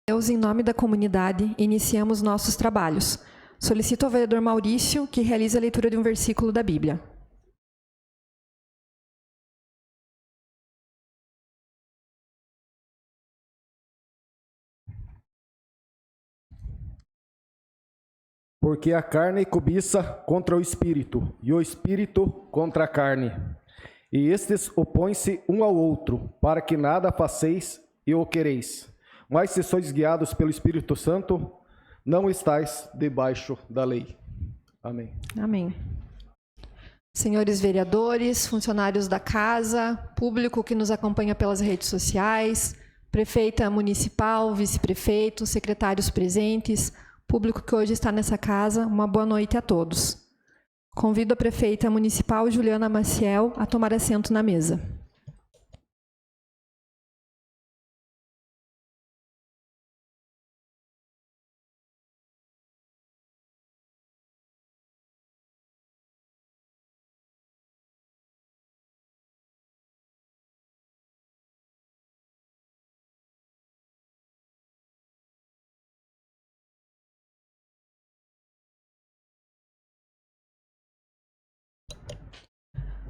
Deus, em nome da comunidade, iniciamos nossos trabalhos. Solicito ao vereador Maurício que realize a leitura de um versículo da Bíblia. Porque a carne cobiça contra o espírito, e o espírito contra a carne. E estes opõem-se um ao outro, para que nada faceis e o quereis. Mas se sois guiados pelo Espírito Santo, não estáis debaixo da lei. Amém. Amém. Senhores vereadores, funcionários da casa, público que nos acompanha pelas redes sociais, prefeita municipal, vice-prefeito, secretários presentes, público que hoje está nessa casa, uma boa noite a todos. Convido a prefeita municipal, Juliana Maciel, a tomar assento na mesa.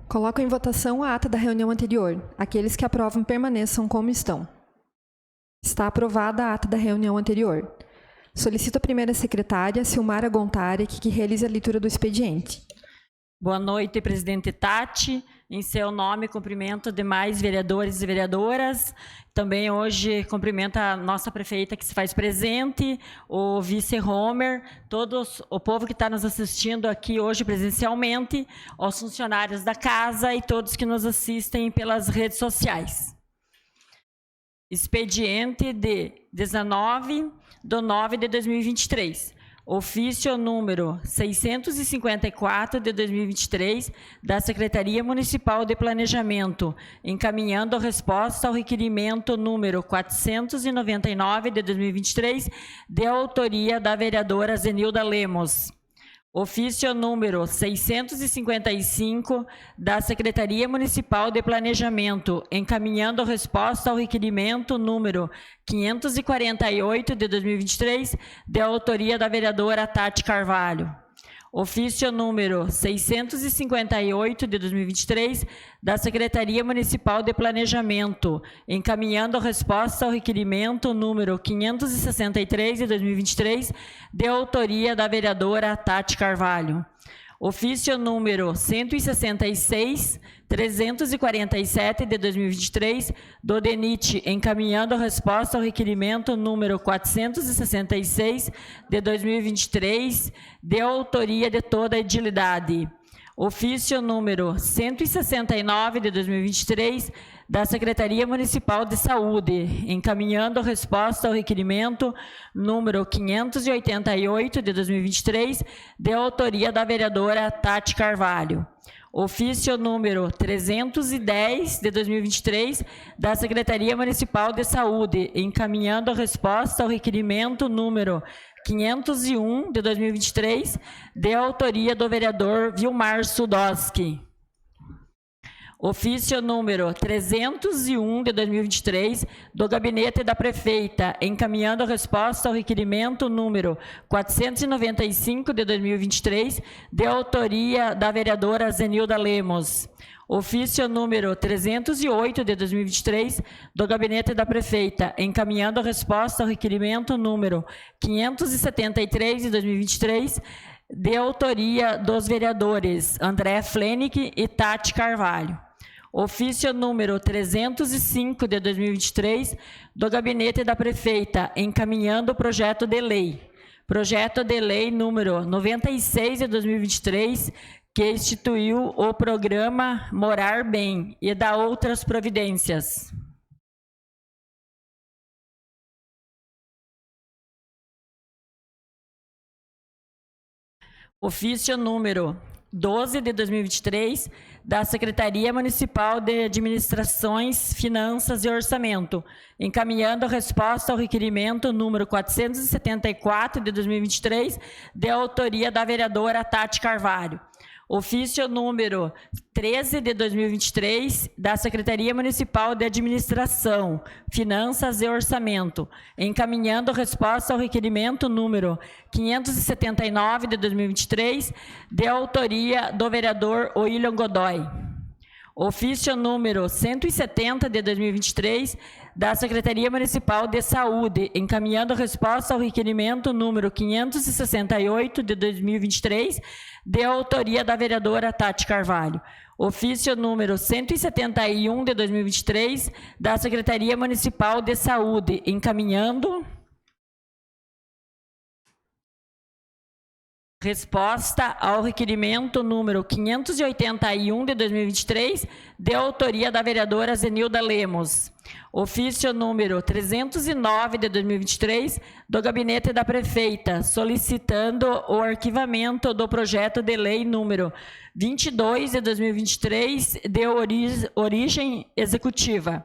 Coloco em votação a ata da reunião anterior. Aqueles que aprovam permaneçam como estão. Está aprovada a ata da reunião anterior. Solicito a primeira secretária, Silmara Gontari, que realize a leitura do expediente. Boa noite, presidente Tati. Em seu nome, cumprimento demais vereadores e vereadoras. Também hoje cumprimento a nossa prefeita que se faz presente, o vice Homer, todos o povo que está nos assistindo aqui hoje presencialmente, os funcionários da casa e todos que nos assistem pelas redes sociais. Expediente de 19/9/2023. Ofício número 654 de 2023 da Secretaria Municipal de Planejamento, encaminhando a resposta ao requerimento número 499 de 2023, de autoria da vereadora Zenilda Lemos. Ofício número 655 da Secretaria Municipal de Planejamento, encaminhando a resposta ao requerimento número 548 de 2023, de autoria da vereadora Tati Carvalho. Ofício número 658 de 2023, da Secretaria Municipal de Planejamento, encaminhando a resposta ao requerimento número 563 de 2023, de autoria da vereadora Tati Carvalho. Ofício número 166/347 de 2023, do DENIT, encaminhando a resposta ao requerimento número 466 de 2023, de autoria de toda a edilidade. Ofício número 169 de 2023, da Secretaria Municipal de Saúde, encaminhando a resposta ao requerimento número 588 de 2023, de autoria da vereadora Tati Carvalho. Ofício número 310 de 2023, da Secretaria Municipal de Saúde, encaminhando a resposta ao requerimento número 501 de 2023, de autoria do vereador Vilmar Sudowski. Ofício número 301 de 2023, do Gabinete da Prefeita, encaminhando a resposta ao requerimento número 495 de 2023, de autoria da vereadora Zenilda Lemos. Ofício número 308 de 2023, do Gabinete da Prefeita, encaminhando a resposta ao requerimento número 573 de 2023, de autoria dos vereadores André Flenick e Tati Carvalho. Ofício número 305 de 2023, do Gabinete da Prefeita, encaminhando o projeto de lei. Projeto de lei número 96 de 2023, que instituiu o programa Morar Bem e dá outras providências. Ofício número 12 de 2023, da Secretaria Municipal de Administrações, Finanças e Orçamento, encaminhando a resposta ao requerimento número 474 de 2023, de autoria da vereadora Tati Carvalho. Ofício número 13 de 2023, da Secretaria Municipal de Administração, Finanças e Orçamento, encaminhando resposta ao requerimento número 579 de 2023, de autoria do vereador William Godoy. Ofício número 170 de 2023, da Secretaria Municipal de Saúde, encaminhando resposta ao requerimento número 568 de 2023, de autoria da vereadora Tati Carvalho. Ofício número 171 de 2023, da Secretaria Municipal de Saúde, encaminhando resposta ao requerimento número 581 de 2023, de autoria da vereadora Zenilda Lemos. Ofício número 309 de 2023, do Gabinete da Prefeita, solicitando o arquivamento do projeto de lei número 22 de 2023, de origem executiva.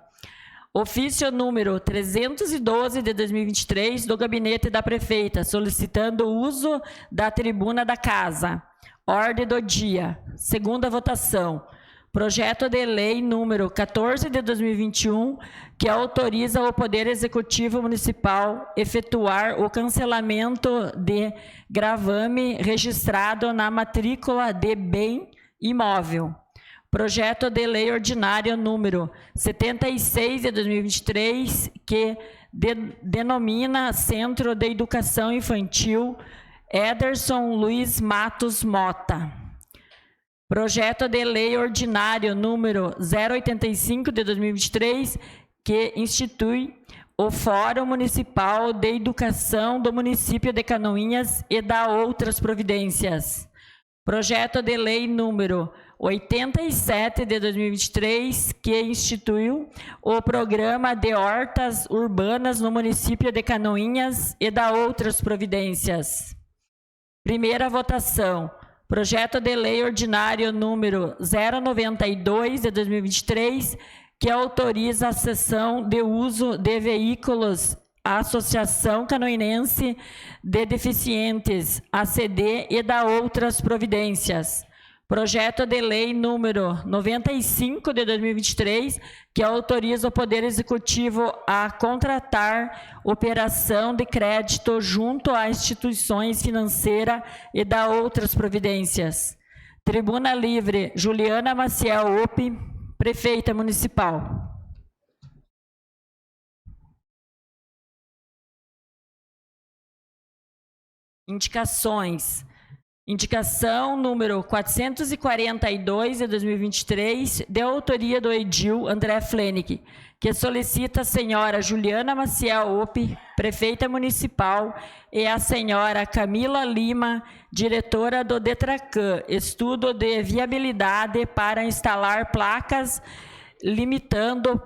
Ofício número 312 de 2023, do Gabinete da Prefeita, solicitando o uso da tribuna da Casa. Ordem do dia. Segunda votação. Projeto de lei número 14 de 2021, que autoriza o Poder Executivo Municipal efetuar o cancelamento de gravame registrado na matrícula de bem imóvel. Projeto de lei ordinário número 76 de 2023, que denomina Centro de Educação Infantil Ederson Luiz Matos Mota. Projeto de lei ordinário número 085 de 2023, que institui o Fórum Municipal de Educação do município de Canoinhas e dá outras providências. Projeto de lei número 87 de 2023, que instituiu o Programa de Hortas Urbanas no município de Canoinhas e dá outras providências. Primeira votação. Projeto de lei ordinário número 092 de 2023, que autoriza a cessão de uso de veículos à Associação Canoinense de Deficientes, ACD, e dá outras providências. Projeto de lei número 95 de 2023, que autoriza o Poder Executivo a contratar operação de crédito junto a instituições financeiras e dá outras providências. Tribuna Livre, Juliana Maciel Ope, Prefeita Municipal. Indicações. Indicação número 442 de 2023, de autoria do edil André Flenick, que solicita a senhora Juliana Maciel Ope, Prefeita Municipal, e a senhora Camila Lima, diretora do Detracan, estudo de viabilidade para instalar placas limitando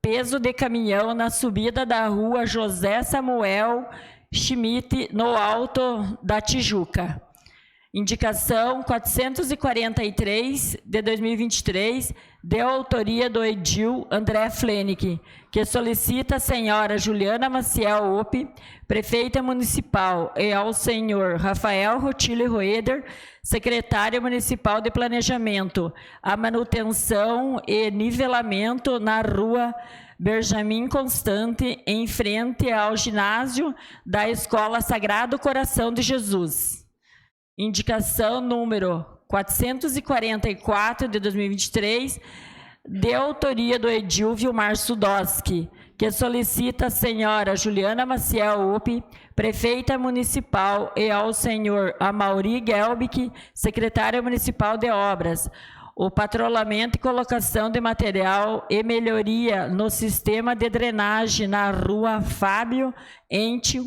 peso de caminhão na subida da rua José Samuel Schmidt, no Alto da Tijuca. Indicação 443 de 2023, de autoria do edil André Flenick, que solicita a senhora Juliana Maciel Ope, Prefeita Municipal, e ao senhor Rafael Rotilho Roeder, Secretário Municipal de Planejamento, a manutenção e nivelamento na rua Benjamin Constante, em frente ao ginásio da Escola Sagrado Coração de Jesus. Indicação número 444 de 2023, de autoria do edil Vilmar Sudoski, que solicita a senhora Juliana Maciel Ope, Prefeita Municipal, e ao senhor Amaury Gelbic, Secretário Municipal de Obras, o patrulhamento e colocação de material e melhoria no sistema de drenagem na rua Fábio Entio,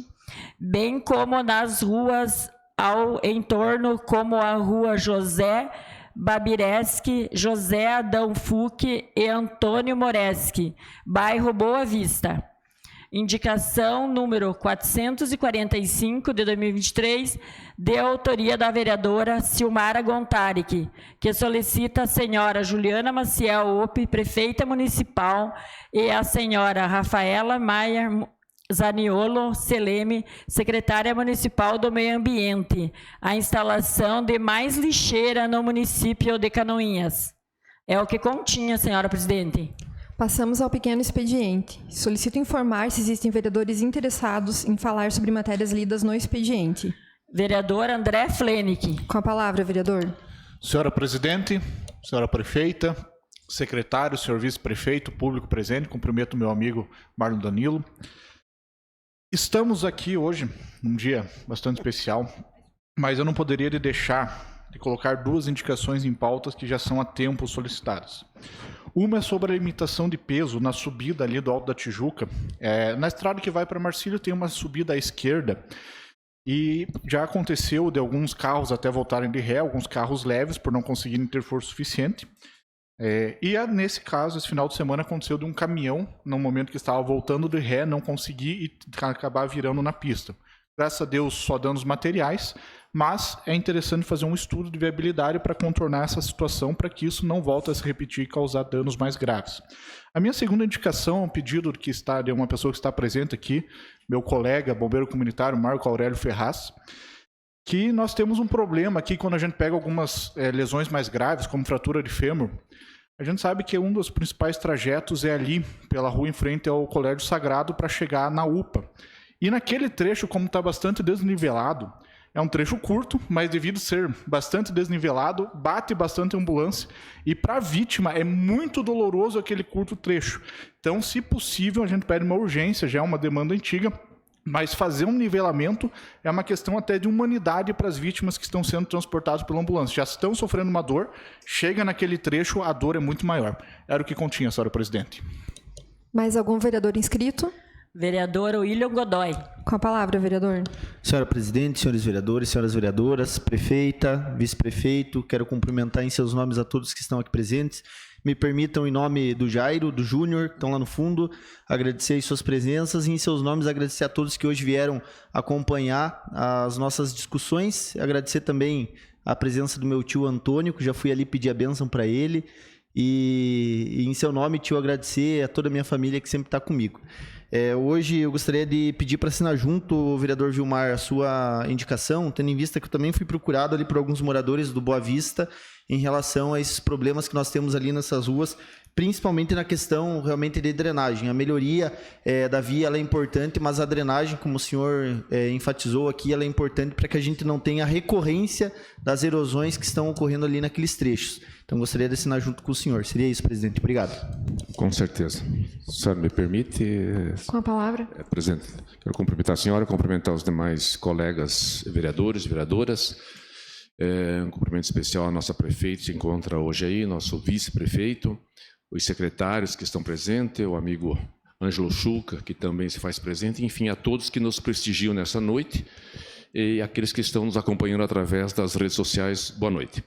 bem como nas ruas ao entorno, como a rua José Babireski, José Adão Fuque e Antônio Moreski, bairro Boa Vista. Indicação número 445 de 2023, de autoria da vereadora Silmara Gontaric, que solicita a senhora Juliana Maciel Ope, Prefeita Municipal, e a senhora Rafaela Maia Zaniolo Seleme, secretária municipal do Meio Ambiente, a instalação de mais lixeira no município de Canoinhas. É o que continha, senhora presidente. Passamos ao pequeno expediente. Solicito informar se existem vereadores interessados em falar sobre matérias lidas no expediente. Vereador André Flenick. Com a palavra, vereador. Senhora presidente, senhora prefeita, secretário, senhor vice-prefeito, público presente, cumprimento meu amigo Marlon Danilo. Estamos aqui hoje, num dia bastante especial, mas eu não poderia deixar de colocar duas indicações em pautas que já são há tempo solicitadas. Uma é sobre a limitação de peso na subida ali do Alto da Tijuca. Na estrada que vai para Marcílio tem uma subida à esquerda e já aconteceu de alguns carros até voltarem de ré, alguns carros leves por não conseguirem ter força suficiente. Nesse caso, esse final de semana aconteceu de um caminhão, no momento que estava voltando de ré, não conseguir e acabar virando na pista. Graças a Deus, só danos materiais, mas é interessante fazer um estudo de viabilidade para contornar essa situação, para que isso não volte a se repetir e causar danos mais graves. A minha segunda indicação é um pedido de uma pessoa que está presente aqui, meu colega, bombeiro comunitário, Marco Aurélio Ferraz, que nós temos um problema aqui quando a gente pega algumas lesões mais graves, como fratura de fêmur. A gente sabe que um dos principais trajetos é ali, pela rua em frente ao Colégio Sagrado, para chegar na UPA. E naquele trecho, como está bastante desnivelado, é um trecho curto, mas devido ser bastante desnivelado, bate bastante ambulância e para a vítima é muito doloroso aquele curto trecho. Então, se possível, a gente pede uma urgência, já é uma demanda antiga, mas fazer um nivelamento é uma questão até de humanidade para as vítimas que estão sendo transportadas pela ambulância. Já estão sofrendo uma dor, chega naquele trecho, a dor é muito maior. Era o que continha, senhora presidente. Mais algum vereador inscrito? Vereador William Godoy. Com a palavra, vereador. Senhora presidente, senhores vereadores, senhoras vereadoras, prefeita, vice-prefeito, quero cumprimentar em seus nomes a todos que estão aqui presentes. Me permitam, em nome do Jairo, do Júnior, que estão lá no fundo, agradecer as suas presenças e, em seus nomes, agradecer a todos que hoje vieram acompanhar as nossas discussões. Agradecer também a presença do meu tio Antônio, que já fui ali pedir a bênção para ele. E, em seu nome, tio, agradecer a toda a minha família que sempre está comigo. Hoje eu gostaria de pedir para assinar junto, vereador Vilmar, a sua indicação, tendo em vista que eu também fui procurado ali por alguns moradores do Boa Vista em relação a esses problemas que nós temos ali nessas ruas, principalmente na questão realmente de drenagem. A melhoria da via ela é importante, mas a drenagem, como o senhor enfatizou aqui, ela é importante para que a gente não tenha recorrência das erosões que estão ocorrendo ali naqueles trechos. Então, gostaria de assinar junto com o senhor. Seria isso, presidente. Obrigado. Com certeza. A senhora me permite? Com a palavra. Presidente, quero cumprimentar a senhora, cumprimentar os demais colegas vereadores, vereadoras. Um cumprimento especial à nossa prefeita, que se encontra hoje aí, nosso vice-prefeito, os secretários que estão presentes, o amigo Ângelo Chuca, que também se faz presente, enfim, a todos que nos prestigiam nessa noite e aqueles que estão nos acompanhando através das redes sociais, boa noite.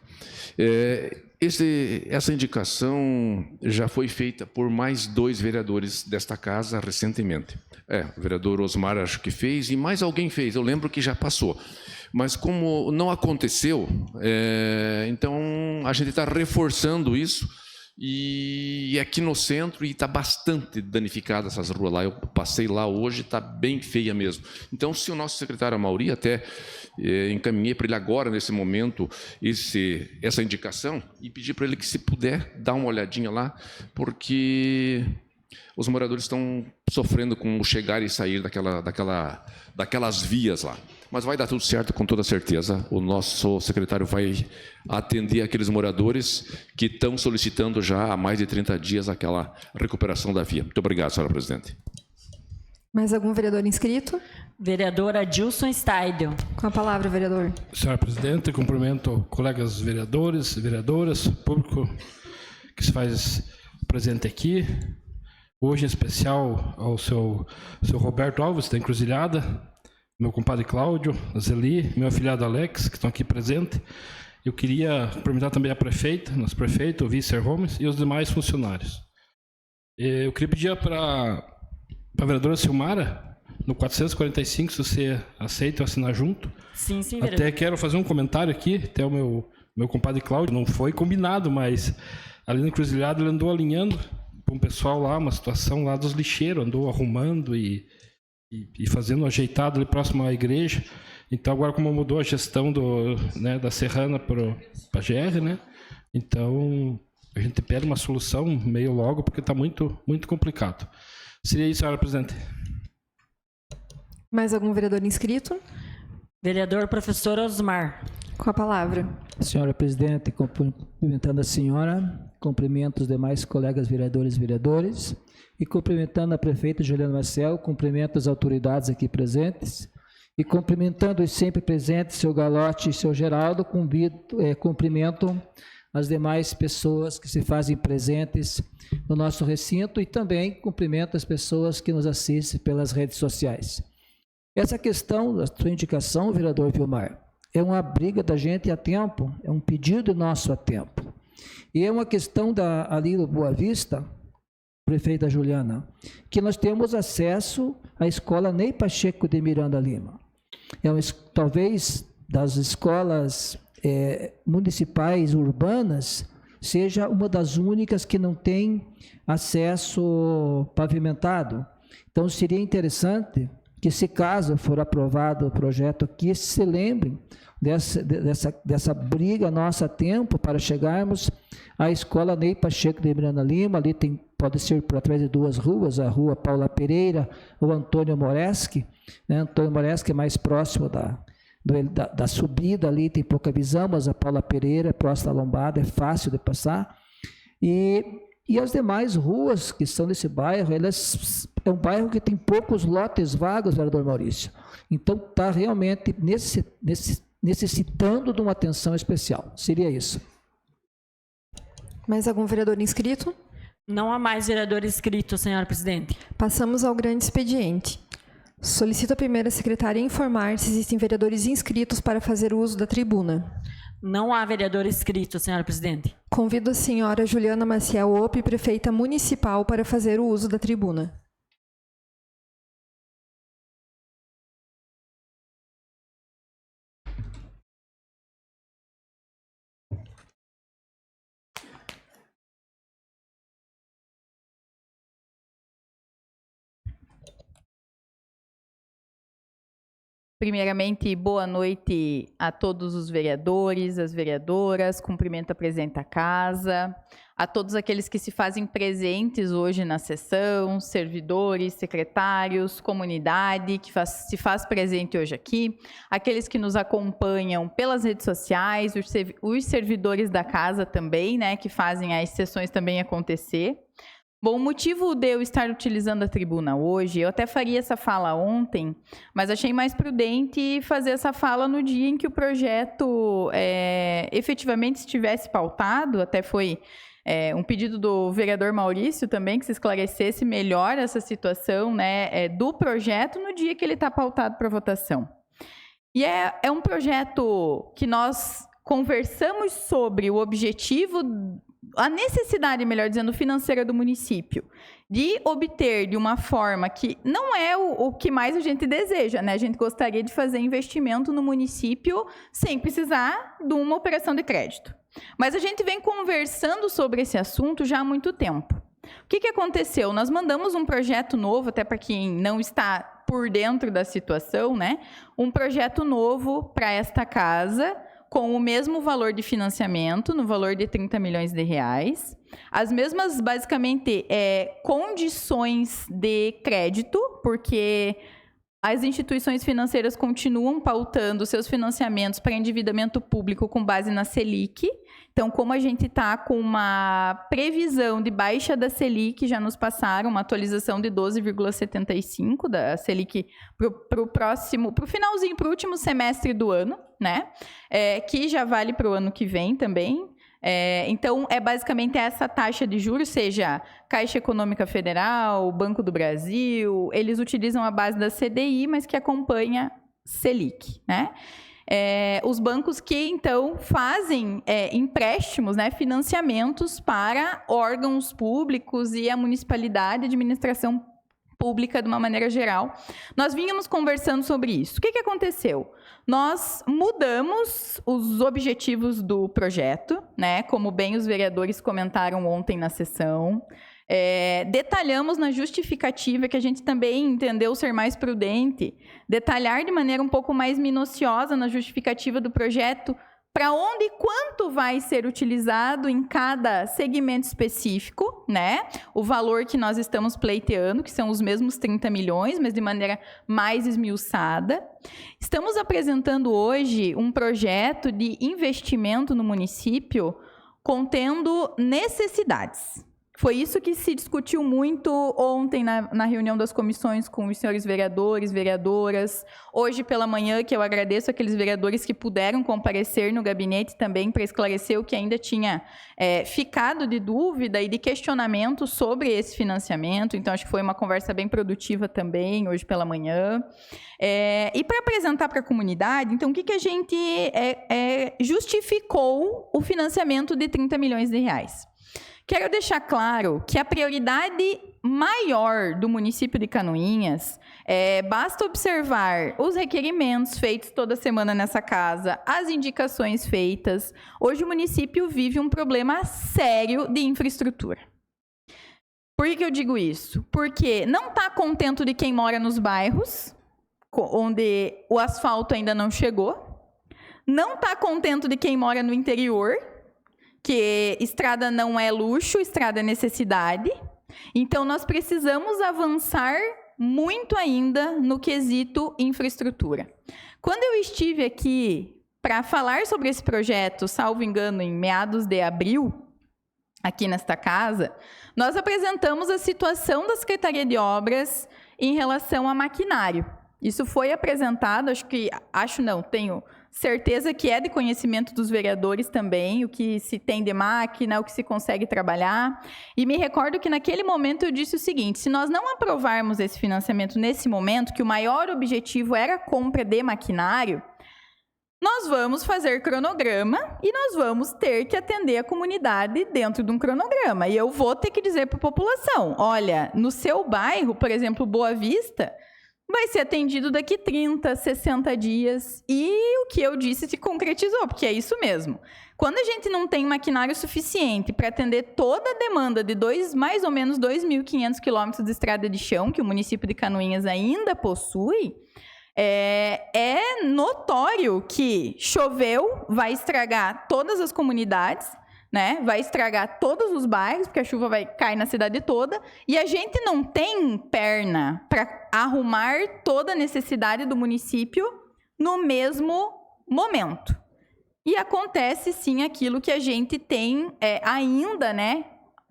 Essa indicação já foi feita por mais 2 vereadores desta casa recentemente. O vereador Osmar acho que fez e mais alguém fez, eu lembro que já passou. Mas como não aconteceu, então a gente está reforçando isso e aqui no centro está bastante danificada essas ruas lá. Eu passei lá hoje, está bem feia mesmo. Então, se o nosso secretário Amaury, até encaminhei para ele agora, nesse momento, essa indicação e pedir para ele que, se puder, dar uma olhadinha lá, porque os moradores estão sofrendo com o chegar e sair daquelas vias lá. Mas vai dar tudo certo, com toda certeza. O nosso secretário vai atender aqueles moradores que estão solicitando já há mais de 30 dias aquela recuperação da via. Muito obrigado, senhora presidente. Mais algum vereador inscrito? Vereador Adilson Staidel. Com a palavra, vereador. Senhora presidente, cumprimento colegas vereadores, vereadoras, público que se faz presente aqui. Hoje, em especial, ao seu Roberto Alves, da Encruzilhada, meu compadre Cláudio, Zeli, meu afilhado Alex, que estão aqui presentes. Eu queria cumprimentar também a prefeita, nosso prefeito, o vice Holmes e os demais funcionários. Eu queria pedir para a vereadora Silmara, no 445, se você aceita assinar junto. Sim, vereador. Até quero fazer um comentário aqui, até o meu compadre Cláudio, não foi combinado, mas ali na Encruzilhada ele andou alinhando para um pessoal lá, uma situação lá dos lixeiros, andou arrumando e e fazendo ajeitado ali próximo à igreja. Então, agora como mudou a gestão da Serrana para a GR, né? Então, a gente pede uma solução meio logo, porque está muito, muito complicado. Seria isso, senhora presidente. Mais algum vereador inscrito? Vereador professor Osmar. Com a palavra. Senhora presidente, cumprimentando a senhora, cumprimento os demais colegas vereadores e vereadoras, e cumprimentando a prefeita Juliana Marcel, cumprimento as autoridades aqui presentes, e cumprimentando os sempre presentes, seu Galote e seu Geraldo, cumprimento as demais pessoas que se fazem presentes no nosso recinto e também cumprimento as pessoas que nos assistem pelas redes sociais. Essa questão da sua indicação, vereador Vilmar, é uma briga da gente há tempo, é um pedido nosso há tempo. E é uma questão ali do Boa Vista, prefeita Juliana, que nós temos acesso à escola Ney Pacheco de Miranda Lima. Talvez das escolas municipais urbanas, seja uma das únicas que não tem acesso pavimentado. Então, seria interessante que, se caso for aprovado o projeto aqui, se lembrem dessa briga nossa a tempo para chegarmos à escola Ney Pacheco de Miranda Lima. Ali pode ser por através de duas ruas, a rua Paula Pereira ou Antônio Moreschi, né? Antônio Moreschi é mais próximo da subida ali, tem pouca visão, mas a Paula Pereira, próxima à lombada, é fácil de passar. E as demais ruas que estão nesse bairro, é um bairro que tem poucos lotes vagos, vereador Maurício. Então, está realmente necessitando de uma atenção especial. Seria isso. Mais algum vereador inscrito? Não há mais vereador inscrito, senhora presidente. Passamos ao grande expediente. Solicito a primeira secretária informar se existem vereadores inscritos para fazer uso da tribuna. Não há vereador inscrito, senhora presidente. Convido a senhora Juliana Maciel Ope, prefeita municipal, para fazer o uso da tribuna. Primeiramente, boa noite a todos os vereadores, as vereadoras, cumprimento a presidente da casa, a todos aqueles que se fazem presentes hoje na sessão, servidores, secretários, comunidade que se faz presente hoje aqui, aqueles que nos acompanham pelas redes sociais, os servidores da casa também, né, que fazem as sessões também acontecer. Bom, o motivo de eu estar utilizando a tribuna hoje, eu até faria essa fala ontem, mas achei mais prudente fazer essa fala no dia em que o projeto efetivamente estivesse pautado. Até foi um pedido do vereador Maurício também, que se esclarecesse melhor essa situação, né, do projeto no dia que ele está pautado para votação. E é um projeto que nós conversamos sobre o objetivo, a necessidade, melhor dizendo, financeira do município, de obter de uma forma que não é o que mais a gente deseja, né? A gente gostaria de fazer investimento no município sem precisar de uma operação de crédito. Mas a gente vem conversando sobre esse assunto já há muito tempo. O que aconteceu? Nós mandamos um projeto novo, até para quem não está por dentro da situação, né? Um projeto novo para esta casa, com o mesmo valor de financiamento, no valor de 30 milhões de reais. As mesmas, basicamente, condições de crédito, porque as instituições financeiras continuam pautando seus financiamentos para endividamento público com base na Selic. Então, como a gente está com uma previsão de baixa da Selic, já nos passaram uma atualização de 12,75 da Selic para o finalzinho, para o último semestre do ano, né? Que já vale para o ano que vem também. Então, é basicamente essa taxa de juros, seja Caixa Econômica Federal, Banco do Brasil, eles utilizam a base da CDI, mas que acompanha Selic, né? Os bancos que, então, fazem empréstimos, né, financiamentos para órgãos públicos e a municipalidade, administração pública de uma maneira geral. Nós vínhamos conversando sobre isso. O que aconteceu? Nós mudamos os objetivos do projeto, né, como bem os vereadores comentaram ontem na sessão. Detalhamos na justificativa, que a gente também entendeu ser mais prudente, detalhar de maneira um pouco mais minuciosa na justificativa do projeto para onde e quanto vai ser utilizado em cada segmento específico, né? O valor que nós estamos pleiteando, que são os mesmos 30 milhões, mas de maneira mais esmiuçada. Estamos apresentando hoje um projeto de investimento no município contendo necessidades. Foi isso que se discutiu muito ontem na reunião das comissões com os senhores vereadores, vereadoras. Hoje pela manhã, que eu agradeço aqueles vereadores que puderam comparecer no gabinete também para esclarecer o que ainda tinha ficado de dúvida e de questionamento sobre esse financiamento. Então, acho que foi uma conversa bem produtiva também, hoje pela manhã. E para apresentar para a comunidade, então, o que a gente justificou o financiamento de 30 milhões de reais? Quero deixar claro que a prioridade maior do município de Canoinhas, basta observar os requerimentos feitos toda semana nessa casa, as indicações feitas. Hoje o município vive um problema sério de infraestrutura. Por que eu digo isso? Porque não está contento de quem mora nos bairros, onde o asfalto ainda não chegou, não está contento de quem mora no interior, que estrada não é luxo, estrada é necessidade. Então, nós precisamos avançar muito ainda no quesito infraestrutura. Quando eu estive aqui para falar sobre esse projeto, salvo engano, em meados de abril, aqui nesta casa, nós apresentamos a situação da Secretaria de Obras em relação a maquinário. Isso foi apresentado, tenho certeza que é de conhecimento dos vereadores também, o que se tem de máquina, o que se consegue trabalhar. E me recordo que naquele momento eu disse o seguinte: se nós não aprovarmos esse financiamento nesse momento, que o maior objetivo era a compra de maquinário, nós vamos fazer cronograma e nós vamos ter que atender a comunidade dentro de um cronograma. E eu vou ter que dizer para a população: olha, no seu bairro, por exemplo, Boa Vista, vai ser atendido daqui 30, 60 dias. E o que eu disse se concretizou, porque é isso mesmo. Quando a gente não tem maquinário suficiente para atender toda a demanda de mais ou menos 2.500 quilômetros de estrada de chão, que o município de Canoinhas ainda possui, é notório que choveu, vai estragar todas as comunidades, né? Vai estragar todos os bairros, porque a chuva vai cair na cidade toda, e a gente não tem perna para arrumar toda a necessidade do município no mesmo momento. E acontece, sim, aquilo que a gente tem ainda, né?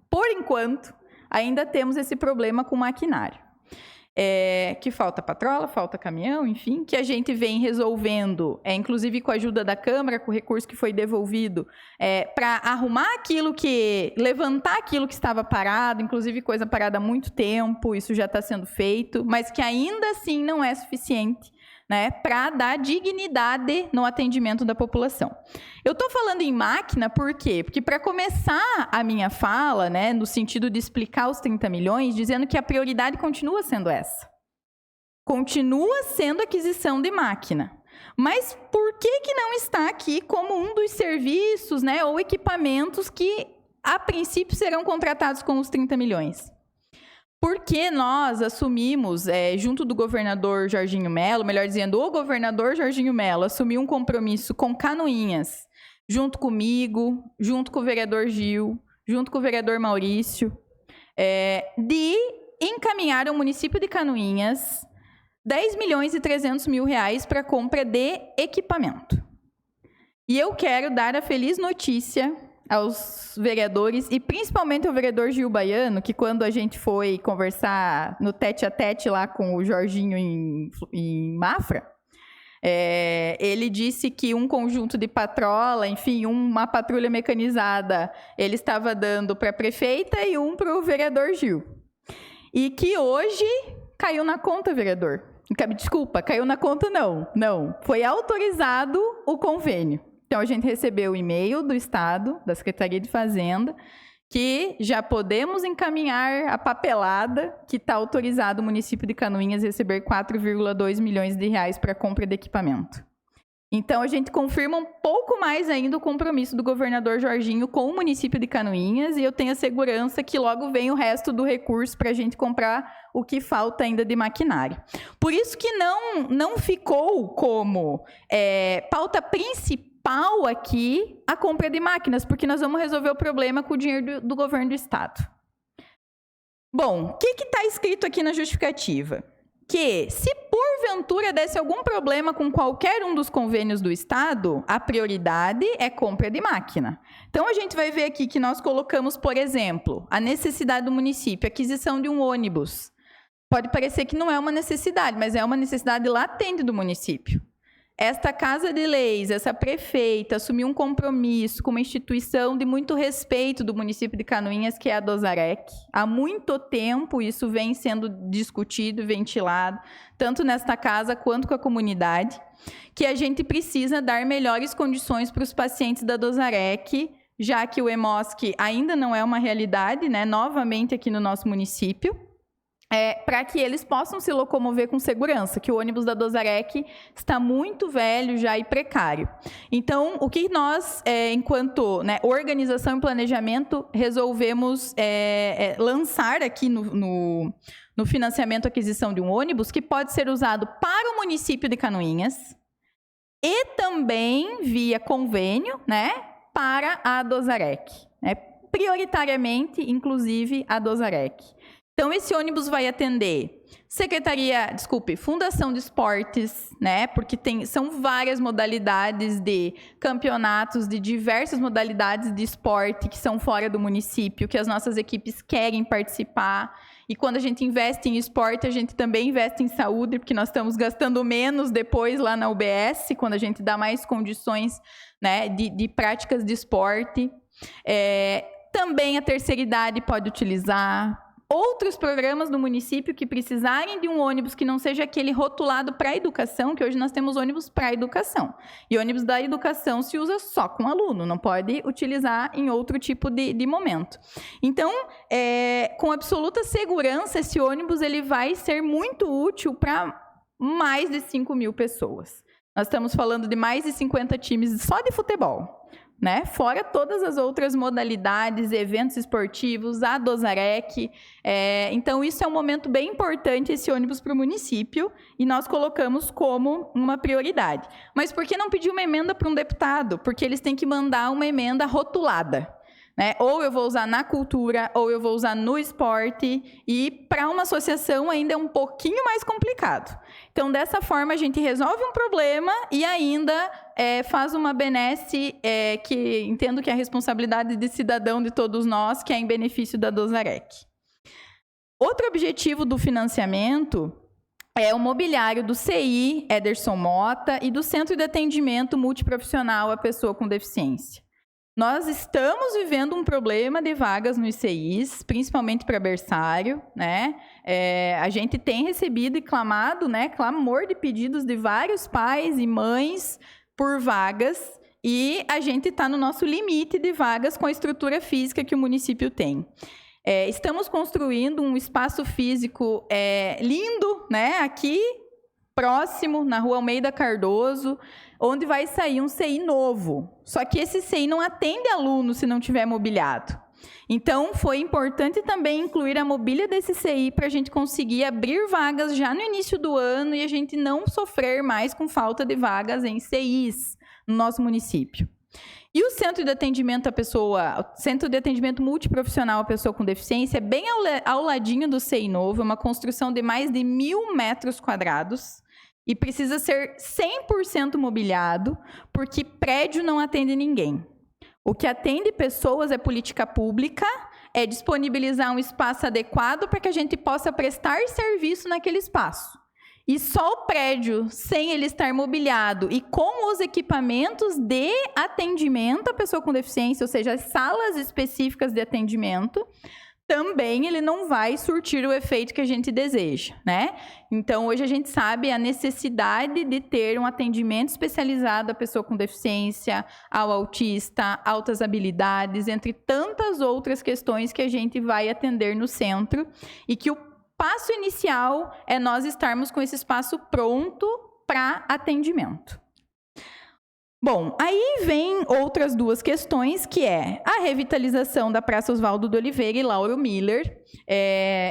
Por enquanto, ainda temos esse problema com maquinário. Que falta patrola, falta caminhão, enfim, que a gente vem resolvendo, inclusive com a ajuda da Câmara, com o recurso que foi devolvido, para arrumar levantar aquilo que estava parado, inclusive coisa parada há muito tempo, isso já está sendo feito, mas que ainda assim não é suficiente, né, para dar dignidade no atendimento da população. Eu estou falando em máquina por quê? Porque para começar a minha fala, né, no sentido de explicar os 30 milhões, dizendo que a prioridade continua sendo essa. Continua sendo a aquisição de máquina. Mas por que não está aqui como um dos serviços, né, ou equipamentos que, a princípio, serão contratados com os 30 milhões? Porque nós assumimos, junto do governador Jorginho Mello, melhor dizendo, o governador Jorginho Mello assumiu um compromisso com Canoinhas, junto comigo, junto com o vereador Gil, junto com o vereador Maurício, de encaminhar ao município de Canoinhas 10 milhões e 300 mil reais para compra de equipamento. E eu quero dar a feliz notícia aos vereadores, e principalmente ao vereador Gil Baiano, que quando a gente foi conversar no tete-a-tete lá com o Jorginho em Mafra, ele disse que um conjunto de patrola, enfim, uma patrulha mecanizada, ele estava dando para a prefeita e um para o vereador Gil. E que hoje caiu na conta, vereador. Desculpa, caiu na conta não. Foi autorizado o convênio. Então, a gente recebeu o e-mail do Estado, da Secretaria de Fazenda, que já podemos encaminhar a papelada que está autorizado o município de Canoinhas a receber 4,2 milhões de reais para compra de equipamento. Então, a gente confirma um pouco mais ainda o compromisso do governador Jorginho com o município de Canoinhas, e eu tenho a segurança que logo vem o resto do recurso para a gente comprar o que falta ainda de maquinário. Por isso que não ficou como pauta principal aqui a compra de máquinas, porque nós vamos resolver o problema com o dinheiro do governo do estado. Bom, o que está escrito aqui na justificativa? Que se porventura desse algum problema com qualquer um dos convênios do estado, a prioridade é compra de máquina. Então, a gente vai ver aqui que nós colocamos, por exemplo, a necessidade do município, aquisição de um ônibus. Pode parecer que não é uma necessidade, mas é uma necessidade latente do município. Esta Casa de Leis, essa prefeita, assumiu um compromisso com uma instituição de muito respeito do município de Canoinhas, que é a Dosarec. Há muito tempo isso vem sendo discutido, ventilado, tanto nesta casa quanto com a comunidade, que a gente precisa dar melhores condições para os pacientes da Dosarec, já que o EMOSC ainda não é uma realidade, né, novamente aqui no nosso município. Para que eles possam se locomover com segurança, que o ônibus da Dosarec está muito velho já e precário. Então, o que nós, enquanto organização e planejamento, resolvemos lançar aqui no financiamento a aquisição de um ônibus, que pode ser usado para o município de Canoinhas e também via convênio, para a Dosarec, prioritariamente, inclusive, a Dosarec. Então, esse ônibus vai atender Fundação de Esportes, porque são várias modalidades de campeonatos, de diversas modalidades de esporte que são fora do município, que as nossas equipes querem participar. E quando a gente investe em esporte, a gente também investe em saúde, porque nós estamos gastando menos depois lá na UBS, quando a gente dá mais condições de práticas de esporte. Também a terceira idade pode utilizar. Outros programas do município que precisarem de um ônibus que não seja aquele rotulado para a educação, que hoje nós temos ônibus para a educação. E ônibus da educação se usa só com aluno, não pode utilizar em outro tipo de momento. Então, com absoluta segurança, esse ônibus ele vai ser muito útil para mais de 5.000 pessoas. Nós estamos falando de mais de 50 times só de futebol. Fora todas as outras modalidades, eventos esportivos, a Dosarec. Então, isso é um momento bem importante, esse ônibus para o município, e nós colocamos como uma prioridade. Mas por que não pedir uma emenda para um deputado? Porque eles têm que mandar uma emenda rotulada. Ou eu vou usar na cultura, ou eu vou usar no esporte, e para uma associação ainda é um pouquinho mais complicado. Então, dessa forma, a gente resolve um problema e ainda faz uma benesse que entendo que é a responsabilidade de cidadão de todos nós, que é em benefício da Dosarec. Outro objetivo do financiamento é o mobiliário do CI Ederson Mota e do Centro de Atendimento Multiprofissional à Pessoa com Deficiência. Nós estamos vivendo um problema de vagas nos ICIs, principalmente para berçário, a gente tem recebido e clamado, clamor de pedidos de vários pais e mães por vagas, e a gente está no nosso limite de vagas com a estrutura física que o município tem. Estamos construindo um espaço físico lindo, aqui próximo, na Rua Almeida Cardoso, onde vai sair um CI novo. Só que esse CI não atende aluno se não tiver mobiliado. Então, foi importante também incluir a mobília desse CI para a gente conseguir abrir vagas já no início do ano e a gente não sofrer mais com falta de vagas em CIs no nosso município. E o Centro de Atendimento Centro de Atendimento Multiprofissional à Pessoa com Deficiência é bem ao ladinho do CI novo, é uma construção de mais de 1.000 metros quadrados, e precisa ser 100% mobiliado, porque prédio não atende ninguém. O que atende pessoas é política pública, é disponibilizar um espaço adequado para que a gente possa prestar serviço naquele espaço. E só o prédio, sem ele estar mobiliado e com os equipamentos de atendimento à pessoa com deficiência, ou seja, as salas específicas de atendimento, também ele não vai surtir o efeito que a gente deseja, Então, hoje a gente sabe a necessidade de ter um atendimento especializado à pessoa com deficiência, ao autista, altas habilidades, entre tantas outras questões que a gente vai atender no centro, e que o passo inicial é nós estarmos com esse espaço pronto para atendimento. Bom, aí vem outras duas questões, que é a revitalização da Praça Oswaldo de Oliveira e Lauro Miller.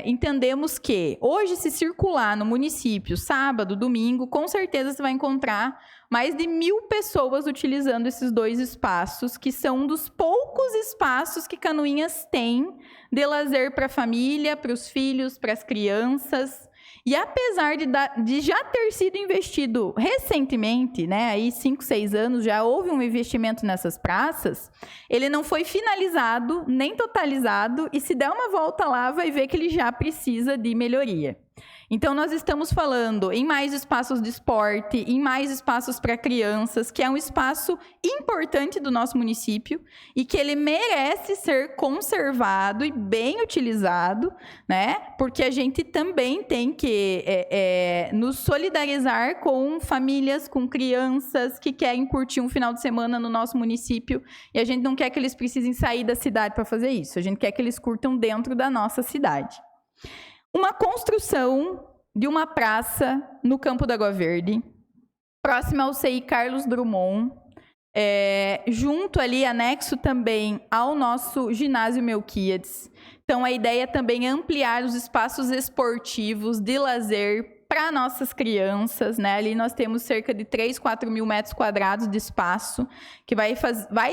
Entendemos que hoje, se circular no município, sábado, domingo, com certeza você vai encontrar mais de 1.000 pessoas utilizando esses dois espaços, que são um dos poucos espaços que Canoinhas tem de lazer para a família, para os filhos, para as crianças. E apesar de já ter sido investido recentemente, né, aí 5, 6 anos, já houve um investimento nessas praças, ele não foi finalizado, nem totalizado, e se der uma volta lá, vai ver que ele já precisa de melhoria. Então, nós estamos falando em mais espaços de esporte, em mais espaços para crianças, que é um espaço importante do nosso município e que ele merece ser conservado e bem utilizado, né? Porque a gente também tem que nos solidarizar com famílias, com crianças que querem curtir um final de semana no nosso município, e a gente não quer que eles precisem sair da cidade para fazer isso, a gente quer que eles curtam dentro da nossa cidade. Uma construção de uma praça no Campo da Água Verde, próxima ao CI Carlos Drummond, junto ali, anexo também ao nosso ginásio Melquíades. Então, a ideia também é ampliar os espaços esportivos de lazer para nossas crianças, né? Ali nós temos cerca de 3, 4 mil metros quadrados de espaço, que vai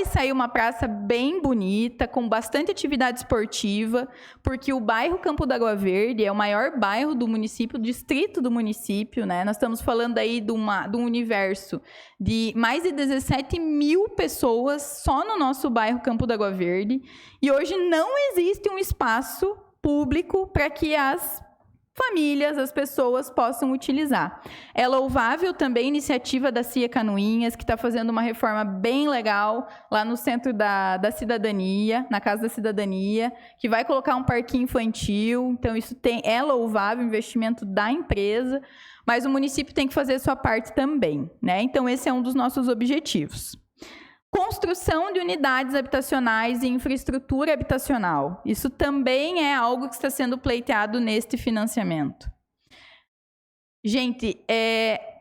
sair uma praça bem bonita, com bastante atividade esportiva, porque o bairro Campo da Água Verde é o maior bairro do município, distrito do município, né? Nós estamos falando aí de um universo de mais de 17 mil pessoas só no nosso bairro Campo da Água Verde, e hoje não existe um espaço público para que as famílias, as pessoas possam utilizar. É louvável também a iniciativa da CIA Canoinhas, que está fazendo uma reforma bem legal lá no Centro da Cidadania, na Casa da Cidadania, que vai colocar um parquinho infantil. Então, isso é louvável, investimento da empresa, mas o município tem que fazer a sua parte também, né? Então, esse é um dos nossos objetivos. Construção de unidades habitacionais e infraestrutura habitacional. Isso também é algo que está sendo pleiteado neste financiamento. Gente,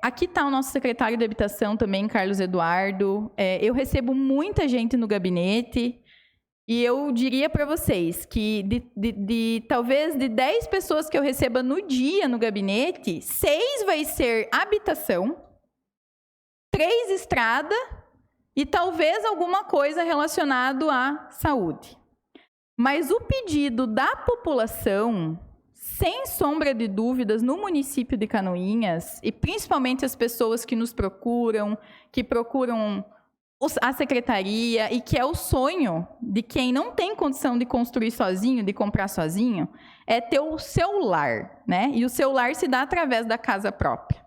aqui está o nosso secretário de Habitação também, Carlos Eduardo. Eu recebo muita gente no gabinete e eu diria para vocês que talvez de 10 pessoas que eu receba no dia no gabinete, 6 vai ser habitação, 3 estrada, e talvez alguma coisa relacionada à saúde. Mas o pedido da população, sem sombra de dúvidas, no município de Canoinhas, e principalmente as pessoas que nos procuram, que procuram a secretaria, e que é o sonho de quem não tem condição de construir sozinho, de comprar sozinho, é ter o seu lar, né? E o seu lar se dá através da casa própria.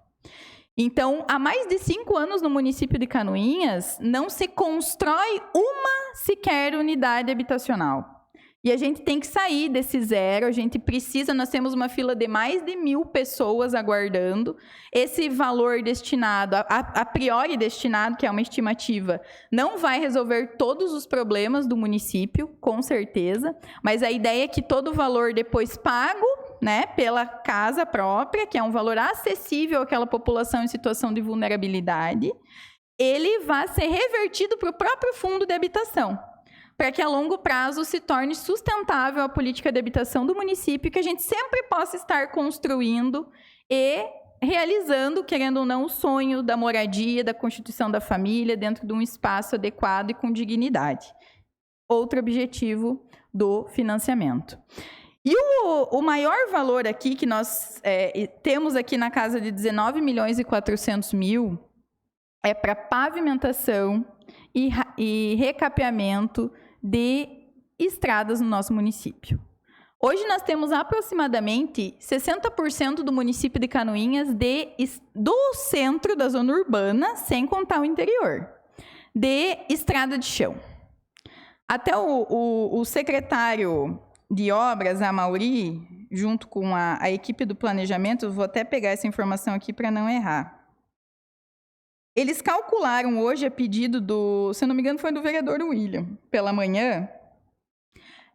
Então, há mais de 5 anos no município de Canoinhas, não se constrói uma sequer unidade habitacional. E a gente tem que sair desse zero, a gente precisa, nós temos uma fila de mais de 1.000 pessoas aguardando. Esse valor destinado, a priori destinado, que é uma estimativa, não vai resolver todos os problemas do município, com certeza, mas a ideia é que todo o valor depois pago, né, pela casa própria, que é um valor acessível àquela população em situação de vulnerabilidade, ele vai ser revertido para o próprio fundo de habitação, para que a longo prazo se torne sustentável a política de habitação do município, que a gente sempre possa estar construindo e realizando, querendo ou não, o sonho da moradia, da constituição da família, dentro de um espaço adequado e com dignidade. Outro objetivo do financiamento. E o maior valor aqui, que nós temos aqui na casa de 19.400.000, é para pavimentação e recapeamento de estradas no nosso município. Hoje nós temos aproximadamente 60% do município de Canoinhas do centro da zona urbana, sem contar o interior, de estrada de chão. Até o secretário de obras, a Mauri, junto com a equipe do planejamento, eu vou até pegar essa informação aqui para não errar. Eles calcularam hoje, a pedido se eu não me engano, foi do vereador William, pela manhã,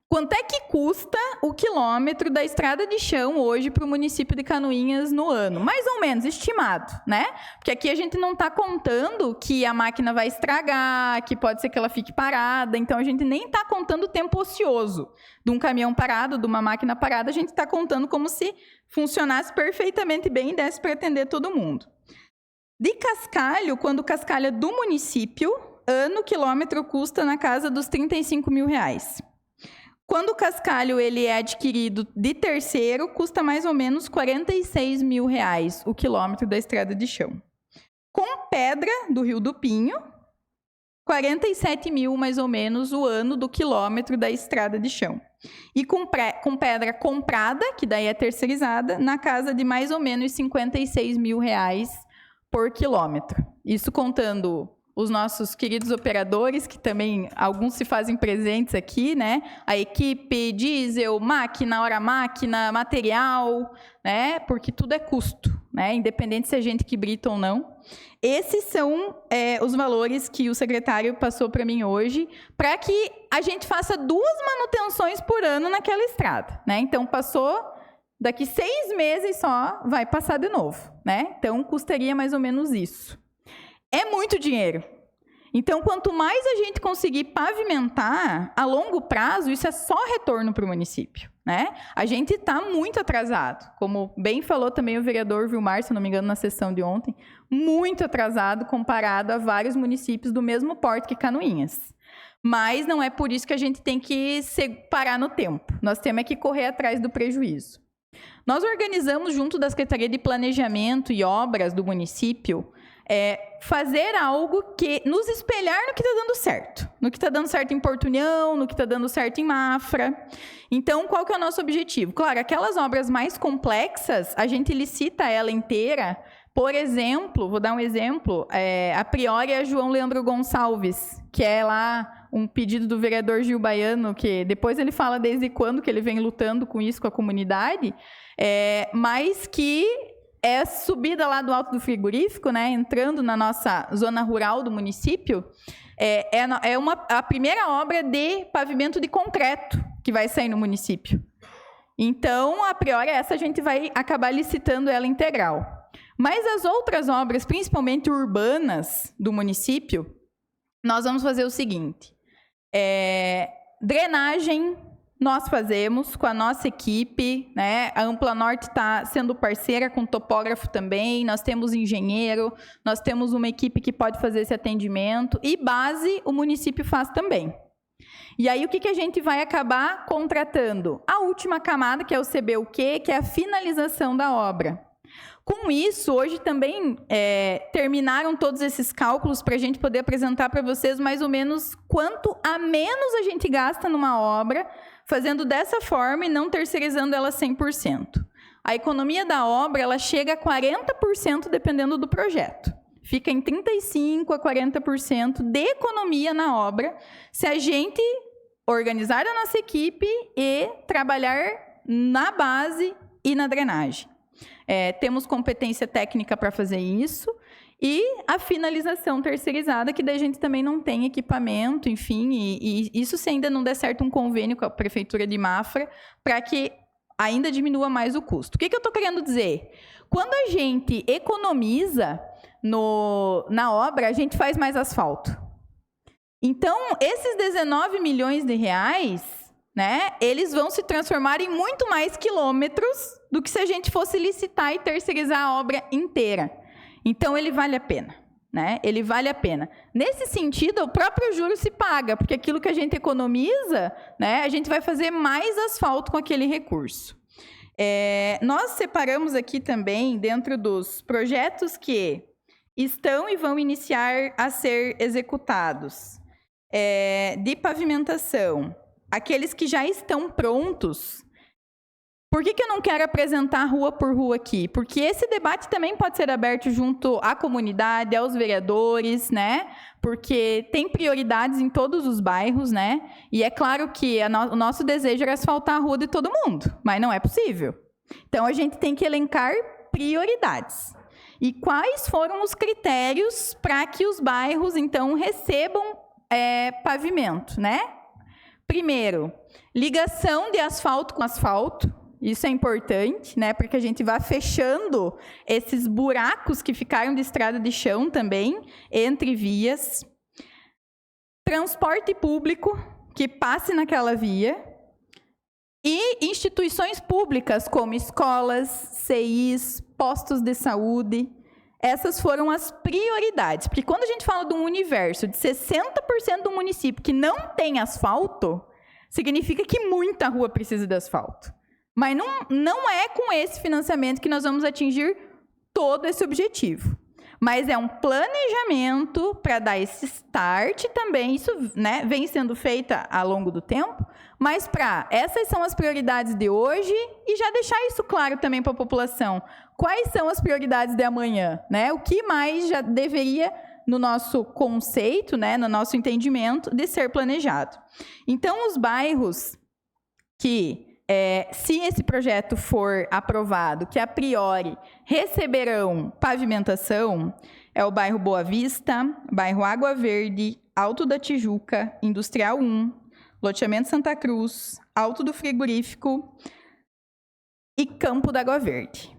Quanto é que custa o quilômetro da estrada de chão hoje para o município de Canoinhas no ano? Mais ou menos, estimado, né? Porque aqui a gente não está contando que a máquina vai estragar, que pode ser que ela fique parada, então a gente nem está contando o tempo ocioso de um caminhão parado, de uma máquina parada, a gente está contando como se funcionasse perfeitamente bem e desse para atender todo mundo. De cascalho, quando cascalha do município, ano quilômetro custa na casa dos R$35 mil. Quando o cascalho ele é adquirido de terceiro, custa mais ou menos R$46 mil o quilômetro da estrada de chão. Com pedra do Rio do Pinho, 47 mil mais ou menos o ano do quilômetro da estrada de chão. E com pedra comprada, que daí é terceirizada, na casa de mais ou menos R$56 mil por quilômetro. Isso contando os nossos queridos operadores, que também alguns se fazem presentes aqui, né? A equipe, diesel, máquina, hora máquina, material, né? Porque tudo é custo, né? Independente se é gente que brita ou não. Esses são os valores que o secretário passou para mim hoje, para que a gente faça 2 manutenções por ano naquela estrada, né? Então, passou, daqui 6 meses só vai passar de novo, né? Então, custaria mais ou menos isso. É muito dinheiro. Então, quanto mais a gente conseguir pavimentar, a longo prazo, isso é só retorno para o município, né? A gente está muito atrasado, como bem falou também o vereador Vilmar, se não me engano, na sessão de ontem, muito atrasado comparado a vários municípios do mesmo porte que Canoinhas. Mas não é por isso que a gente tem que parar no tempo. Nós temos que correr atrás do prejuízo. Nós organizamos, junto da Secretaria de Planejamento e Obras do município, fazer algo que nos espelhar no que está dando certo. No que está dando certo em Porto União, no que está dando certo em Mafra. Então, qual que é o nosso objetivo? Claro, aquelas obras mais complexas, a gente licita ela inteira. Por exemplo, vou dar um exemplo, a Priori é João Leandro Gonçalves, que é lá um pedido do vereador Gil Baiano, que depois ele fala desde quando que ele vem lutando com isso, com a comunidade, mas que é subida lá do alto do frigorífico, né, entrando na nossa zona rural do município, a primeira obra de pavimento de concreto que vai sair no município. Então, a priori, essa a gente vai acabar licitando ela integral. Mas as outras obras, principalmente urbanas do município, nós vamos fazer o seguinte. Drenagem nós fazemos com a nossa equipe, né? A Ampla Norte está sendo parceira com topógrafo também, nós temos engenheiro, nós temos uma equipe que pode fazer esse atendimento, e base o município faz também. E aí o que a gente vai acabar contratando? A última camada, que é o CBUQ, que é a finalização da obra. Com isso, hoje também terminaram todos esses cálculos para a gente poder apresentar para vocês mais ou menos quanto a menos a gente gasta numa obra, fazendo dessa forma e não terceirizando ela 100%. A economia da obra ela chega a 40% dependendo do projeto. Fica em 35% a 40% de economia na obra, se a gente organizar a nossa equipe e trabalhar na base e na drenagem. Temos competência técnica para fazer isso, e a finalização terceirizada, que daí a gente também não tem equipamento, enfim, e isso se ainda não der certo um convênio com a Prefeitura de Mafra, para que ainda diminua mais o custo. O que eu estou querendo dizer? Quando a gente economiza na obra, a gente faz mais asfalto. Então, esses 19 milhões de reais, né, eles vão se transformar em muito mais quilômetros do que se a gente fosse licitar e terceirizar a obra inteira. Então, ele vale a pena, né? Ele vale a pena. Nesse sentido, o próprio juro se paga, porque aquilo que a gente economiza, né, a gente vai fazer mais asfalto com aquele recurso. Nós separamos aqui também, dentro dos projetos que estão e vão iniciar a ser executados, de pavimentação, aqueles que já estão prontos. Por que eu não quero apresentar rua por rua aqui? Porque esse debate também pode ser aberto junto à comunidade, aos vereadores, né? Porque tem prioridades em todos os bairros, né? E é claro que o nosso desejo era asfaltar a rua de todo mundo, mas não é possível. Então, a gente tem que elencar prioridades. E quais foram os critérios para que os bairros, então, recebam pavimento, né? Primeiro, ligação de asfalto com asfalto. Isso é importante, né, para que a gente vá fechando esses buracos que ficaram de estrada de chão também, entre vias. Transporte público que passe naquela via. E instituições públicas como escolas, CIs, postos de saúde. Essas foram as prioridades. Porque quando a gente fala de um universo de 60% do município que não tem asfalto, significa que muita rua precisa de asfalto. Mas não é com esse financiamento que nós vamos atingir todo esse objetivo. Mas é um planejamento para dar esse start também. Isso, né, vem sendo feito ao longo do tempo. Mas essas são as prioridades de hoje e já deixar isso claro também para a população. Quais são as prioridades de amanhã? Né? O que mais já deveria, no nosso conceito, né, no nosso entendimento, de ser planejado. Então, os bairros que... se esse projeto for aprovado, que a priori receberão pavimentação, é o bairro Boa Vista, bairro Água Verde, Alto da Tijuca, Industrial 1, Loteamento Santa Cruz, Alto do Frigorífico e Campo da Água Verde,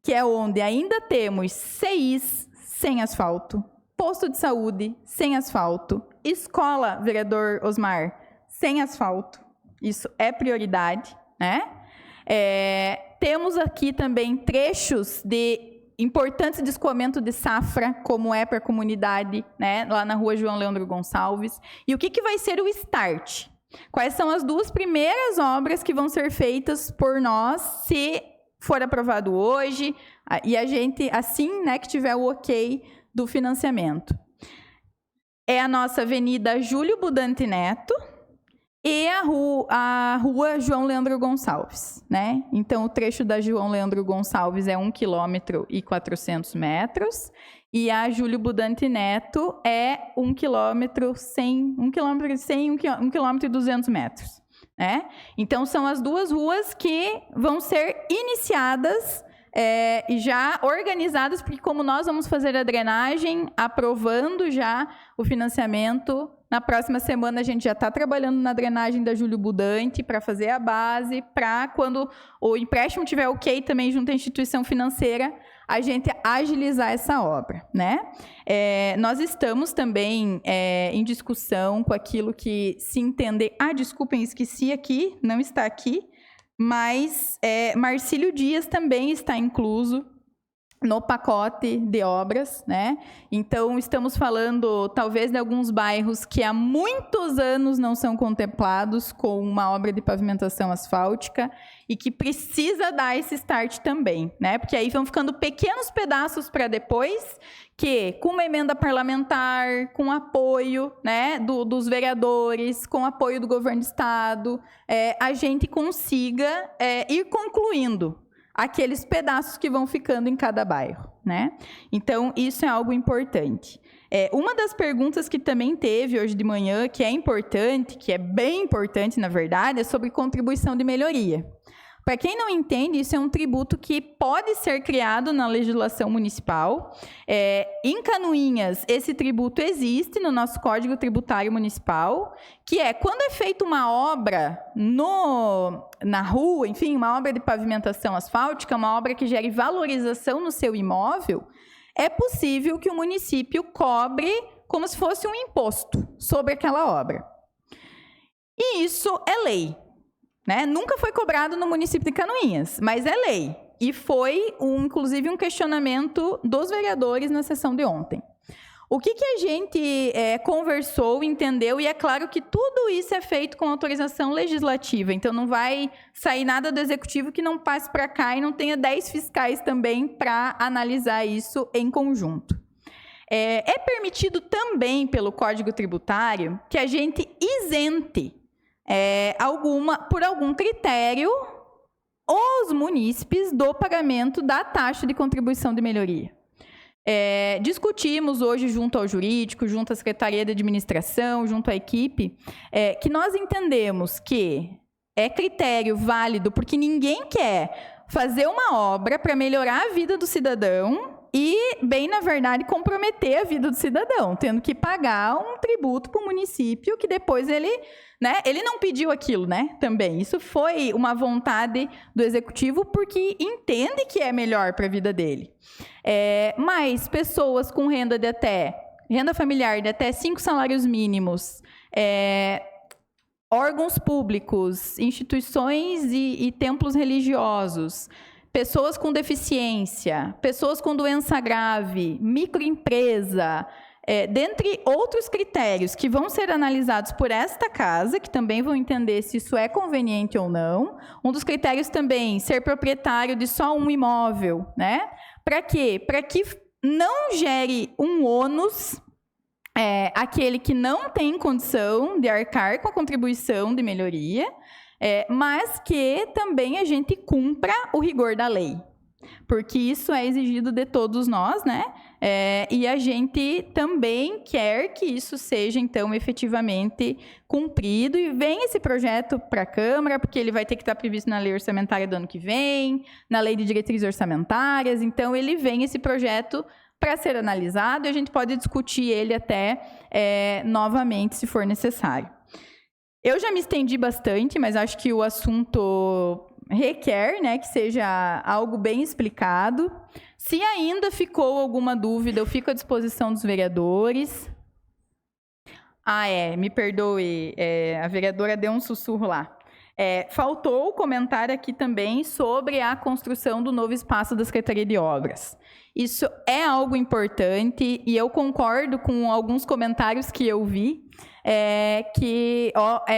que é onde ainda temos CIs sem asfalto, posto de saúde sem asfalto, escola, vereador Osmar, sem asfalto. Isso é prioridade, né? Temos aqui também trechos importantes de escoamento de safra, como é para a comunidade, né? Lá na rua João Leandro Gonçalves. E o que vai ser o start? Quais são as 2 primeiras obras que vão ser feitas por nós, se for aprovado hoje, e a gente, assim, né, que tiver o ok do financiamento? É a nossa Avenida Júlio Budante Neto, e a rua João Leandro Gonçalves, né? Então, o trecho da João Leandro Gonçalves é 1 km e 400 metros, e a Júlio Budante Neto é 1 km e 200 metros, né? Então, são as 2 ruas que vão ser iniciadas e já organizadas, porque como nós vamos fazer a drenagem, aprovando já o financiamento, na próxima semana a gente já está trabalhando na drenagem da Júlio Budante para fazer a base, para quando o empréstimo tiver ok também junto à instituição financeira, a gente agilizar essa obra, né? Nós estamos também em discussão com aquilo que se entender... desculpem, esqueci aqui, não está aqui, mas Marcílio Dias também está incluso no pacote de obras, né? Então, estamos falando, talvez, de alguns bairros que há muitos anos não são contemplados com uma obra de pavimentação asfáltica e que precisa dar esse start também, né? Porque aí vão ficando pequenos pedaços para depois, que com uma emenda parlamentar, com apoio, né, dos vereadores, com apoio do governo do estado, a gente consiga ir concluindo aqueles pedaços que vão ficando em cada bairro, né? Então, isso é algo importante. Uma das perguntas que também teve hoje de manhã, que é importante, que é bem importante, na verdade, é sobre contribuição de melhoria. Para quem não entende, isso é um tributo que pode ser criado na legislação municipal. Em Canoinhas, esse tributo existe no nosso Código Tributário Municipal, que é quando é feita uma obra na rua, enfim, uma obra de pavimentação asfáltica, uma obra que gere valorização no seu imóvel, é possível que o município cobre como se fosse um imposto sobre aquela obra. E isso é lei. Né? Nunca foi cobrado no município de Canoinhas, mas é lei. E foi, inclusive, um questionamento dos vereadores na sessão de ontem. O que a gente conversou, entendeu, e é claro que tudo isso é feito com autorização legislativa, então não vai sair nada do executivo que não passe para cá e não tenha 10 fiscais também para analisar isso em conjunto. É permitido também pelo Código Tributário que a gente isente por algum critério, os munícipes do pagamento da taxa de contribuição de melhoria. Discutimos hoje junto ao jurídico, junto à Secretaria de Administração, junto à equipe, que nós entendemos que é critério válido, porque ninguém quer fazer uma obra para melhorar a vida do cidadão e, bem na verdade, comprometer a vida do cidadão, tendo que pagar um tributo para o município que depois ele não pediu aquilo, né? Também. Isso foi uma vontade do executivo porque entende que é melhor para a vida dele. Mas pessoas com renda familiar de até 5 salários mínimos, órgãos públicos, instituições e templos religiosos, pessoas com deficiência, pessoas com doença grave, microempresa, dentre outros critérios que vão ser analisados por esta casa, que também vão entender se isso é conveniente ou não. Um dos critérios também, ser proprietário de só um imóvel, né? Para quê? Para que não gere um ônus aquele que não tem condição de arcar com a contribuição de melhoria, mas que também a gente cumpra o rigor da lei, porque isso é exigido de todos nós, né? E a gente também quer que isso seja, então, efetivamente cumprido, e vem esse projeto para a Câmara, porque ele vai ter que estar previsto na lei orçamentária do ano que vem, na lei de diretrizes orçamentárias, então ele vem esse projeto para ser analisado, e a gente pode discutir ele até novamente, se for necessário. Eu já me estendi bastante, mas acho que o assunto requer, né, que seja algo bem explicado. Se ainda ficou alguma dúvida, eu fico à disposição dos vereadores. Me perdoe, a vereadora deu um sussurro lá. Faltou comentar aqui também sobre a construção do novo espaço da Secretaria de Obras. Isso é algo importante e eu concordo com alguns comentários que eu vi, que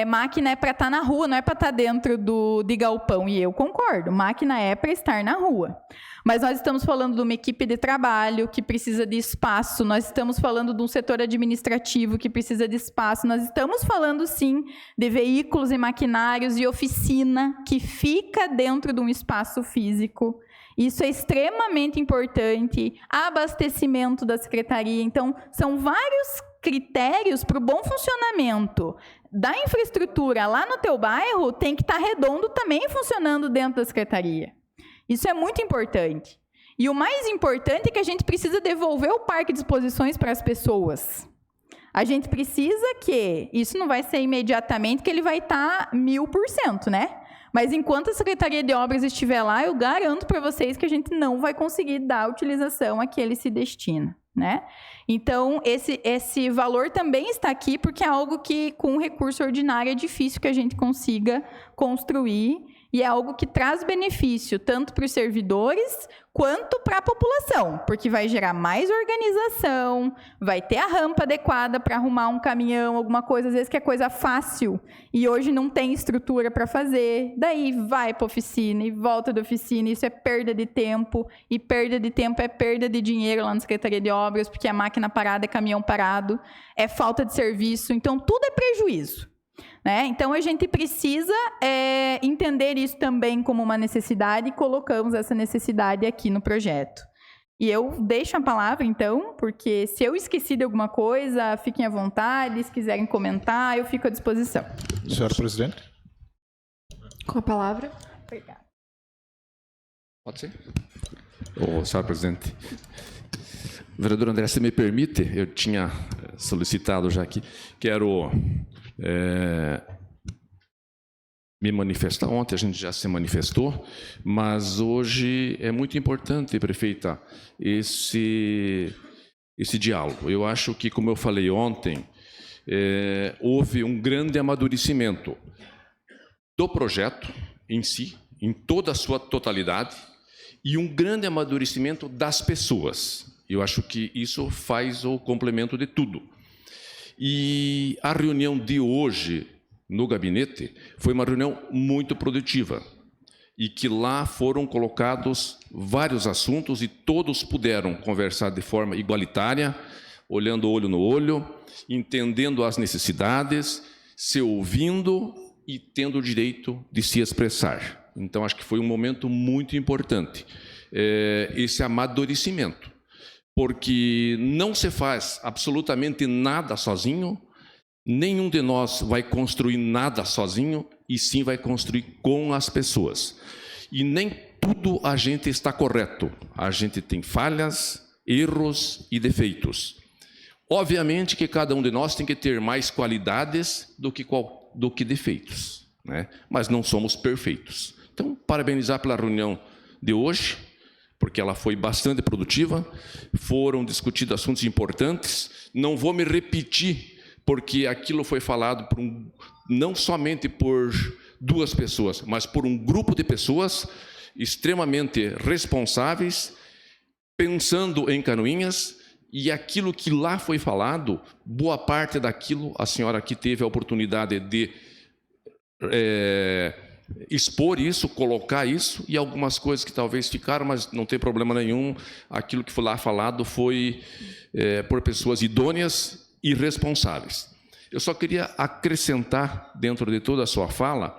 máquina é para estar na rua, não é para estar dentro de galpão, e eu concordo, máquina é para estar na rua. Mas nós estamos falando de uma equipe de trabalho que precisa de espaço, nós estamos falando de um setor administrativo que precisa de espaço, nós estamos falando, sim, de veículos e maquinários e oficina que fica dentro de um espaço físico. Isso é extremamente importante, abastecimento da secretaria. Então, são vários critérios para o bom funcionamento da infraestrutura lá no teu bairro, tem que estar redondo também funcionando dentro da secretaria. Isso é muito importante. E o mais importante é que a gente precisa devolver o parque de exposições para as pessoas. A gente precisa que, isso não vai ser imediatamente que ele vai estar 1000%, né? Mas enquanto a Secretaria de Obras estiver lá, eu garanto para vocês que a gente não vai conseguir dar a utilização a que ele se destina, né? Então, esse valor também está aqui, porque é algo que, com recurso ordinário, é difícil que a gente consiga construir, e é algo que traz benefício tanto para os servidores quanto para a população, porque vai gerar mais organização, vai ter a rampa adequada para arrumar um caminhão, alguma coisa, às vezes que é coisa fácil, e hoje não tem estrutura para fazer, daí vai para a oficina e volta da oficina, isso é perda de tempo, e perda de tempo é perda de dinheiro lá na Secretaria de Obras, porque a máquina parada é caminhão parado, é falta de serviço, então tudo é prejuízo. Né? Então, a gente precisa entender isso também como uma necessidade, e colocamos essa necessidade aqui no projeto. E eu deixo a palavra, então, porque se eu esqueci de alguma coisa, fiquem à vontade, se quiserem comentar, eu fico à disposição. Senhora Presidente. Com a palavra. Obrigada. Pode ser? Senhora Presidente. Vereador André, se me permite, eu tinha solicitado já aqui, quero me manifestar. Ontem a gente já se manifestou, mas hoje é muito importante, prefeita, esse diálogo. Eu acho que, como eu falei ontem, houve um grande amadurecimento do projeto em si, em toda a sua totalidade, e um grande amadurecimento das pessoas. Eu acho que isso faz o complemento de tudo. E a reunião de hoje no gabinete foi uma reunião muito produtiva, e que lá foram colocados vários assuntos e todos puderam conversar de forma igualitária, olhando olho no olho, entendendo as necessidades, se ouvindo e tendo o direito de se expressar. Então, acho que foi um momento muito importante, esse amadurecimento, porque não se faz absolutamente nada sozinho, nenhum de nós vai construir nada sozinho, e sim vai construir com as pessoas. E nem tudo a gente está correto. A gente tem falhas, erros e defeitos. Obviamente que cada um de nós tem que ter mais qualidades do que defeitos, né? Mas não somos perfeitos. Então, parabenizar pela reunião de hoje, porque ela foi bastante produtiva, foram discutidos assuntos importantes. Não vou me repetir, porque aquilo foi falado não somente por 2 pessoas, mas por um grupo de pessoas extremamente responsáveis, pensando em Canoinhas, e aquilo que lá foi falado, boa parte daquilo, a senhora aqui teve a oportunidade de expor isso, colocar isso, e algumas coisas que talvez ficaram, mas não tem problema nenhum, aquilo que foi lá falado foi por pessoas idôneas e responsáveis. Eu só queria acrescentar, dentro de toda a sua fala,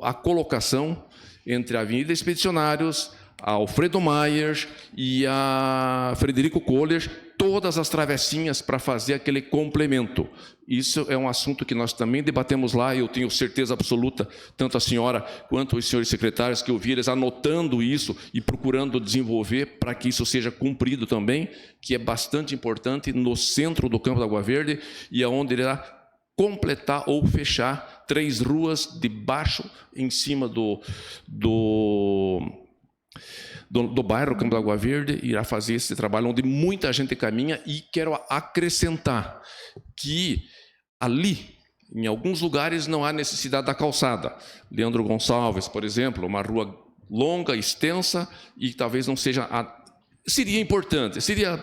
a colocação entre a Avenida Expedicionários, a Alfredo Maier e a Frederico Kohler, todas as travessinhas para fazer aquele complemento. Isso é um assunto que nós também debatemos lá, e eu tenho certeza absoluta, tanto a senhora quanto os senhores secretários, que eu vi eles anotando isso e procurando desenvolver para que isso seja cumprido também, que é bastante importante no centro do Campo da Água Verde, e é onde irá completar ou fechar 3 ruas de baixo em cima do bairro Campo da Água Verde, irá fazer esse trabalho onde muita gente caminha. E quero acrescentar que ali, em alguns lugares, não há necessidade da calçada. Leandro Gonçalves, por exemplo, uma rua longa, extensa, e talvez não seja... Seria importante, seria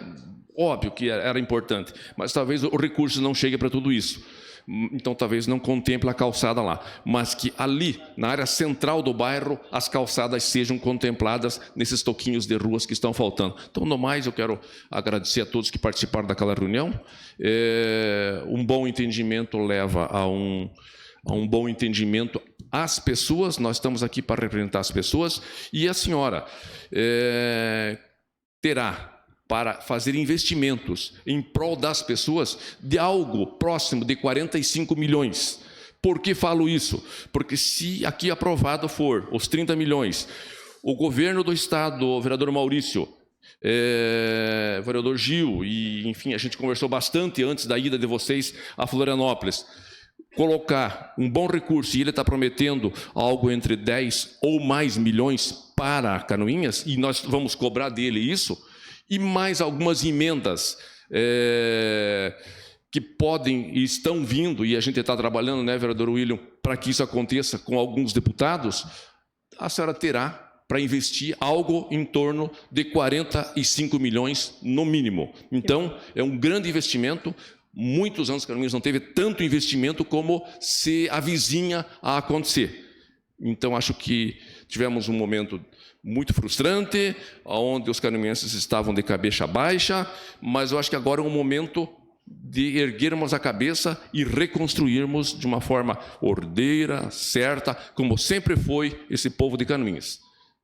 óbvio que era importante, mas talvez o recurso não chegue para tudo isso. Então, talvez não contemple a calçada lá, mas que ali, na área central do bairro, as calçadas sejam contempladas nesses toquinhos de ruas que estão faltando. Então, no mais, eu quero agradecer a todos que participaram daquela reunião. Um bom entendimento leva a um bom entendimento às pessoas. Nós estamos aqui para representar as pessoas, e a senhora terá para fazer investimentos em prol das pessoas de algo próximo de 45 milhões. Por que falo isso? Porque se aqui aprovado for os 30 milhões, o governo do Estado, o vereador Maurício, o vereador Gil, e enfim, a gente conversou bastante antes da ida de vocês a Florianópolis, colocar um bom recurso, e ele está prometendo algo entre 10 ou mais milhões para Canoinhas, e nós vamos cobrar dele isso, e mais algumas emendas que podem e estão vindo, e a gente está trabalhando, né, vereador William, para que isso aconteça com alguns deputados. A senhora terá para investir algo em torno de 45 milhões no mínimo. Então, é um grande investimento. Muitos anos Canoinhas não teve tanto investimento como se avizinha a acontecer. Então, acho que tivemos um momento muito frustrante, onde os canoinenses estavam de cabeça baixa, mas eu acho que agora é um momento de erguermos a cabeça e reconstruirmos de uma forma ordeira, certa, como sempre foi esse povo de Canoinhas.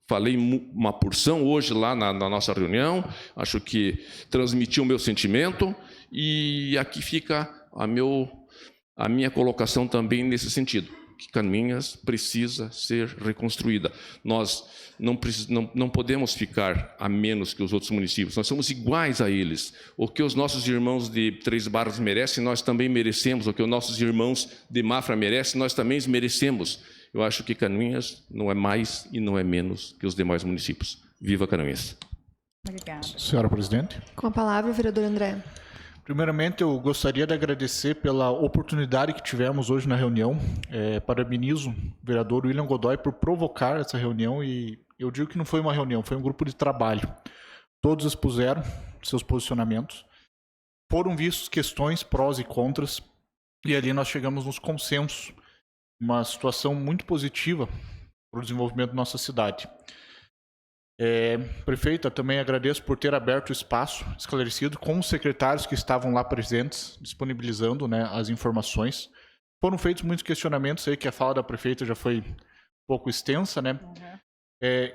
Falei uma porção hoje lá na nossa reunião, acho que transmiti o meu sentimento, e aqui fica a minha colocação também nesse sentido, que Canoinhas precisa ser reconstruída. Nós não podemos ficar a menos que os outros municípios, nós somos iguais a eles. O que os nossos irmãos de Três Barras merecem, nós também merecemos. O que os nossos irmãos de Mafra merecem, nós também merecemos. Eu acho que Canoinhas não é mais e não é menos que os demais municípios. Viva Canoinhas! Obrigada. Senhora presidente. Com a palavra, o vereador André. Primeiramente, eu gostaria de agradecer pela oportunidade que tivemos hoje na reunião. Parabenizo o vereador William Godoy por provocar essa reunião, e eu digo que não foi uma reunião, foi um grupo de trabalho. Todos expuseram seus posicionamentos, foram vistos questões, prós e contras, e ali nós chegamos nos consensos, uma situação muito positiva para o desenvolvimento da nossa cidade. Prefeita, também agradeço por ter aberto o espaço esclarecido com os secretários que estavam lá presentes, disponibilizando, né, as informações. Foram feitos muitos questionamentos, sei que a fala da prefeita já foi um pouco extensa, né?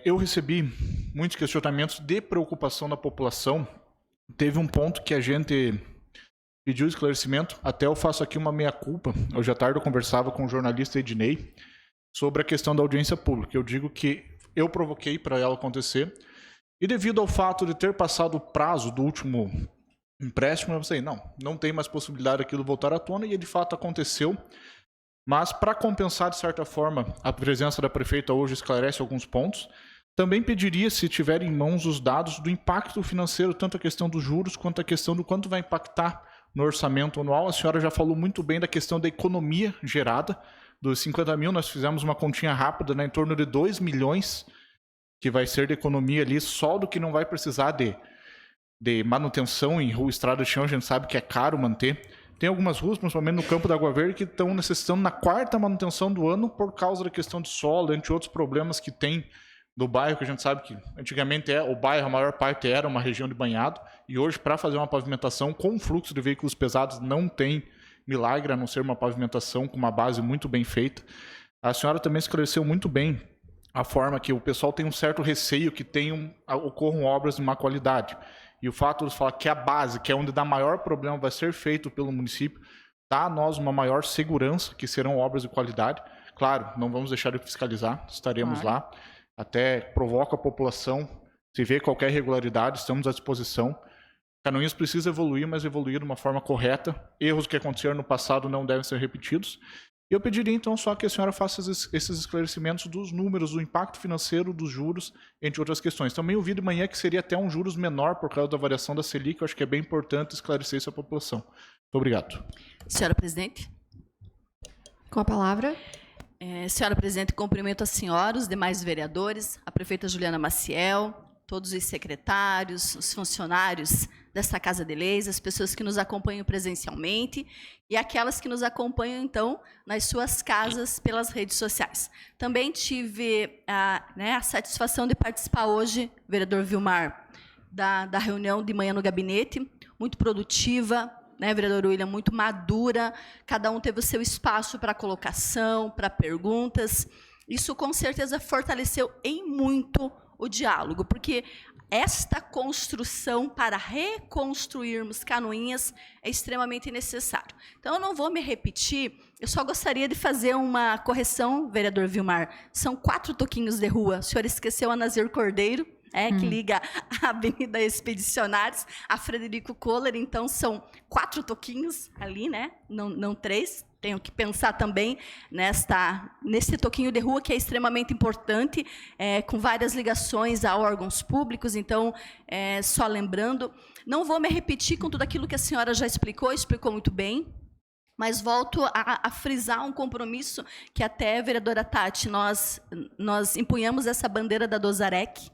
Eu recebi muitos questionamentos de preocupação da população. Teve um ponto que a gente pediu esclarecimento, até eu faço aqui uma meia-culpa. Hoje à tarde eu conversava com o jornalista Ednei sobre a questão da audiência pública. Eu digo que eu provoquei para ela acontecer, E devido ao fato de ter passado o prazo do último empréstimo, eu pensei, não tem mais possibilidade daquilo voltar à tona, e de fato aconteceu. Mas, para compensar, de certa forma, a presença da prefeita hoje esclarece alguns pontos. Também pediria, se tiver em mãos os dados do impacto financeiro, tanto a questão dos juros, quanto a questão do quanto vai impactar no orçamento anual. A senhora já falou muito bem da questão da economia gerada. Dos 50 mil, nós fizemos uma continha rápida, né, em torno de 2 milhões, que vai ser de economia ali, só do que não vai precisar de manutenção em rua, estrada de chão. A gente sabe que é caro manter. Tem algumas ruas, principalmente no Campo da Água Verde, que estão necessitando na 4ª manutenção do ano por causa da questão de solo, entre outros problemas que tem do bairro, que a gente sabe que antigamente o bairro, a maior parte era uma região de banhado, e hoje, para fazer uma pavimentação com fluxo de veículos pesados, não tem milagre, a não ser uma pavimentação com uma base muito bem feita. A senhora também esclareceu muito bem a forma que o pessoal tem um certo receio que ocorram obras de má qualidade. E o fato de falar que a base, que é onde dá maior problema, vai ser feito pelo município, dá a nós uma maior segurança que serão obras de qualidade. Claro, não vamos deixar de fiscalizar, estaremos lá. Até provoca a população, se vê qualquer irregularidade, estamos à disposição. Canoinhas precisa evoluir, mas evoluir de uma forma correta. Erros que aconteceram no passado não devem ser repetidos. Eu pediria, então, só que a senhora faça esses esclarecimentos dos números, do impacto financeiro, dos juros, entre outras questões. Também ouvi de manhã que seria até um juros menor por causa da variação da Selic. Eu acho que é bem importante esclarecer isso à população. Muito obrigado. Senhora presidente. Com a palavra. Senhora presidente, cumprimento a senhora, os demais vereadores, a prefeita Juliana Maciel, todos os secretários, os funcionários desta Casa de Leis, as pessoas que nos acompanham presencialmente e aquelas que nos acompanham, então, nas suas casas pelas redes sociais. Também tive a satisfação de participar hoje, vereador Vilmar, da reunião de manhã no gabinete, muito produtiva, né, vereador William, muito madura, cada um teve o seu espaço para colocação, para perguntas. Isso, com certeza, fortaleceu em muito o diálogo, porque esta construção para reconstruirmos Canoinhas é extremamente necessário. Então, eu não vou me repetir, eu só gostaria de fazer uma correção, vereador Vilmar. São 4 toquinhos de rua. O senhor esqueceu a Nazir Cordeiro, que liga a Avenida Expedicionários a Frederico Kohler. Então, são 4 toquinhos ali, né? Não 3. Tenho que pensar também nesse toquinho de rua, que é extremamente importante, com várias ligações a órgãos públicos. Então, só lembrando, não vou me repetir com tudo aquilo que a senhora já explicou muito bem, mas volto a frisar um compromisso que até, vereadora Tati, nós empunhamos essa bandeira da Dosarec.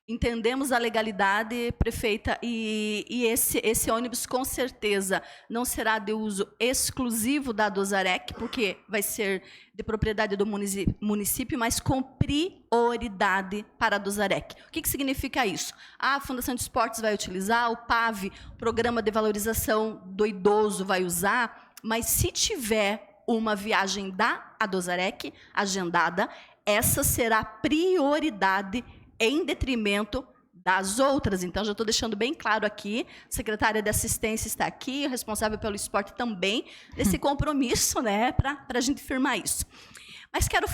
Entendemos a legalidade, prefeita, e esse ônibus, com certeza, não será de uso exclusivo da Dosarec, porque vai ser de propriedade do município, mas com prioridade para a Dosarec. O que significa isso? A Fundação de Esportes vai utilizar, o PAV, Programa de Valorização do Idoso, vai usar, mas se tiver uma viagem da Dosarec agendada, essa será prioridade em detrimento das outras. Então, já estou deixando bem claro aqui, a secretária de assistência está aqui, o responsável pelo esporte também, desse compromisso, né, para a gente firmar isso. Mas quero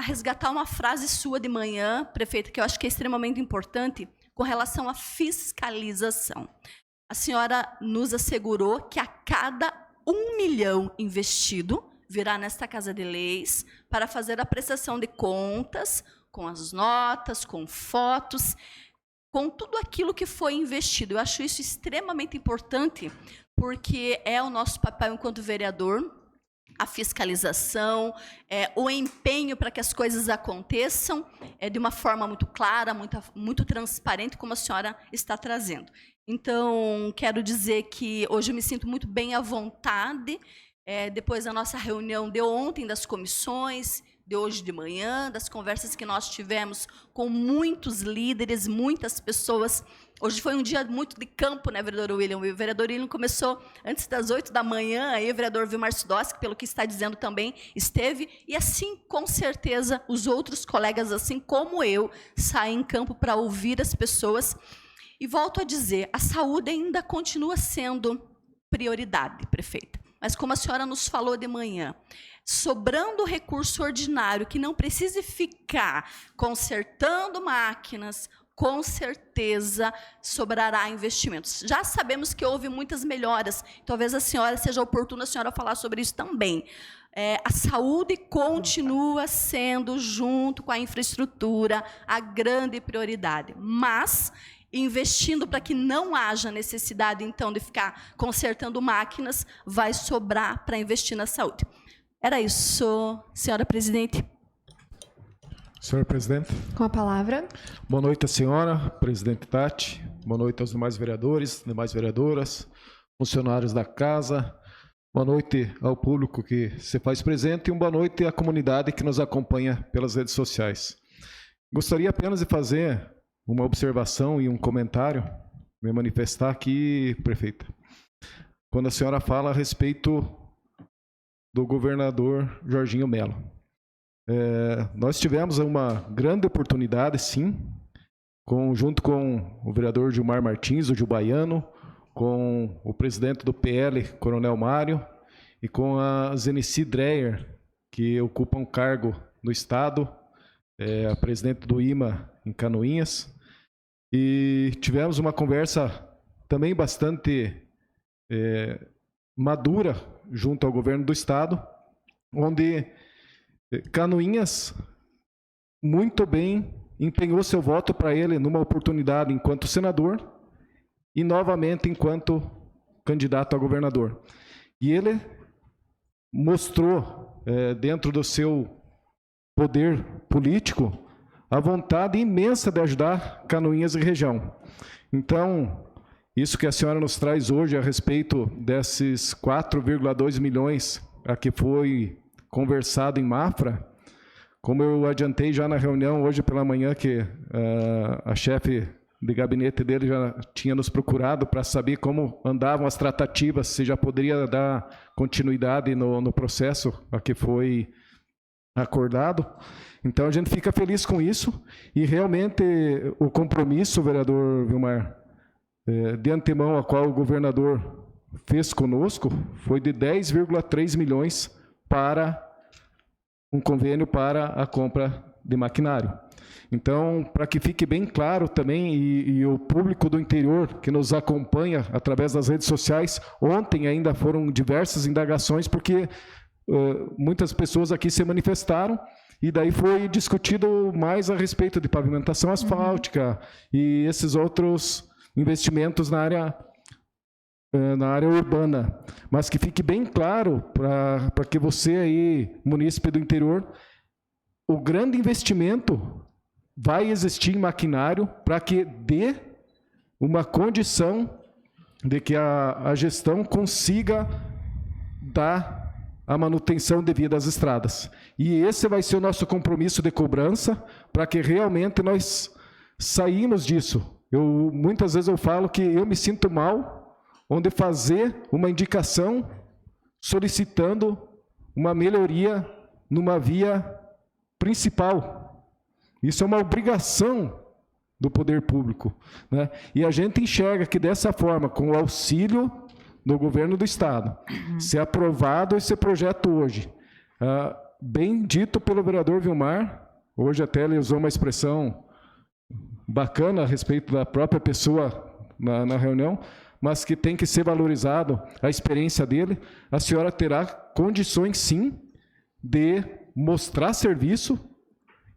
resgatar uma frase sua de manhã, prefeita, que eu acho que é extremamente importante, com relação à fiscalização. A senhora nos assegurou que a cada 1 milhão investido, virá nesta Casa de Leis para fazer a prestação de contas, com as notas, com fotos, com tudo aquilo que foi investido. Eu acho isso extremamente importante, porque é o nosso papel enquanto vereador, a fiscalização, o empenho para que as coisas aconteçam de uma forma muito clara, muito transparente, como a senhora está trazendo. Então, quero dizer que hoje eu me sinto muito bem à vontade, depois da nossa reunião de ontem, das comissões, de hoje de manhã, das conversas que nós tivemos com muitos líderes, muitas pessoas. Hoje foi um dia muito de campo, né, vereador William? O vereador William começou antes das 8 da manhã, aí o vereador Vilmar Sidowski, pelo que está dizendo também, esteve, e assim, com certeza, os outros colegas, assim como eu, saem em campo para ouvir as pessoas. E volto a dizer, a saúde ainda continua sendo prioridade, prefeita. Mas como a senhora nos falou de manhã, sobrando recurso ordinário, que não precise ficar consertando máquinas, com certeza sobrará investimentos. Já sabemos que houve muitas melhoras, talvez a senhora seja oportuna a senhora falar sobre isso também. A saúde continua sendo, junto com a infraestrutura, a grande prioridade, mas investindo para que não haja necessidade, então, de ficar consertando máquinas, vai sobrar para investir na saúde. Era isso, senhora presidente. Senhor presidente. Com a palavra. Boa noite, a senhora, presidente Tati. Boa noite aos demais vereadores, demais vereadoras, funcionários da casa. Boa noite ao público que se faz presente e uma boa noite à comunidade que nos acompanha pelas redes sociais. Gostaria apenas de fazer uma observação e um comentário, me manifestar aqui, prefeita. Quando a senhora fala a respeito do governador Jorginho Melo. Nós tivemos uma grande oportunidade, sim, junto com o vereador Gilmar Martins, o Jubaiano, com o presidente do PL, Coronel Mário, e com a Zenici Dreyer, que ocupa um cargo no Estado, a presidente do IMA em Canoinhas, e tivemos uma conversa também bastante madura junto ao governo do Estado, onde Canoinhas muito bem empenhou seu voto para ele numa oportunidade enquanto senador e novamente enquanto candidato a governador. E ele mostrou, dentro do seu poder político, a vontade imensa de ajudar Canoinhas e região. Então, isso que a senhora nos traz hoje a respeito desses 4,2 milhões a que foi conversado em Mafra, como eu adiantei já na reunião hoje pela manhã, que a chefe de gabinete dele já tinha nos procurado para saber como andavam as tratativas, se já poderia dar continuidade no processo a que foi acordado. Então a gente fica feliz com isso e realmente o compromisso, vereador Vilmar, de antemão a qual o governador fez conosco foi de 10,3 milhões para um convênio para a compra de maquinário. Então, para que fique bem claro também, e o público do interior que nos acompanha através das redes sociais, ontem ainda foram diversas indagações, porque muitas pessoas aqui se manifestaram, e daí foi discutido mais a respeito de pavimentação asfáltica e esses outros investimentos na área urbana. Mas que fique bem claro para que você aí, munícipe do interior, o grande investimento vai existir em maquinário para que dê uma condição de que a gestão consiga dar a manutenção devida às estradas. E esse vai ser o nosso compromisso de cobrança para que realmente nós saímos disso. Muitas vezes eu falo que eu me sinto mal onde fazer uma indicação solicitando uma melhoria numa via principal. Isso é uma obrigação do poder público, né? E a gente enxerga que dessa forma, com o auxílio do governo do Estado, se aprovado esse projeto hoje, bem dito pelo vereador Vilmar, hoje até ele usou uma expressão bacana a respeito da própria pessoa na reunião, mas que tem que ser valorizado a experiência dele, a senhora terá condições, sim, de mostrar serviço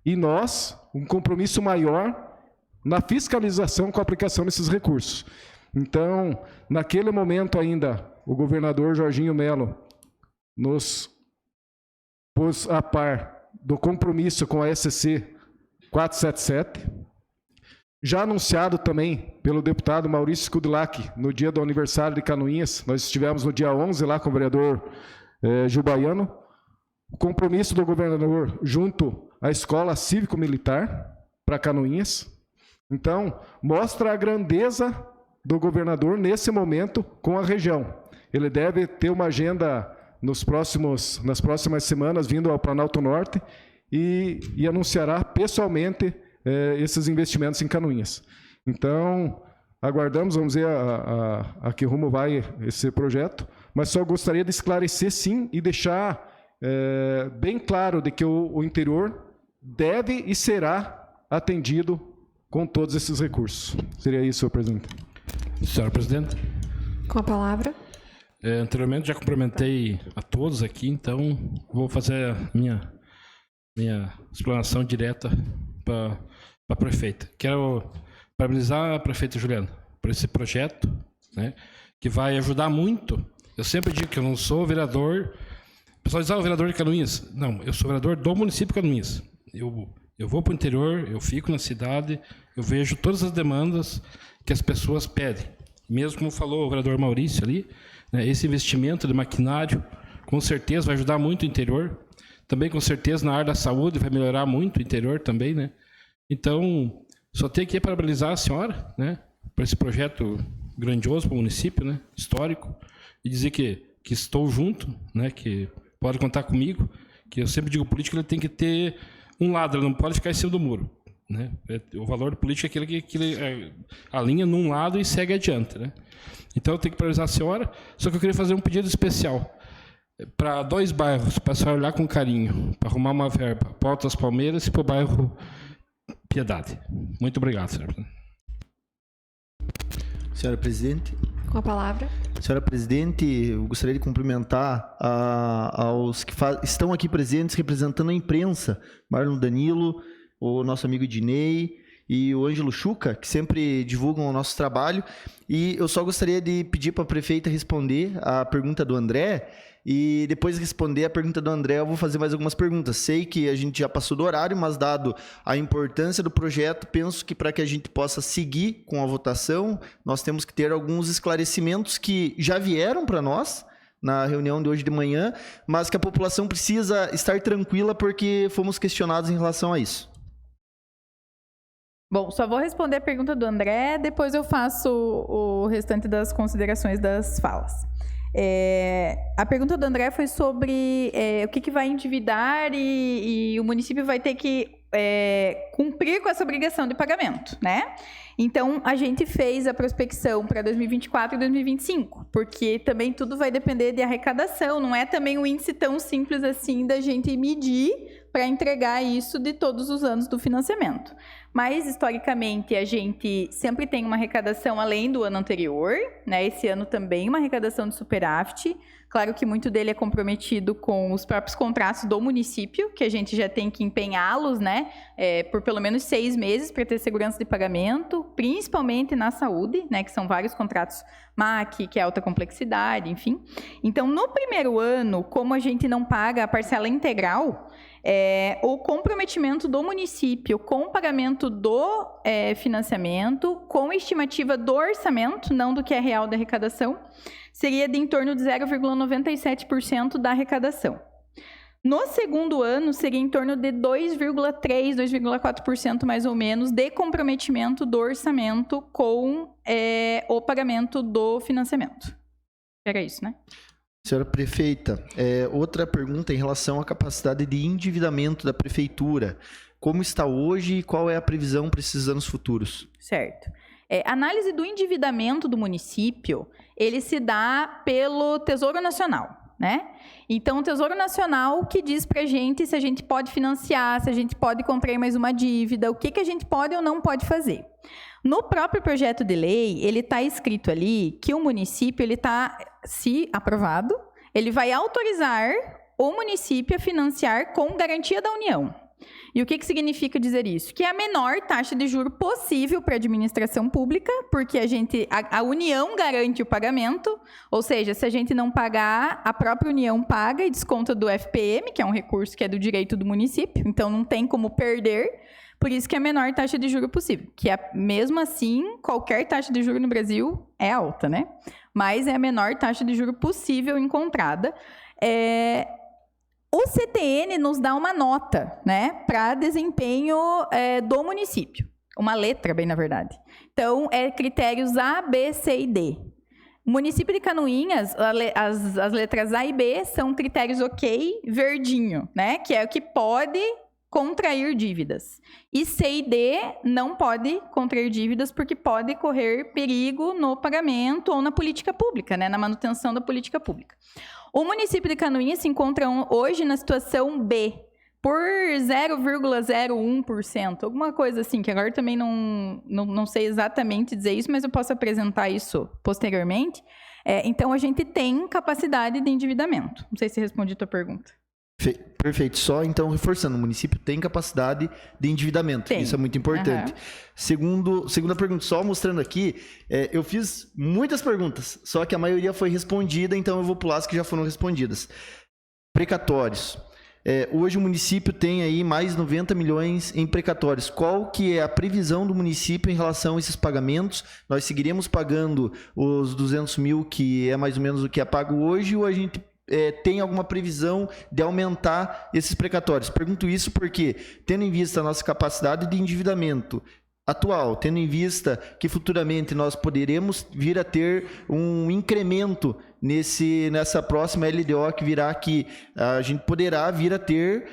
e nós, um compromisso maior na fiscalização com a aplicação desses recursos. Então, naquele momento ainda, o governador Jorginho Melo nos pôs a par do compromisso com a SC 477, já anunciado também pelo deputado Maurício Skudlak no dia do aniversário de Canoinhas. Nós estivemos no dia 11 lá com o vereador Jubaiano. O compromisso do governador junto à Escola Cívico-Militar para Canoinhas. Então, mostra a grandeza do governador nesse momento com a região. Ele deve ter uma agenda nas próximas semanas vindo ao Planalto Norte e anunciará pessoalmente esses investimentos em Canoinhas. Então, aguardamos, vamos ver a que rumo vai esse projeto, mas só gostaria de esclarecer, sim, e deixar bem claro de que o interior deve e será atendido com todos esses recursos. Seria isso, senhor presidente. Senhora presidente. Com a palavra. Anteriormente já cumprimentei a todos aqui, então vou fazer a minha explanação direta para a prefeita. Quero parabenizar a prefeita Juliana por esse projeto, né, que vai ajudar muito. Eu sempre digo que eu não sou vereador. O pessoal diz, o vereador de Canoinhas. Não, eu sou vereador do município de Canoinhas. Eu vou para o interior, eu fico na cidade, eu vejo todas as demandas que as pessoas pedem. Mesmo como falou o vereador Maurício ali, né, esse investimento de maquinário, com certeza vai ajudar muito o interior. Também, com certeza, na área da saúde vai melhorar muito o interior também, né? Então, só tenho que parabenizar a senhora, né, por esse projeto grandioso para o município, né, histórico, e dizer que estou junto, né, que pode contar comigo, que eu sempre digo, o político ele tem que ter um lado, ele não pode ficar em cima do muro, né? O valor do político é aquele que ele alinha num lado e segue adiante, né? Então, eu tenho que parabenizar a senhora, só que eu queria fazer um pedido especial para 2 bairros, para a senhora olhar com carinho, para arrumar uma verba para Alto das Palmeiras e para o bairro Piedade. Muito obrigado, senhora. Senhora presidente. Com a palavra. Senhora presidente, eu gostaria de cumprimentar aos que estão aqui presentes representando a imprensa, Marlon Danilo, o nosso amigo Ednei e o Ângelo Chuca, que sempre divulgam o nosso trabalho. E eu só gostaria de pedir para a prefeita responder a pergunta do André, e depois de responder a pergunta do André, eu vou fazer mais algumas perguntas. Sei que a gente já passou do horário, mas dado a importância do projeto, penso que para que a gente possa seguir com a votação, nós temos que ter alguns esclarecimentos que já vieram para nós na reunião de hoje de manhã, mas que a população precisa estar tranquila porque fomos questionados em relação a isso. Bom, só vou responder a pergunta do André, depois eu faço o restante das considerações das falas. A pergunta do André foi sobre o que vai endividar e o município vai ter que cumprir com essa obrigação de pagamento, né? Então, a gente fez a prospecção para 2024 e 2025, porque também tudo vai depender de arrecadação, não é também um índice tão simples assim da gente medir para entregar isso de todos os anos do financiamento. Mas, historicamente, a gente sempre tem uma arrecadação além do ano anterior, né? Esse ano também uma arrecadação de superávit. Claro que muito dele é comprometido com os próprios contratos do município, que a gente já tem que empenhá-los, né? Por pelo menos 6 meses para ter segurança de pagamento, principalmente na saúde, né? Que são vários contratos MAC, que é alta complexidade, enfim. Então, no primeiro ano, como a gente não paga a parcela integral, o comprometimento do município com o pagamento do financiamento, com a estimativa do orçamento, não do que é real da arrecadação, seria de em torno de 0,97% da arrecadação. No segundo ano, seria em torno de 2,3%, 2,4% mais ou menos de comprometimento do orçamento com o pagamento do financiamento. Era isso, né? Senhora prefeita, outra pergunta em relação à capacidade de endividamento da prefeitura. Como está hoje e qual é a previsão para esses anos futuros? Certo. Análise do endividamento do município, ele se dá pelo Tesouro Nacional, né? Então, o Tesouro Nacional que diz para a gente se a gente pode financiar, se a gente pode contrair mais uma dívida, o que a gente pode ou não pode fazer. No próprio projeto de lei, ele está escrito ali que o município, ele está, se aprovado, ele vai autorizar o município a financiar com garantia da União. E o que significa dizer isso? Que é a menor taxa de juro possível para a administração pública, porque a União garante o pagamento, ou seja, se a gente não pagar, a própria União paga e desconta do FPM, que é um recurso que é do direito do município, então não tem como perder. Por isso que é a menor taxa de juro possível, que mesmo assim, qualquer taxa de juro no Brasil é alta, né? Mas é a menor taxa de juro possível encontrada. O CTN nos dá uma nota, né, para desempenho do município. Uma letra, bem na verdade. Então, critérios A, B, C e D. O município de Canoinhas, as letras A e B são critérios ok, verdinho, né, que é o que pode contrair dívidas. E C e D não pode contrair dívidas porque pode correr perigo no pagamento ou na política pública, né, na manutenção da política pública. O município de Canoinhas se encontra hoje na situação B, por 0,01%, alguma coisa assim, que agora também não sei exatamente dizer isso, mas eu posso apresentar isso posteriormente. Então, a gente tem capacidade de endividamento. Não sei se respondi a tua pergunta. Perfeito. Só, então, reforçando, o município tem capacidade de endividamento. Tem. Isso é muito importante. Segunda pergunta, só mostrando aqui, eu fiz muitas perguntas, só que a maioria foi respondida, então eu vou pular as que já foram respondidas. Precatórios. Hoje o município tem aí mais 90 milhões em precatórios. Qual que é a previsão do município em relação a esses pagamentos? Nós seguiremos pagando os 200 mil, que é mais ou menos o que é pago hoje, ou a gente tem alguma previsão de aumentar esses precatórios? Pergunto isso porque, tendo em vista a nossa capacidade de endividamento atual, tendo em vista que futuramente nós poderemos vir a ter um incremento nessa próxima LDO que virá aqui, a gente poderá vir a ter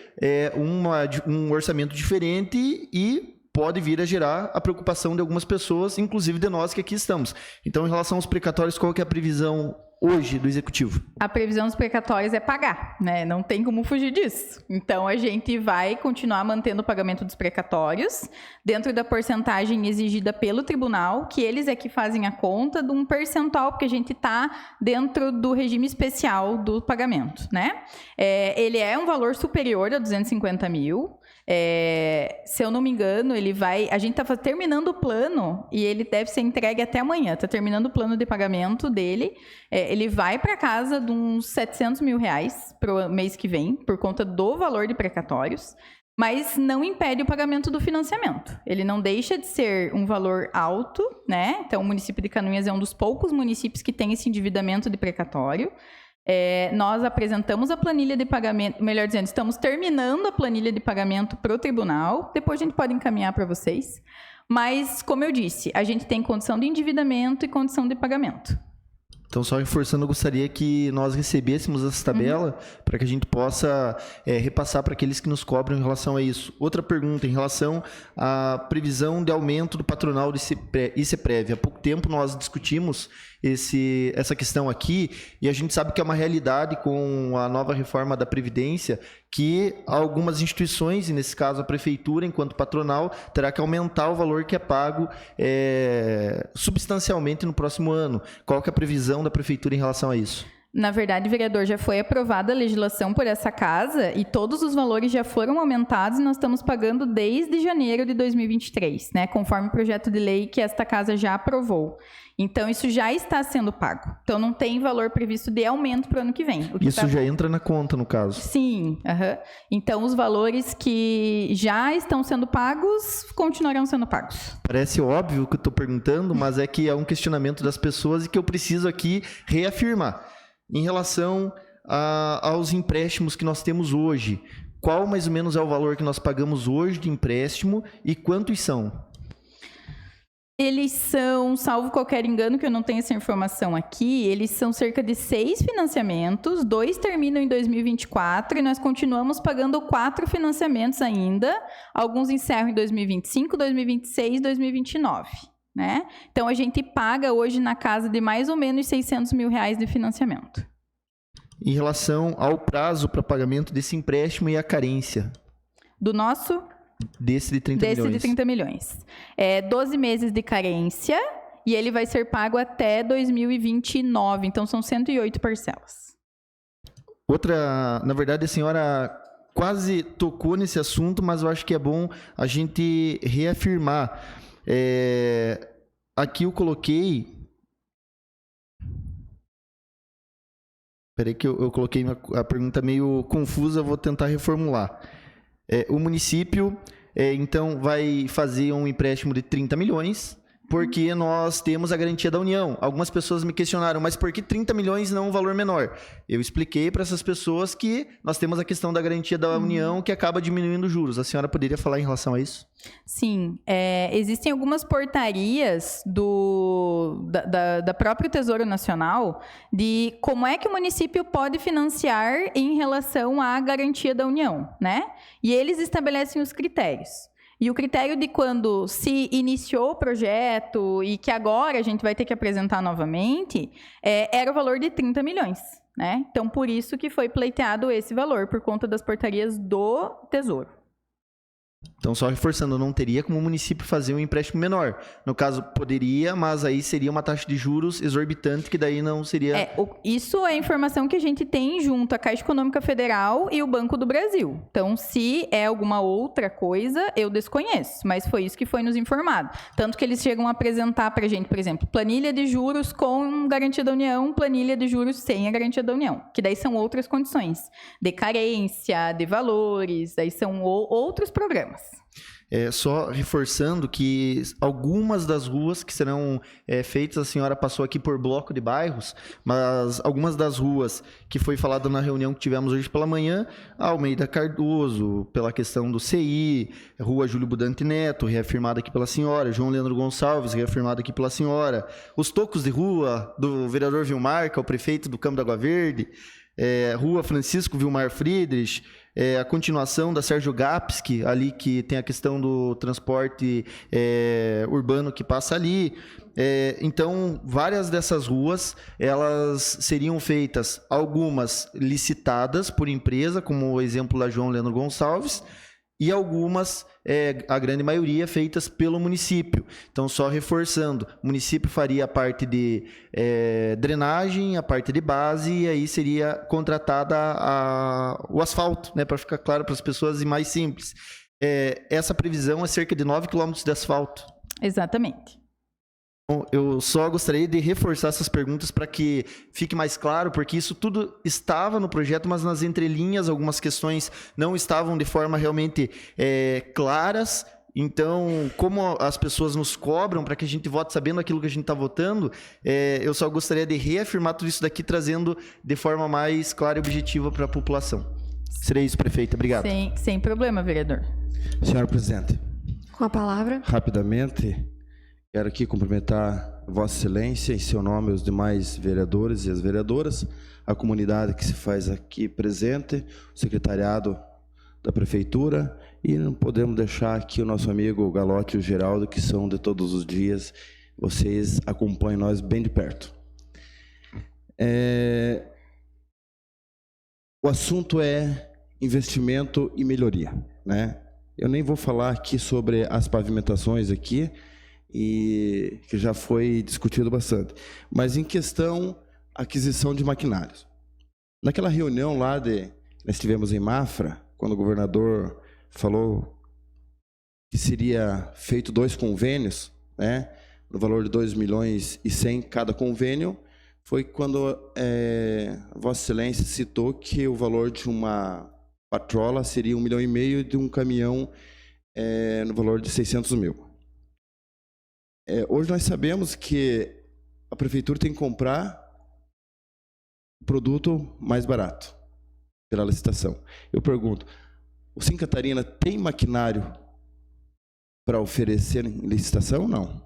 um orçamento diferente e pode vir a gerar a preocupação de algumas pessoas, inclusive de nós que aqui estamos. Então, em relação aos precatórios, qual que é a previsão hoje do Executivo? A previsão dos precatórios é pagar, né? Não tem como fugir disso. Então, a gente vai continuar mantendo o pagamento dos precatórios dentro da porcentagem exigida pelo tribunal, que eles é que fazem a conta de um percentual, porque a gente está dentro do regime especial do pagamento, né? Ele é um valor superior a 250 mil. Se eu não me engano, a gente está terminando o plano e ele deve ser entregue até amanhã. Está terminando o plano de pagamento dele. Ele vai para casa de uns 700 mil reais para o mês que vem, por conta do valor de precatórios, mas não impede o pagamento do financiamento. Ele não deixa de ser um valor alto, né? Então, o município de Canoinhas é um dos poucos municípios que tem esse endividamento de precatório. Nós apresentamos a planilha de pagamento, melhor dizendo, estamos terminando a planilha de pagamento para o tribunal, depois a gente pode encaminhar para vocês, mas, como eu disse, a gente tem condição de endividamento e condição de pagamento. Então, só reforçando, eu gostaria que nós recebêssemos essa tabela para que a gente possa repassar para aqueles que nos cobram em relação a isso. Outra pergunta, em relação à previsão de aumento do patronal do ICPREV. Há pouco tempo nós discutimos essa questão aqui e a gente sabe que é uma realidade com a nova reforma da Previdência que algumas instituições, e nesse caso a Prefeitura, enquanto patronal, terá que aumentar o valor que é pago substancialmente no próximo ano. Qual que é a previsão da Prefeitura em relação a isso? Na verdade, vereador, já foi aprovada a legislação por essa casa e todos os valores já foram aumentados e nós estamos pagando desde janeiro de 2023, né, conforme o projeto de lei que esta casa já aprovou. Então, isso já está sendo pago. Então, não tem valor previsto de aumento para o ano que vem. Isso já entra na conta, no caso? Sim. Então, os valores que já estão sendo pagos continuarão sendo pagos. Parece óbvio o que eu estou perguntando, mas é que é um questionamento das pessoas e que eu preciso aqui reafirmar. Em relação aos empréstimos que nós temos hoje, qual mais ou menos é o valor que nós pagamos hoje de empréstimo e quantos são? Eles são, salvo qualquer engano que eu não tenho essa informação aqui, eles são cerca de 6 financiamentos, 2 terminam em 2024 e nós continuamos pagando 4 financiamentos ainda, alguns encerram em 2025, 2026 e 2029. Né? Então, a gente paga hoje na casa de mais ou menos 600 mil reais de financiamento. Em relação ao prazo para pagamento desse empréstimo e a carência? Do nosso? Desse de 30 milhões. Desse de 30 milhões. 12 meses de carência e ele vai ser pago até 2029, então são 108 parcelas. Na verdade, a senhora quase tocou nesse assunto, mas eu acho que é bom a gente reafirmar. Aqui eu coloquei. Espera aí que eu coloquei a pergunta meio confusa, vou tentar reformular. O município, então, vai fazer um empréstimo de 30 milhões, porque nós temos a garantia da União. Algumas pessoas me questionaram, mas por que 30 milhões não um valor menor? Eu expliquei para essas pessoas que nós temos a questão da garantia da União, que acaba diminuindo os juros. A senhora poderia falar em relação a isso? Sim. Existem algumas portarias da própria Tesouro Nacional de como é que o município pode financiar em relação à garantia da União, né? E eles estabelecem os critérios. E o critério de quando se iniciou o projeto e que agora a gente vai ter que apresentar novamente, era o valor de 30 milhões. né? Então, por isso que foi pleiteado esse valor, por conta das portarias do Tesouro. Então, só reforçando, não teria como o município fazer um empréstimo menor. No caso, poderia, mas aí seria uma taxa de juros exorbitante, que daí não seria... Isso é a informação que a gente tem junto à Caixa Econômica Federal e o Banco do Brasil. Então, se é alguma outra coisa, eu desconheço, mas foi isso que foi nos informado. Tanto que eles chegam a apresentar para a gente, por exemplo, planilha de juros com garantia da União, planilha de juros sem a garantia da União, que daí são outras condições, de carência, de valores, daí são outros programas. Só reforçando que algumas das ruas que serão feitas, a senhora passou aqui por bloco de bairros, mas algumas das ruas que foi falado na reunião que tivemos hoje pela manhã, Almeida Cardoso, pela questão do CI, Rua Júlio Budante Neto, reafirmada aqui pela senhora, João Leandro Gonçalves, reafirmada aqui pela senhora, os tocos de rua do vereador Vilmar, que é o prefeito do Campo da Água Verde, Rua Francisco Vilmar Friedrich, a continuação da Sérgio Gapski, ali que tem a questão do transporte urbano que passa ali. Então, várias dessas ruas, elas seriam feitas, algumas licitadas por empresa, como o exemplo da João Leandro Gonçalves, e algumas, a grande maioria, feitas pelo município. Então, só reforçando, o município faria a parte de drenagem, a parte de base, e aí seria contratada o asfalto, né, para ficar claro para as pessoas e mais simples. Essa previsão é cerca de 9 quilômetros de asfalto. Exatamente. Eu só gostaria de reforçar essas perguntas para que fique mais claro, porque isso tudo estava no projeto, mas nas entrelinhas algumas questões não estavam de forma realmente claras. Então, como as pessoas nos cobram para que a gente vote sabendo aquilo que a gente está votando, eu só gostaria de reafirmar tudo isso daqui, trazendo de forma mais clara e objetiva para a população. Seria isso, prefeita. Obrigado. Sem problema, vereador. Senhora presidente. Com a palavra. Rapidamente, quero aqui cumprimentar Vossa Excelência, em seu nome, os demais vereadores e as vereadoras, a comunidade que se faz aqui presente, o secretariado da Prefeitura, e não podemos deixar aqui o nosso amigo Galote e o Geraldo, que são de todos os dias, vocês acompanham nós bem de perto. O assunto é investimento e melhoria, né? Eu nem vou falar aqui sobre as pavimentações aqui, e que já foi discutido bastante, mas em questão aquisição de maquinários. Naquela reunião lá nós tivemos em Mafra, quando o governador falou que seria feito 2 convênios, né, no valor de 2 milhões e 100 cada convênio, foi quando Vossa Excelência citou que o valor de uma patrola seria 1,5 milhão e de um caminhão no valor de 600 mil. Hoje nós sabemos que a prefeitura tem que comprar o produto mais barato pela licitação. Eu pergunto, o Sim Catarina tem maquinário para oferecer em licitação ou não?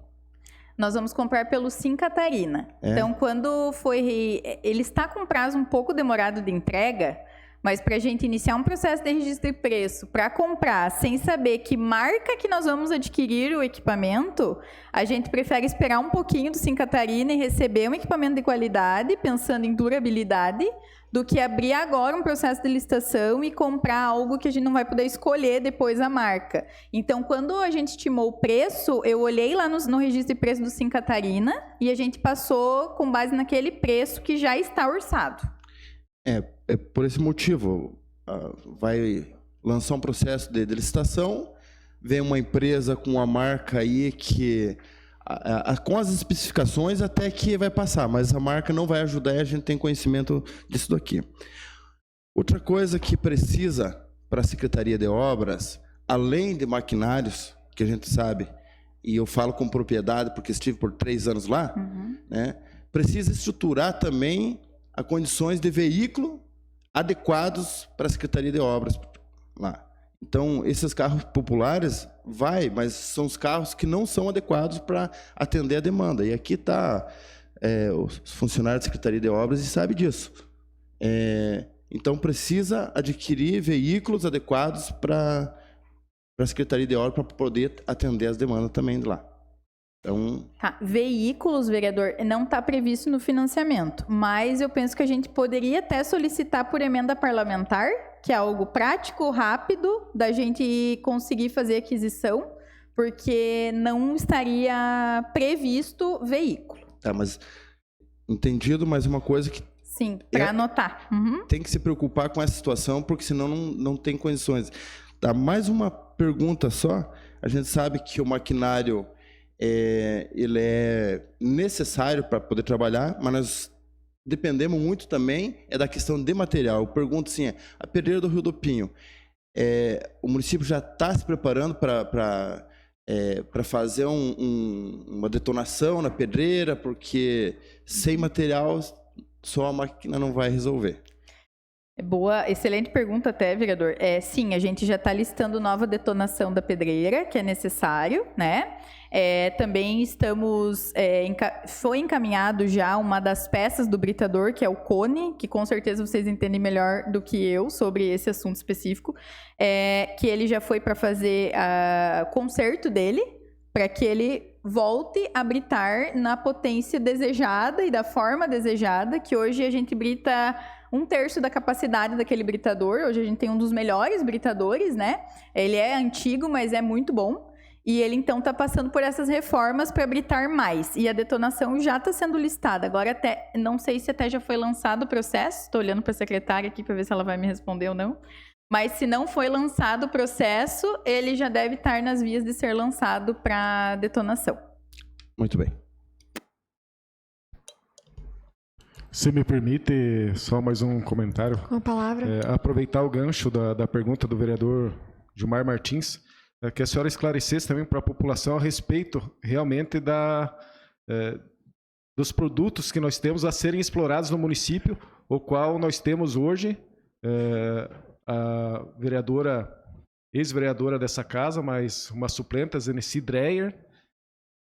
Nós vamos comprar pelo Sim Catarina. Então, quando ele está com prazo um pouco demorado de entrega, mas para a gente iniciar um processo de registro de preço, para comprar sem saber que marca que nós vamos adquirir o equipamento, a gente prefere esperar um pouquinho do Sim Catarina e receber um equipamento de qualidade, pensando em durabilidade, do que abrir agora um processo de licitação e comprar algo que a gente não vai poder escolher depois a marca. Então, quando a gente estimou o preço, eu olhei lá no registro de preço do Sim Catarina e a gente passou com base naquele preço que já está orçado. É por esse motivo, vai lançar um processo de licitação, vem uma empresa com uma marca aí que, com as especificações até que vai passar, mas a marca não vai ajudar e a gente tem conhecimento disso daqui. Outra coisa que precisa para a Secretaria de Obras, além de maquinários, que a gente sabe, e eu falo com propriedade porque estive por 3 anos lá, né, precisa estruturar também as condições de veículo adequados para a Secretaria de Obras lá. Então, esses carros populares mas são os carros que não são adequados para atender a demanda. E aqui está os funcionários da Secretaria de Obras e sabe disso. Então, precisa adquirir veículos adequados para a Secretaria de Obras para poder atender as demandas também de lá. Então, Veículos, vereador, não está previsto no financiamento, mas eu penso que a gente poderia até solicitar por emenda parlamentar, que é algo prático, rápido, da gente conseguir fazer aquisição, porque não estaria previsto veículo. tá, mas entendido, mas uma coisa que Sim, para anotar. Uhum. tem que se preocupar com essa situação, porque senão não tem condições. Tá, mais uma pergunta só. A gente sabe que o maquinário ele é necessário para poder trabalhar, mas nós dependemos muito também da questão de material. Eu pergunto assim, a pedreira do Rio do Pinho, o município já está se preparando para fazer uma detonação na pedreira, porque sem material só a máquina não vai resolver. Boa, excelente pergunta até, vereador. Sim, a gente já está listando nova detonação da pedreira, que é necessário, né? Também foi encaminhado já uma das peças do britador, que é o cone, que com certeza vocês entendem melhor do que eu sobre esse assunto específico, que ele já foi para fazer o conserto dele, para que ele volte a britar na potência desejada e da forma desejada, que hoje a gente brita 1/3 da capacidade daquele britador. Hoje a gente tem um dos melhores britadores, né? Ele é antigo, mas é muito bom. E ele, então, está passando por essas reformas para britar mais. E a detonação já está sendo listada. Agora, até não sei se até já foi lançado o processo. Estou olhando para a secretária aqui para ver se ela vai me responder ou não. Mas se não foi lançado o processo, ele já deve estar nas vias de ser lançado para detonação. Muito bem. Se me permite, só mais um comentário. Com a palavra. Aproveitar o gancho da pergunta do vereador Gilmar Martins, que a senhora esclarecesse também para a população a respeito realmente dos produtos que nós temos a serem explorados no município, o qual nós temos hoje a vereadora, ex-vereadora dessa casa, mas uma suplente, a Zeneci Dreyer,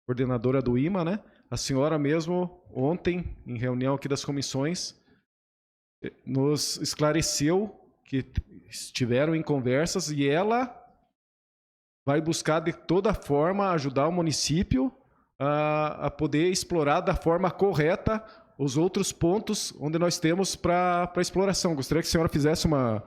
coordenadora do IMA, né? A senhora mesmo, ontem, em reunião aqui das comissões, nos esclareceu que estiveram em conversas e ela vai buscar de toda forma ajudar o município a poder explorar da forma correta os outros pontos onde nós temos para exploração. Gostaria que a senhora fizesse uma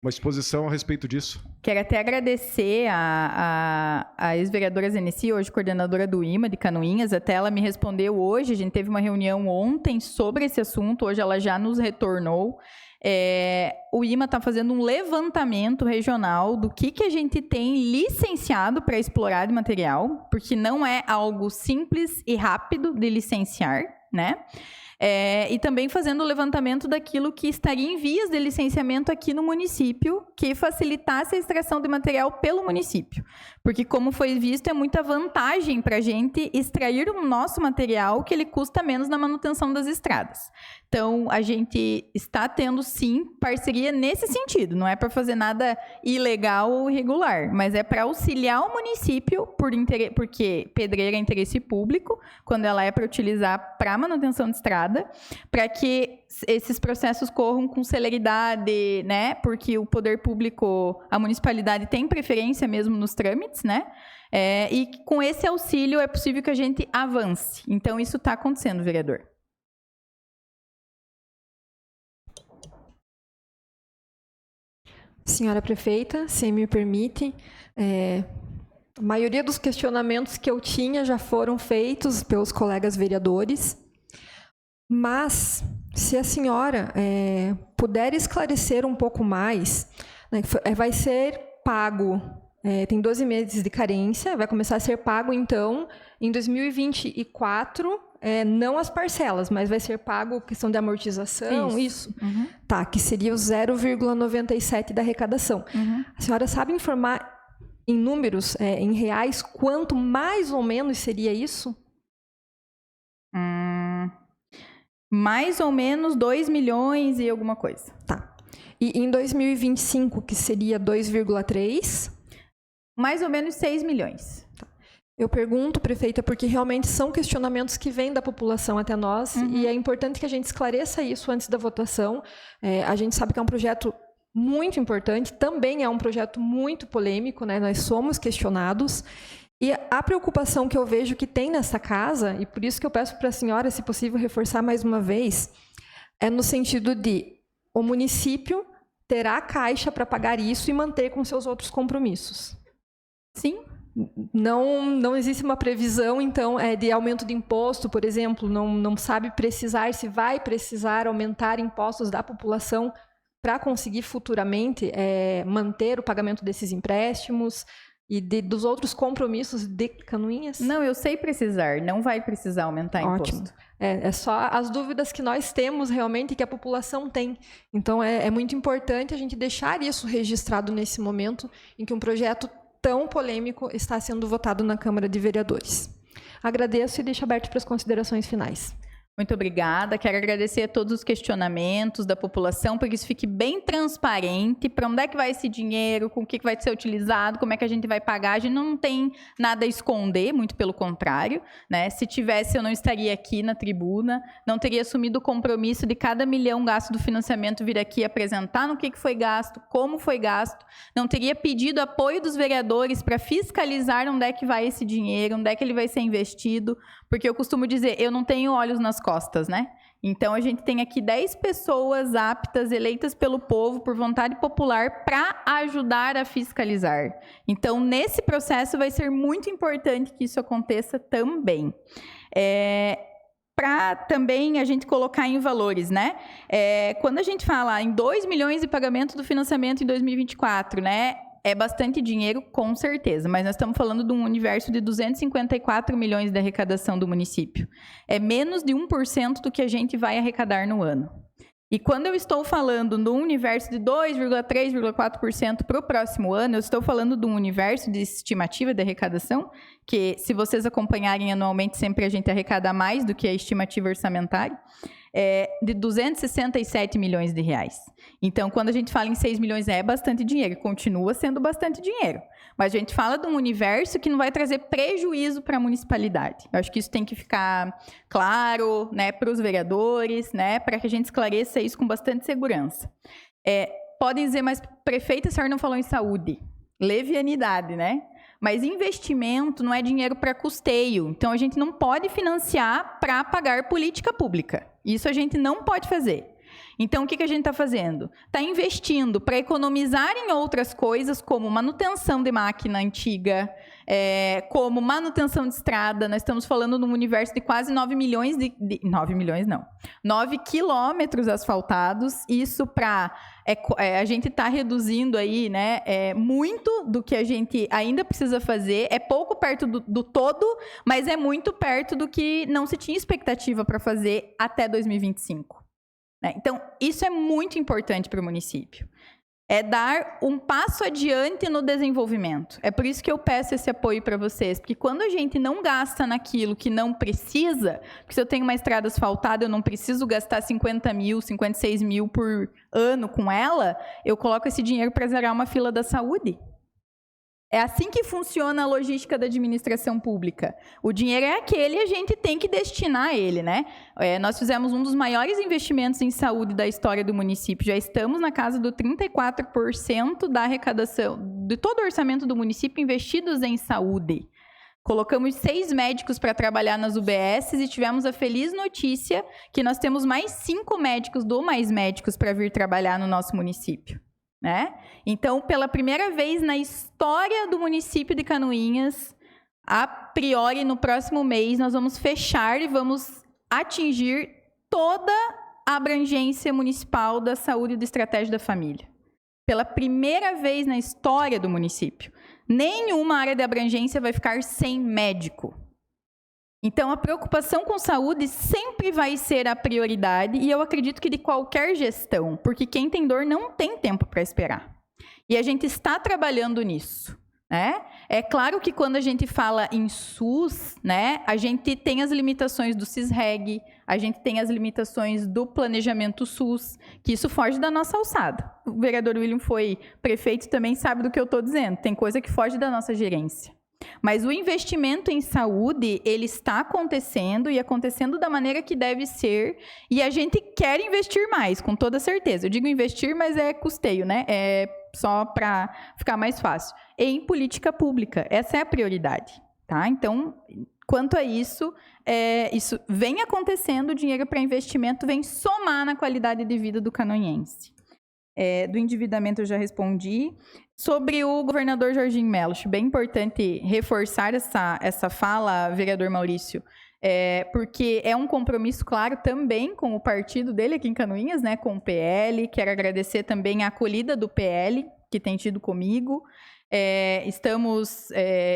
exposição a respeito disso. Quero até agradecer a ex-vereadora Zeneci, hoje coordenadora do IMA de Canoinhas, até ela me respondeu hoje, a gente teve uma reunião ontem sobre esse assunto, hoje ela já nos retornou. O IMA está fazendo um levantamento regional do que a gente tem licenciado para explorar de material, porque não é algo simples e rápido de licenciar, né? E também fazendo o levantamento daquilo que estaria em vias de licenciamento aqui no município, que facilitasse a extração de material pelo município. Porque, como foi visto, é muita vantagem para a gente extrair o nosso material, que ele custa menos na manutenção das estradas. Então, a gente está tendo, sim, parceria nesse sentido. Não é para fazer nada ilegal ou irregular, mas é para auxiliar o município, porque pedreira é interesse público, quando ela é para utilizar para manutenção de estrada, para que esses processos corram com celeridade, né? Porque o poder público, a municipalidade tem preferência mesmo nos trâmites, né? E com esse auxílio é possível que a gente avance. Então, isso está acontecendo, vereador. Senhora prefeita, se me permite, a maioria dos questionamentos que eu tinha já foram feitos pelos colegas vereadores, mas se a senhora puder esclarecer um pouco mais, né, vai ser pago, tem 12 meses de carência, vai começar a ser pago, então, em 2024, não as parcelas, mas vai ser pago questão de amortização, isso? Uhum. Tá, que seria o 0,97 da arrecadação. Uhum. A senhora sabe informar em números, em reais, quanto mais ou menos seria isso? Mais ou menos 2 milhões e alguma coisa. Tá. E em 2025, que seria 2,3? Mais ou menos 6 milhões. Tá. Eu pergunto, prefeita, porque realmente são questionamentos que vêm da população até nós, e é importante que a gente esclareça isso antes da votação. A gente sabe que é um projeto muito importante, também é um projeto muito polêmico, né? Nós somos questionados, E a preocupação que eu vejo que tem nessa casa, e por isso que eu peço para a senhora, se possível, reforçar mais uma vez, é no sentido de o município terá caixa para pagar isso e manter com seus outros compromissos. Sim. Não existe uma previsão, então, de aumento de imposto, por exemplo, não sabe precisar, se vai precisar aumentar impostos da população para conseguir futuramente manter o pagamento desses empréstimos e dos outros compromissos de Canoinhas? Não, eu sei precisar, não vai precisar aumentar Ótimo. imposto. É só as dúvidas que nós temos realmente e que a população tem. Então, é muito importante a gente deixar isso registrado nesse momento em que um projeto tão polêmico está sendo votado na Câmara de Vereadores. Agradeço e deixo aberto para as considerações finais. Muito obrigada. Quero agradecer a todos os questionamentos da população, para que isso fique bem transparente, para onde é que vai esse dinheiro, com o que vai ser utilizado, como é que a gente vai pagar. A gente não tem nada a esconder, muito pelo contrário, né? Se tivesse, eu não estaria aqui na tribuna, não teria assumido o compromisso de cada milhão gasto do financiamento vir aqui apresentar no que foi gasto, como foi gasto, não teria pedido apoio dos vereadores para fiscalizar onde é que vai esse dinheiro, onde é que ele vai ser investido, porque eu costumo dizer, eu não tenho olhos nas costas, né? Então, a gente tem aqui 10 pessoas aptas, eleitas pelo povo, por vontade popular, para ajudar a fiscalizar. Então, nesse processo, vai ser muito importante que isso aconteça também. Para também a gente colocar em valores, né? Quando a gente fala em 2 milhões de pagamento do financiamento em 2024, né? É bastante dinheiro, com certeza, mas nós estamos falando de um universo de 254 milhões de arrecadação do município. É menos de 1% do que a gente vai arrecadar no ano. E quando eu estou falando de um universo de 2,3,4% para o próximo ano, eu estou falando de um universo de estimativa de arrecadação, que se vocês acompanharem anualmente, sempre a gente arrecada mais do que a estimativa orçamentária, de 267 milhões de reais. Então, quando a gente fala em 6 milhões, é bastante dinheiro, continua sendo bastante dinheiro. Mas a gente fala de um universo que não vai trazer prejuízo para a municipalidade. Eu acho que isso tem que ficar claro, né, para os vereadores, né, para que a gente esclareça isso com bastante segurança. Podem dizer, mas prefeita, a senhora não falou em saúde. Levianidade, né? Mas investimento não é dinheiro para custeio. Então, a gente não pode financiar para pagar política pública. Isso a gente não pode fazer. Então, o que a gente está fazendo? Está investindo para economizar em outras coisas, como manutenção de máquina antiga, como manutenção de estrada. Nós estamos falando de um universo de quase 9 milhões 9 quilômetros asfaltados. Isso para... a gente está reduzindo aí, né, muito do que a gente ainda precisa fazer. É pouco perto do todo, mas é muito perto do que não se tinha expectativa para fazer até 2025. Então, isso é muito importante para o município. É dar um passo adiante no desenvolvimento. É por isso que eu peço esse apoio para vocês, porque quando a gente não gasta naquilo que não precisa, porque se eu tenho uma estrada asfaltada, eu não preciso gastar 50 mil, 56 mil por ano com ela, eu coloco esse dinheiro para zerar uma fila da saúde. É assim que funciona a logística da administração pública. O dinheiro é aquele e a gente tem que destinar ele, né? Nós fizemos um dos maiores investimentos em saúde da história do município. Já estamos na casa do 34% da arrecadação, de todo o orçamento do município investidos em saúde. Colocamos 6 médicos para trabalhar nas UBSs e tivemos a feliz notícia que nós temos mais 5 médicos do Mais Médicos para vir trabalhar no nosso município. Né? Então, pela primeira vez na história do município de Canoinhas, a priori, no próximo mês, nós vamos fechar e vamos atingir toda a abrangência municipal da saúde e da estratégia da família. Pela primeira vez na história do município. Nenhuma área de abrangência vai ficar sem médico. Então, a preocupação com saúde sempre vai ser a prioridade, e eu acredito que de qualquer gestão, porque quem tem dor não tem tempo para esperar. E a gente está trabalhando nisso, né? É claro que quando a gente fala em SUS, né, a gente tem as limitações do CISREG, a gente tem as limitações do planejamento SUS, que isso foge da nossa alçada. O vereador William foi prefeito, também sabe do que eu estou dizendo, tem coisa que foge da nossa gerência. Mas o investimento em saúde, ele está acontecendo e acontecendo da maneira que deve ser, e a gente quer investir mais, com toda certeza. Eu digo investir, mas é custeio, né? É só para ficar mais fácil. Em política pública, essa é a prioridade. tá? Então, quanto a isso, isso vem acontecendo, o dinheiro para investimento vem somar na qualidade de vida do canoinhense. Do endividamento eu já respondi. Sobre o governador Jorginho Melo, acho bem importante reforçar essa fala, vereador Maurício, porque é um compromisso claro também com o partido dele aqui em Canoinhas, né, com o PL. Quero agradecer também a acolhida do PL, que tem tido comigo. Estamos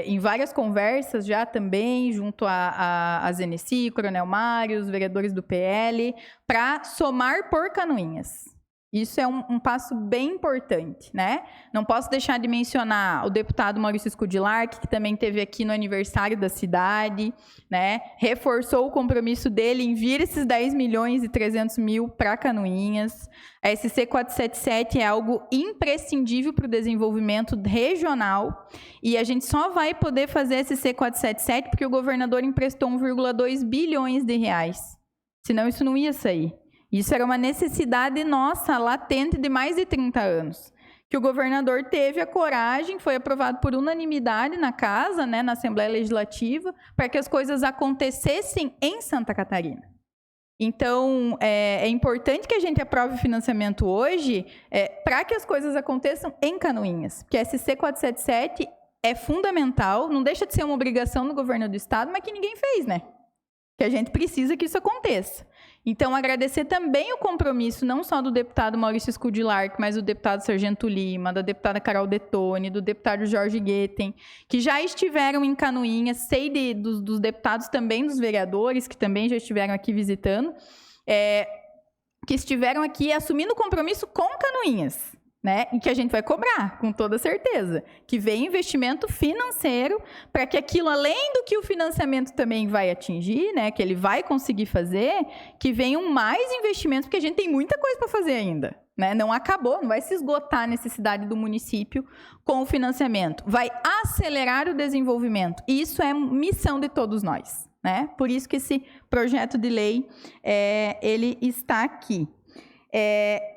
em várias conversas já também, junto a Zeneci, Coronel Mário, os vereadores do PL, para somar por Canoinhas. Isso é um passo bem importante, né? Não posso deixar de mencionar o deputado Maurício Scudilarc, que também esteve aqui no aniversário da cidade, né? Reforçou o compromisso dele em vir esses 10.300.000 para Canoinhas. A SC 477 é algo imprescindível para o desenvolvimento regional, e a gente só vai poder fazer a SC 477 porque o governador emprestou 1,2 bilhões de reais. Senão isso não ia sair. Isso era uma necessidade nossa, latente, de mais de 30 anos. Que o governador teve a coragem, foi aprovado por unanimidade na casa, né, na Assembleia Legislativa, para que as coisas acontecessem em Santa Catarina. Então, é importante que a gente aprove o financiamento hoje para que as coisas aconteçam em Canoinhas. Porque a SC 477 é fundamental, não deixa de ser uma obrigação do governo do estado, mas que ninguém fez, né? Que a gente precisa que isso aconteça. Então, agradecer também o compromisso, não só do deputado Maurício Scudilarc, mas do deputado Sargento Lima, da deputada Carol Detone, do deputado Jorge Guetem, que já estiveram em Canoinhas, sei dos deputados também, dos vereadores, que também já estiveram aqui visitando, que estiveram aqui assumindo compromisso com Canoinhas, né? E que a gente vai cobrar, com toda certeza, que vem investimento financeiro para que aquilo, além do que o financiamento também vai atingir, né, que ele vai conseguir fazer, que venham mais investimentos, porque a gente tem muita coisa para fazer ainda, né? Não acabou, não vai se esgotar a necessidade do município com o financiamento. Vai acelerar o desenvolvimento. E isso é missão de todos nós, né? Por isso que esse projeto de lei, ele está aqui.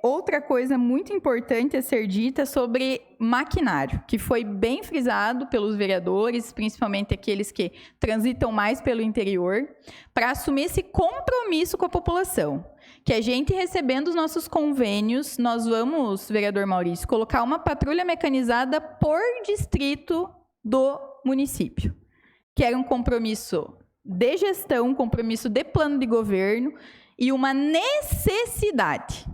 Outra coisa muito importante a ser dita sobre maquinário, que foi bem frisado pelos vereadores, principalmente aqueles que transitam mais pelo interior, para assumir esse compromisso com a população. Que a gente, recebendo os nossos convênios, nós vamos, vereador Maurício, colocar uma patrulha mecanizada por distrito do município, que era um compromisso de gestão, um compromisso de plano de governo, e uma necessidade.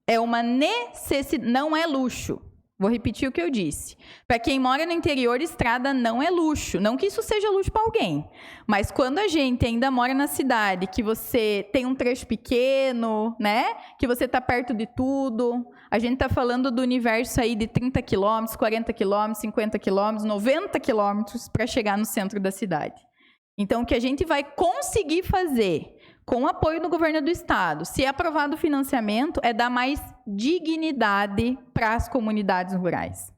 É uma necessidade, não é luxo. Vou repetir o que eu disse. Para quem mora no interior, estrada não é luxo. Não que isso seja luxo para alguém. Mas quando a gente ainda mora na cidade, que você tem um trecho pequeno, né? Que você está perto de tudo. A gente está falando do universo aí de 30 quilômetros, 40 quilômetros, 50 quilômetros, 90 quilômetros para chegar no centro da cidade. Então, o que a gente vai conseguir fazer com o apoio do governo do estado, se é aprovado o financiamento, é dar mais dignidade para as comunidades rurais.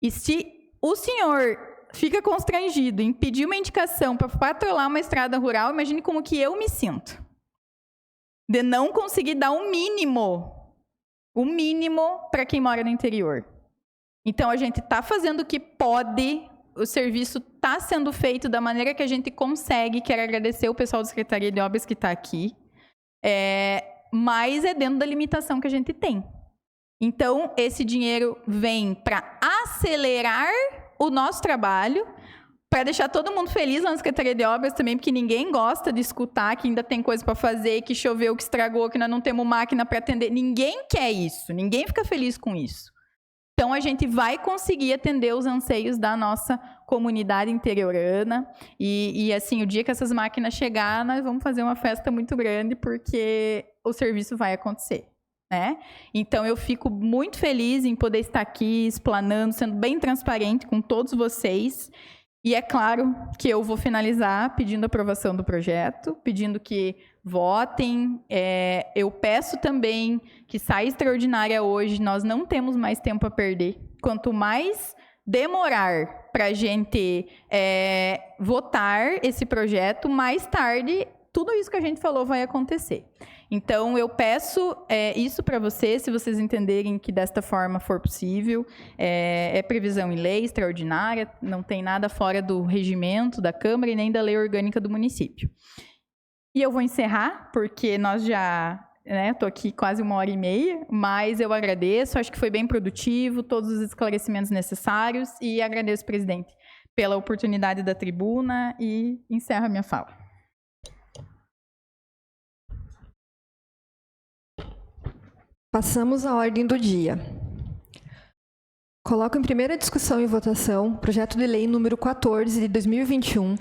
E se o senhor fica constrangido em pedir uma indicação para patrulhar uma estrada rural, imagine como que eu me sinto. De não conseguir dar o mínimo para quem mora no interior. Então, a gente está fazendo o que pode. O serviço está sendo feito da maneira que a gente consegue. Quero agradecer o pessoal da Secretaria de Obras que está aqui. Mas é dentro da limitação que a gente tem. Então, esse dinheiro vem para acelerar o nosso trabalho, para deixar todo mundo feliz lá na Secretaria de Obras também, porque ninguém gosta de escutar que ainda tem coisa para fazer, que choveu, que estragou, que nós não temos máquina para atender. Ninguém quer isso, ninguém fica feliz com isso. Então, a gente vai conseguir atender os anseios da nossa comunidade interiorana. E assim, o dia que essas máquinas chegar, nós vamos fazer uma festa muito grande, porque o serviço vai acontecer, né? Então, eu fico muito feliz em poder estar aqui, explanando, sendo bem transparente com todos vocês. E é claro que eu vou finalizar pedindo a aprovação do projeto, pedindo que votem. Eu peço também que saia extraordinária hoje, nós não temos mais tempo a perder. Quanto mais demorar para a gente votar esse projeto, mais tarde tudo isso que a gente falou vai acontecer. Então, eu peço isso para vocês, se vocês entenderem que desta forma for possível. É previsão em lei extraordinária, não tem nada fora do regimento da Câmara e nem da lei orgânica do município. E eu vou encerrar, porque nós já... Estou aqui quase 1h30, mas eu agradeço, acho que foi bem produtivo, todos os esclarecimentos necessários, e agradeço, presidente, pela oportunidade da tribuna, e encerro a minha fala. Passamos à ordem do dia. Coloco em primeira discussão e votação o projeto de lei número 14 de 2021,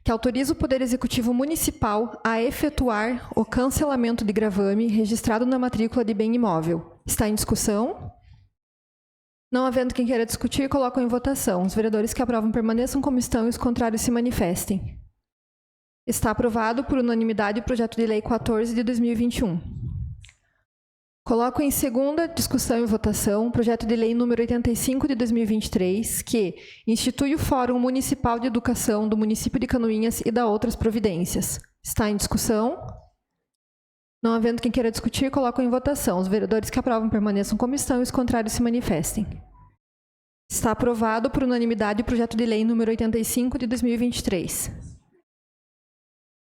que autoriza o Poder Executivo Municipal a efetuar o cancelamento de gravame registrado na matrícula de bem imóvel. Está em discussão? Não havendo quem queira discutir, coloco em votação. Os vereadores que aprovam permaneçam como estão e os contrários se manifestem. Está aprovado por unanimidade o projeto de lei 14 de 2021. Coloco em segunda discussão e votação o projeto de lei número 85 de 2023, que institui o Fórum Municipal de Educação do município de Canoinhas e dá outras providências. Está em discussão? Não havendo quem queira discutir, coloco em votação. Os vereadores que aprovam permaneçam como estão e os contrários se manifestem. Está aprovado por unanimidade o projeto de lei número 85 de 2023.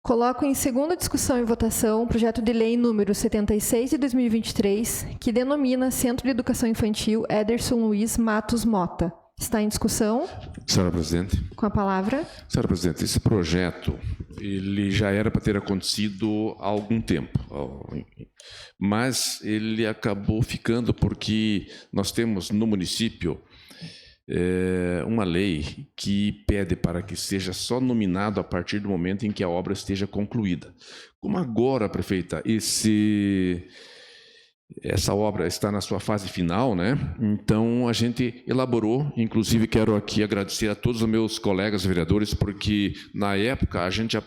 Coloco em segunda discussão e votação o projeto de lei número 76 de 2023, que denomina Centro de Educação Infantil Ederson Luiz Matos Mota. Está em discussão? Senhora presidente. Com a palavra. Senhora presidente, esse projeto ele já era para ter acontecido há algum tempo, mas ele acabou ficando porque nós temos no município uma lei que pede para que seja só nominado a partir do momento em que a obra esteja concluída. Como agora, prefeita, essa obra está na sua fase final, né? Então a gente elaborou, inclusive quero aqui agradecer a todos os meus colegas vereadores, porque na época a gente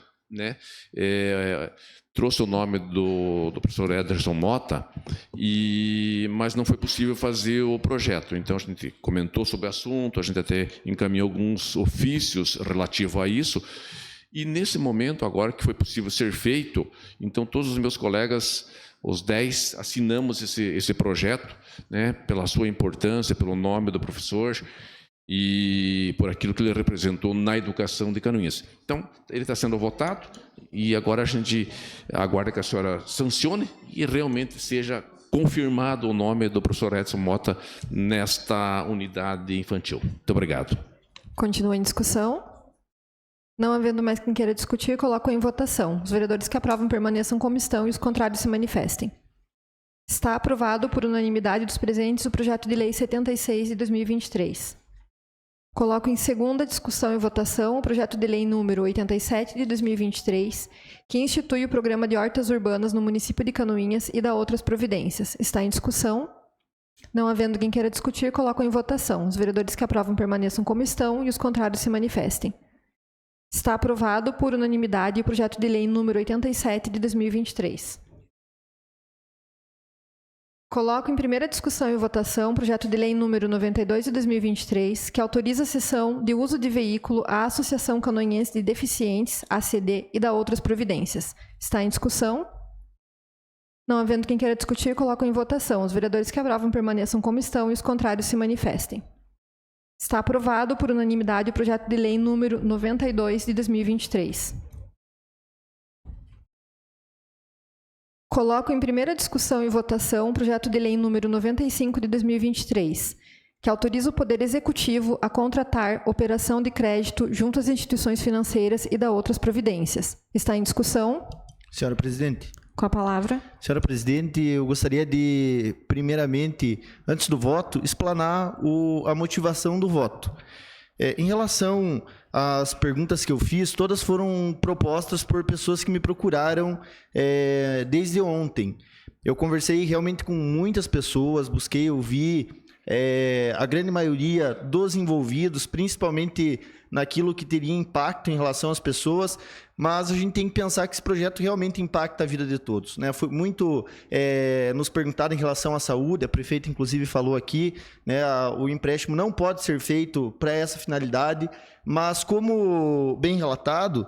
trouxe o nome do professor Ederson Mota, mas não foi possível fazer o projeto. Então, a gente comentou sobre o assunto, a gente até encaminhou alguns ofícios relativos a isso, e nesse momento, agora que foi possível ser feito, então todos os meus colegas, os 10, assinamos esse projeto, né, pela sua importância, pelo nome do professor, e por aquilo que ele representou na educação de Canoinhas. Então, ele está sendo votado e agora a gente aguarda que a senhora sancione e realmente seja confirmado o nome do professor Edson Mota nesta unidade infantil. Muito obrigado. Continua em discussão. Não havendo mais quem queira discutir, coloco em votação. Os vereadores que aprovam permaneçam como estão e os contrários se manifestem. Está aprovado por unanimidade dos presentes o projeto de lei 76 de 2023. Coloco em segunda discussão e votação o projeto de lei número 87 de 2023, que institui o programa de hortas urbanas no município de Canoinhas e dá outras providências. Está em discussão? Não havendo quem queira discutir, coloco em votação. Os vereadores que aprovam permaneçam como estão e os contrários se manifestem. Está aprovado por unanimidade o projeto de lei número 87 de 2023. Coloco em primeira discussão e votação o projeto de lei número 92 de 2023, que autoriza a cessão de uso de veículo à Associação Canoinhense de Deficientes, ACD, e dá outras providências. Está em discussão? Não havendo quem queira discutir, coloco em votação. Os vereadores que aprovam permaneçam como estão e os contrários se manifestem. Está aprovado por unanimidade o projeto de lei número 92 de 2023. Coloco em primeira discussão e votação o projeto de lei número 95 de 2023, que autoriza o Poder Executivo a contratar operação de crédito junto às instituições financeiras e dá outras providências. Está em discussão? Senhora presidente. Com a palavra. Senhora presidente, eu gostaria de, primeiramente, antes do voto, explanar a motivação do voto. Em relação às perguntas que eu fiz, todas foram propostas por pessoas que me procuraram desde ontem. Eu conversei realmente com muitas pessoas, busquei ouvir a grande maioria dos envolvidos, principalmente naquilo que teria impacto em relação às pessoas, mas a gente tem que pensar que esse projeto realmente impacta a vida de todos, né? Foi muito nos perguntado em relação à saúde, a prefeita inclusive falou aqui, né, o empréstimo não pode ser feito para essa finalidade, mas como bem relatado,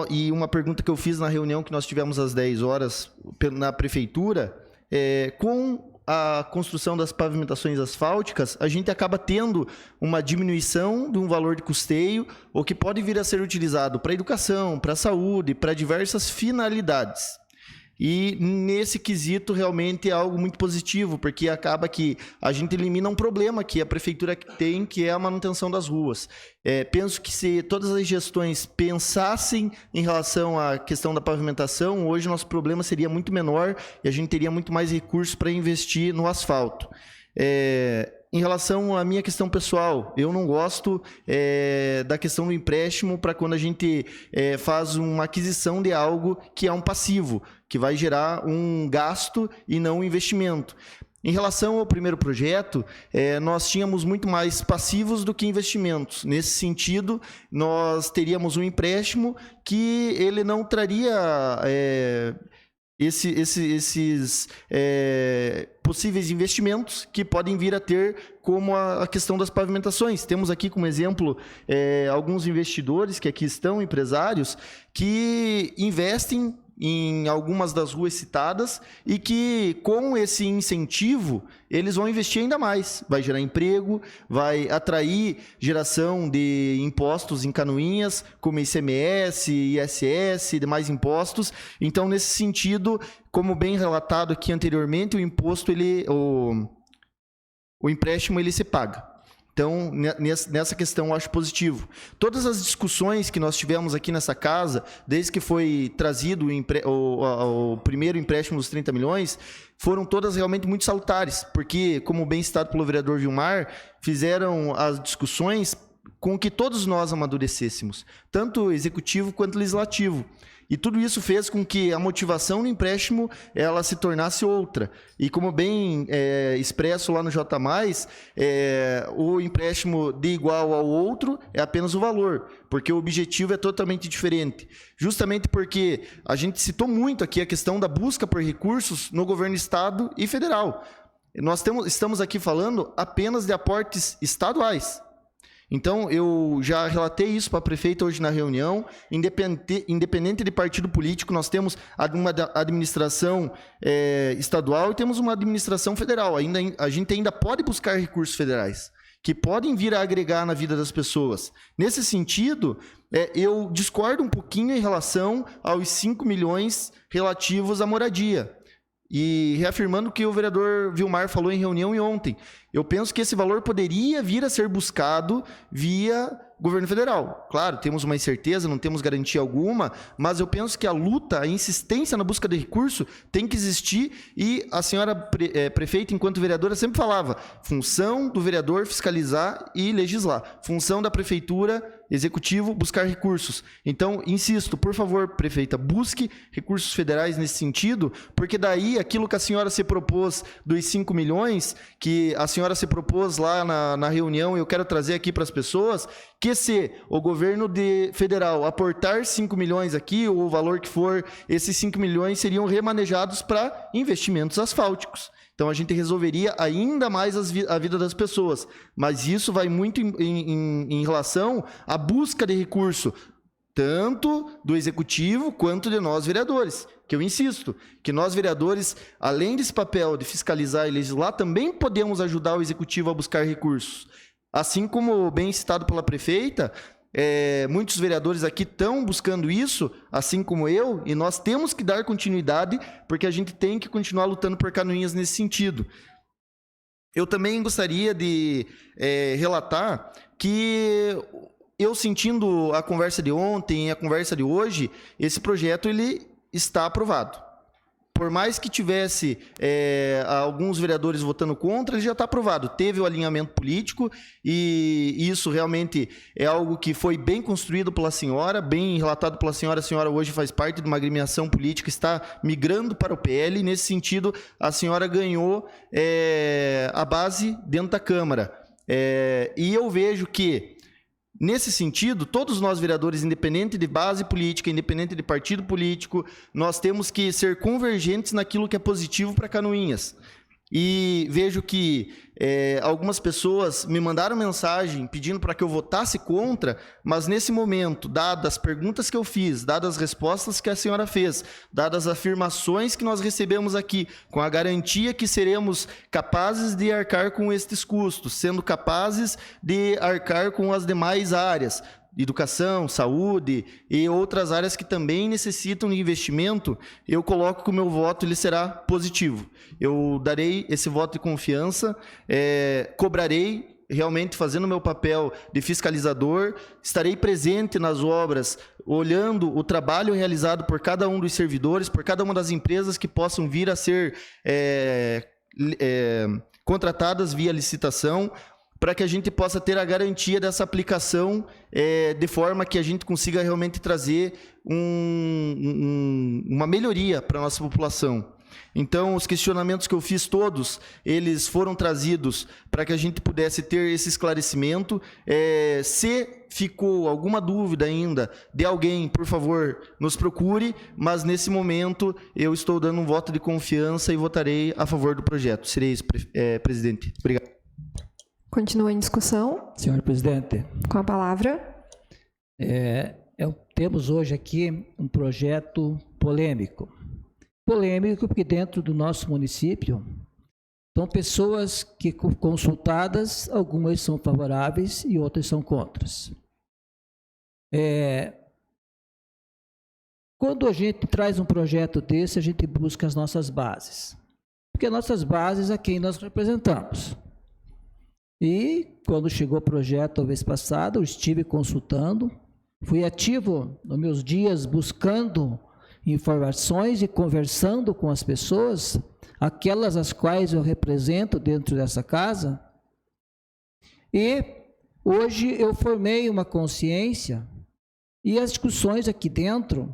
E uma pergunta que eu fiz na reunião que nós tivemos às 10 horas na prefeitura, com a construção das pavimentações asfálticas, a gente acaba tendo uma diminuição de um valor de custeio, o que pode vir a ser utilizado para educação, para saúde, para diversas finalidades. E nesse quesito realmente é algo muito positivo, porque acaba que a gente elimina um problema que a prefeitura tem, que é a manutenção das ruas. Penso que se todas as gestões pensassem em relação à questão da pavimentação, hoje nosso problema seria muito menor e a gente teria muito mais recursos para investir no asfalto. Em relação à minha questão pessoal, eu não gosto da questão do empréstimo para quando a gente faz uma aquisição de algo que é um passivo, que vai gerar um gasto e não um investimento. Em relação ao primeiro projeto, nós tínhamos muito mais passivos do que investimentos. Nesse sentido, nós teríamos um empréstimo que ele não traria esses possíveis investimentos que podem vir a ter, como a questão das pavimentações. Temos aqui como exemplo alguns investidores que aqui estão, empresários, que investem em algumas das ruas citadas e que, com esse incentivo, eles vão investir ainda mais. Vai gerar emprego, vai atrair geração de impostos em Canoinhas, como ICMS, ISS e demais impostos. Então, nesse sentido, como bem relatado aqui anteriormente, o imposto, o empréstimo, ele se paga. Então, nessa questão, eu acho positivo. Todas as discussões que nós tivemos aqui nessa casa, desde que foi trazido o primeiro empréstimo dos 30 milhões, foram todas realmente muito salutares, porque, como bem citado pelo vereador Vilmar, fizeram as discussões com que todos nós amadurecêssemos, tanto o executivo quanto o legislativo. E tudo isso fez com que a motivação do empréstimo ela se tornasse outra. E como bem expresso lá no J+, o empréstimo de igual ao outro é apenas o valor, porque o objetivo é totalmente diferente. Justamente porque a gente citou muito aqui a questão da busca por recursos no governo estado e federal. Nós estamos aqui falando apenas de aportes estaduais. Então, eu já relatei isso para a prefeita hoje na reunião. Independente de partido político, nós temos uma administração estadual e temos uma administração federal. A gente ainda pode buscar recursos federais, que podem vir a agregar na vida das pessoas. Nesse sentido, eu discordo um pouquinho em relação aos 5 milhões relativos à moradia. E reafirmando o que o vereador Vilmar falou em reunião ontem, eu penso que esse valor poderia vir a ser buscado via governo federal. Claro, temos uma incerteza, não temos garantia alguma, mas eu penso que a luta, a insistência na busca de recurso tem que existir e a senhora prefeita, enquanto vereadora, sempre falava, função do vereador fiscalizar e legislar, função da prefeitura, executivo, buscar recursos. Então, insisto, por favor, prefeita, busque recursos federais nesse sentido, porque daí aquilo que a senhora se propôs dos 5 milhões, que a senhora se propôs lá na reunião, eu quero trazer aqui para as pessoas, que se o governo federal aportar 5 milhões aqui, ou o valor que for, esses 5 milhões seriam remanejados para investimentos asfálticos. Então, a gente resolveria ainda mais a vida das pessoas. Mas isso vai muito em relação à busca de recurso, tanto do executivo quanto de nós, vereadores. Que eu insisto, que nós, vereadores, além desse papel de fiscalizar e legislar, também podemos ajudar o executivo a buscar recursos. Assim como bem citado pela prefeita, muitos vereadores aqui estão buscando isso, assim como eu, e nós temos que dar continuidade, porque a gente tem que continuar lutando por Canoinhas nesse sentido. Eu também gostaria de relatar que eu, sentindo a conversa de ontem e a conversa de hoje, esse projeto ele está aprovado. Por mais que tivesse alguns vereadores votando contra, ele já está aprovado. Teve o alinhamento político e isso realmente é algo que foi bem construído pela senhora, bem relatado pela senhora. A senhora hoje faz parte de uma agremiação política, está migrando para o PL. E nesse sentido, a senhora ganhou a base dentro da Câmara. E eu vejo que, nesse sentido, todos nós, vereadores, independente de base política, independente de partido político, nós temos que ser convergentes naquilo que é positivo para Canoinhas. e vejo que algumas pessoas me mandaram mensagem pedindo para que eu votasse contra, mas nesse momento, dadas as perguntas que eu fiz, dadas as respostas que a senhora fez, dadas as afirmações que nós recebemos aqui, com a garantia que seremos capazes de arcar com estes custos, sendo capazes de arcar com as demais áreas, educação, saúde e outras áreas que também necessitam de investimento, eu coloco que o meu voto ele será positivo. Eu darei esse voto de confiança, cobrarei, realmente fazendo o meu papel de fiscalizador, estarei presente nas obras, olhando o trabalho realizado por cada um dos servidores, por cada uma das empresas que possam vir a ser contratadas via licitação, para que a gente possa ter a garantia dessa aplicação de forma que a gente consiga realmente trazer uma melhoria para a nossa população. Então, os questionamentos que eu fiz todos, eles foram trazidos para que a gente pudesse ter esse esclarecimento. Se ficou alguma dúvida ainda de alguém, por favor, nos procure, mas nesse momento eu estou dando um voto de confiança e votarei a favor do projeto. Serei isso, presidente. Obrigado. Continua em discussão. Senhor presidente. Com a palavra. Temos hoje aqui um projeto polêmico. Polêmico porque dentro do nosso município são pessoas que, consultadas, algumas são favoráveis e outras são contras. Quando a gente traz um projeto desse, a gente busca as nossas bases. Porque nossas bases é quem nós representamos. E quando chegou o projeto a vez passada, eu estive consultando, fui ativo nos meus dias buscando informações e conversando com as pessoas, aquelas as quais eu represento dentro dessa casa. E hoje eu formei uma consciência e as discussões aqui dentro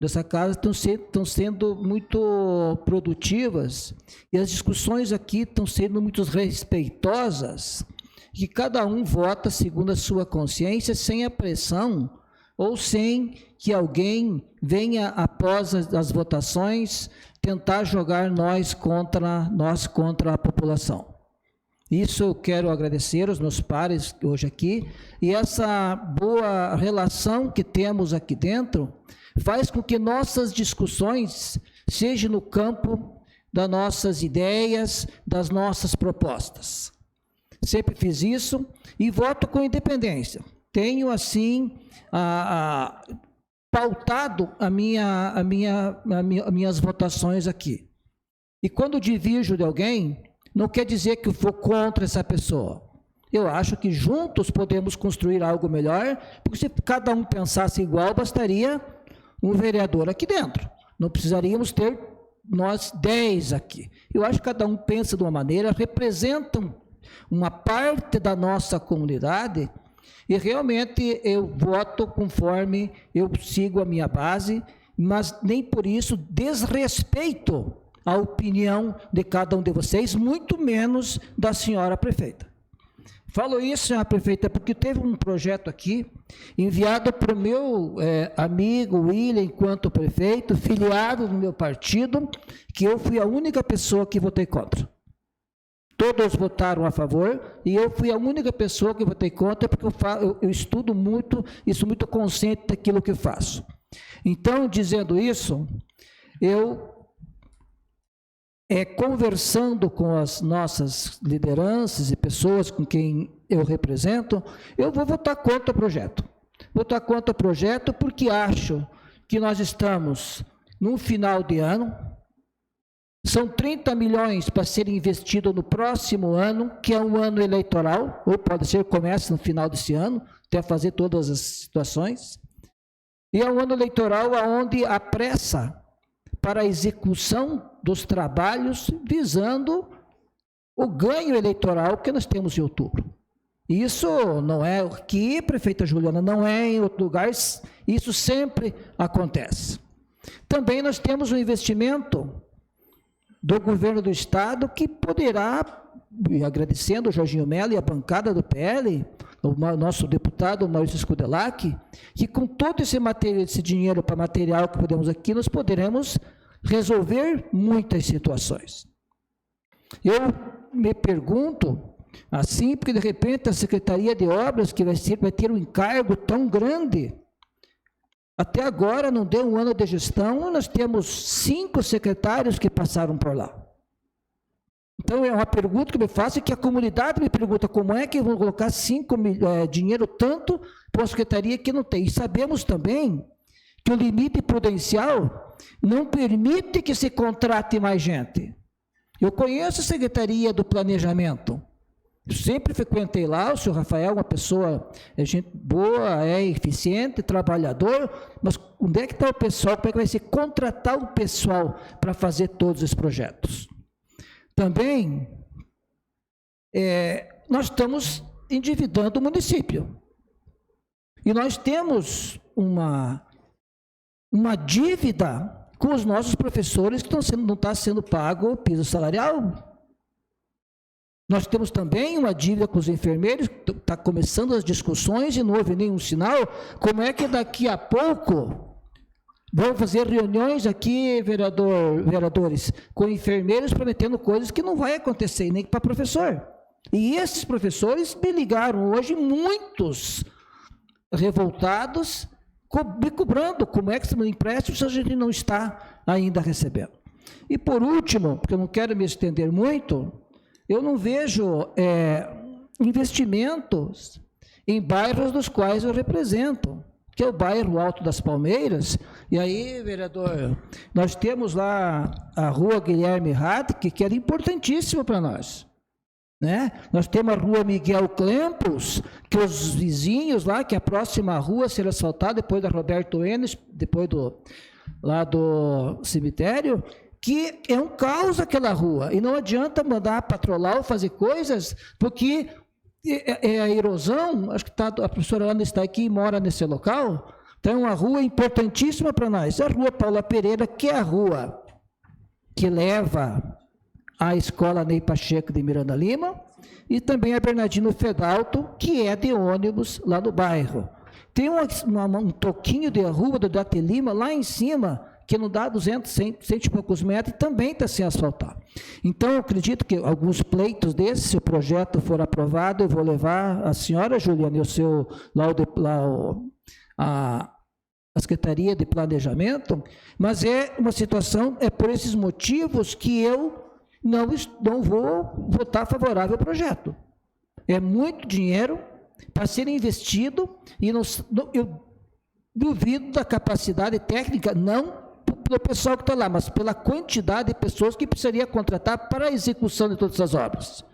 dessa casa estão sendo muito produtivas e as discussões aqui estão sendo muito respeitosas, que cada um vota segundo a sua consciência, sem a pressão ou sem que alguém venha após as votações tentar jogar nós contra a população. Isso eu quero agradecer aos meus pares hoje aqui, e essa boa relação que temos aqui dentro faz com que nossas discussões sejam no campo das nossas ideias, das nossas propostas. Sempre fiz isso e voto com independência. Tenho, assim, pautado as minhas votações aqui. E quando divirjo de alguém, não quer dizer que eu vou contra essa pessoa. Eu acho que juntos podemos construir algo melhor, porque se cada um pensasse igual, bastaria um vereador aqui dentro. Não precisaríamos ter nós 10 aqui. Eu acho que cada um pensa de uma maneira, representam uma parte da nossa comunidade, e realmente eu voto conforme eu sigo a minha base, mas nem por isso desrespeito a opinião de cada um de vocês, muito menos da senhora prefeita. Falo isso, senhora prefeita, porque teve um projeto aqui, enviado para o meu amigo William, enquanto prefeito, filiado no meu partido, que eu fui a única pessoa que votei contra. Todos votaram a favor, e eu fui a única pessoa que votei contra, porque eu estudo muito, e sou muito consciente daquilo que faço. Então, dizendo isso, eu, conversando com as nossas lideranças e pessoas com quem eu represento, eu vou votar contra o projeto. Votar contra o projeto porque acho que nós estamos num final de ano, são 30 milhões para serem investidos no próximo ano, que é um ano eleitoral, ou pode ser que comece no final desse ano, até fazer todas as situações. E é um ano eleitoral onde a pressa para a execução dos trabalhos visando o ganho eleitoral que nós temos em outubro. Isso não é aqui, prefeita Juliana, não é em outro lugar, isso sempre acontece. Também nós temos um investimento do governo do estado que poderá, agradecendo o Jorginho Mello e a bancada do PL, o nosso deputado Maurício Scudelac, que com todo esse dinheiro para material que podemos aqui, nós poderemos resolver muitas situações. Eu me pergunto, assim, porque de repente a Secretaria de Obras, que vai ter um encargo tão grande, até agora não deu um ano de gestão, nós temos 5 secretários que passaram por lá. Então, é uma pergunta que me faço e que a comunidade me pergunta, como é que vão colocar dinheiro tanto para uma secretaria que não tem? E sabemos também que o limite prudencial não permite que se contrate mais gente. Eu conheço a Secretaria do Planejamento, eu sempre frequentei lá, o senhor Rafael, uma pessoa, gente boa, eficiente, trabalhador, mas onde é que está o pessoal? Como é que vai se contratar o pessoal para fazer todos esses projetos? Também, nós estamos endividando o município. E nós temos uma dívida com os nossos professores que não está sendo pago o piso salarial. Nós temos também uma dívida com os enfermeiros, está começando as discussões e não houve nenhum sinal. Como é que daqui a pouco vão fazer reuniões aqui, vereadores, com enfermeiros prometendo coisas que não vai acontecer, nem para professor. E esses professores me ligaram hoje, muitos revoltados, me cobrando como é que se empréstimo se a gente não está ainda recebendo. E por último, porque eu não quero me estender muito, eu não vejo investimentos em bairros dos quais eu represento, que é o bairro Alto das Palmeiras. E aí, vereador, nós temos lá a rua Guilherme Radke, que era importantíssima para nós. Né? Nós temos a rua Miguel Campos, que os vizinhos lá, que a próxima rua a ser asfaltada, depois da Roberto Enes, depois lá do cemitério, que é um caos aquela rua, e não adianta mandar patrolar ou fazer coisas, porque a erosão, acho que a professora Ana está aqui e mora nesse local, então é uma rua importantíssima para nós. A rua Paula Pereira, que é a rua que leva à escola Ney Pacheco de Miranda Lima, e também a Bernardino Fedalto, que é de ônibus lá no bairro. Tem um toquinho de rua do Date Lima lá em cima, que não dá 200, 100 e poucos metros, e também está sem asfaltar. Então, eu acredito que alguns pleitos desses, se o projeto for aprovado, eu vou levar a senhora, Juliana, e o seu, a Secretaria de Planejamento, mas é uma situação, é por esses motivos que eu não vou votar favorável ao projeto. É muito dinheiro para ser investido, e eu duvido da capacidade técnica, não pelo pessoal que está lá, mas pela quantidade de pessoas que precisaria contratar para a execução de todas essas obras.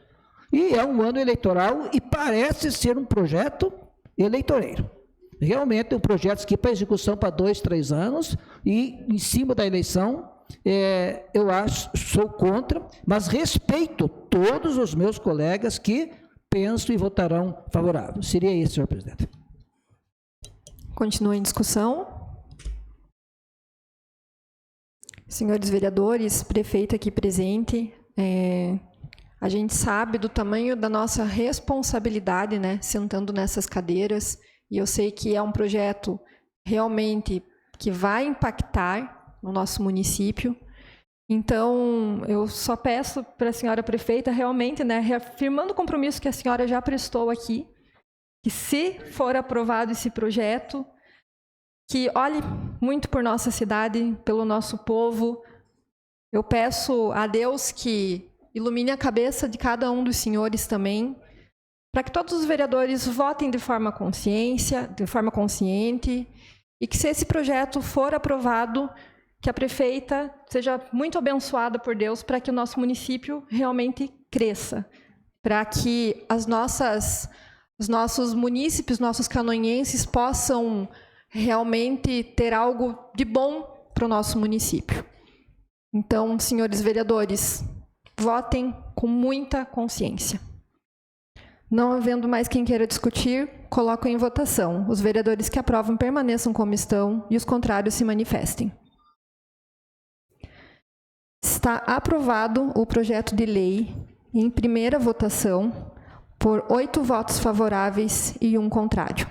E é um ano eleitoral e parece ser um projeto eleitoreiro. Realmente é um projeto que para execução para 2, 3 anos, e em cima da eleição, eu sou contra, mas respeito todos os meus colegas que pensam e votarão favorável. Seria isso, senhor presidente. Continua em discussão. Senhores vereadores, prefeito aqui presente, a gente sabe do tamanho da nossa responsabilidade, né, sentando nessas cadeiras, e eu sei que é um projeto realmente que vai impactar no nosso município. Então, eu só peço para a senhora prefeita realmente, né, reafirmando o compromisso que a senhora já prestou aqui, que se for aprovado esse projeto, que olhe muito por nossa cidade, pelo nosso povo. Eu peço a Deus que ilumine a cabeça de cada um dos senhores também, para que todos os vereadores votem de forma consciente, e que se esse projeto for aprovado, que a prefeita seja muito abençoada por Deus, para que o nosso município realmente cresça, para que os nossos munícipes, nossos canoinhenses possam realmente ter algo de bom para o nosso município. Então, senhores vereadores, votem com muita consciência. Não havendo mais quem queira discutir, coloco em votação. Os vereadores que aprovam permaneçam como estão e os contrários se manifestem. Está aprovado o projeto de lei em primeira votação por 8 votos favoráveis e 1 contrário.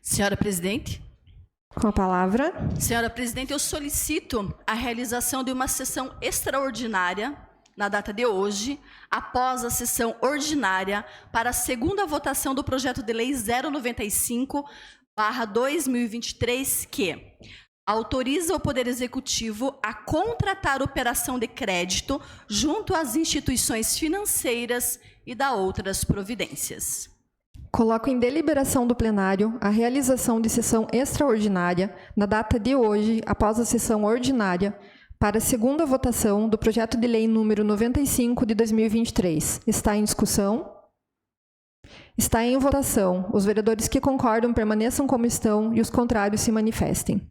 Senhora presidente. Com a palavra. Senhora presidente, eu solicito a realização de uma sessão extraordinária na data de hoje, após a sessão ordinária, para a segunda votação do projeto de lei 095/2023, que autoriza o Poder Executivo a contratar operação de crédito junto às instituições financeiras e da outras providências. Coloco em deliberação do plenário a realização de sessão extraordinária na data de hoje, após a sessão ordinária, para a segunda votação do projeto de lei número 95 de 2023. Está em discussão? Está em votação. Os vereadores que concordam permaneçam como estão e os contrários se manifestem.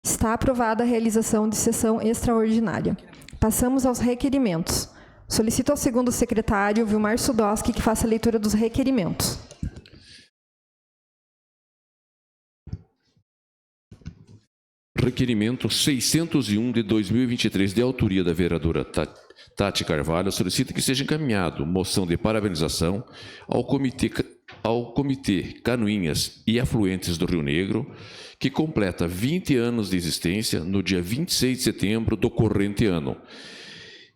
Está aprovada a realização de sessão extraordinária. Passamos aos requerimentos. Solicito ao segundo secretário, Vilmar Sudoski, que faça a leitura dos requerimentos. Requerimento 601 de 2023, de autoria da vereadora Tati Carvalho, solicita que seja encaminhado moção de parabenização ao Comitê Canoinhas e Afluentes do Rio Negro, que completa 20 anos de existência no dia 26 de setembro do corrente ano.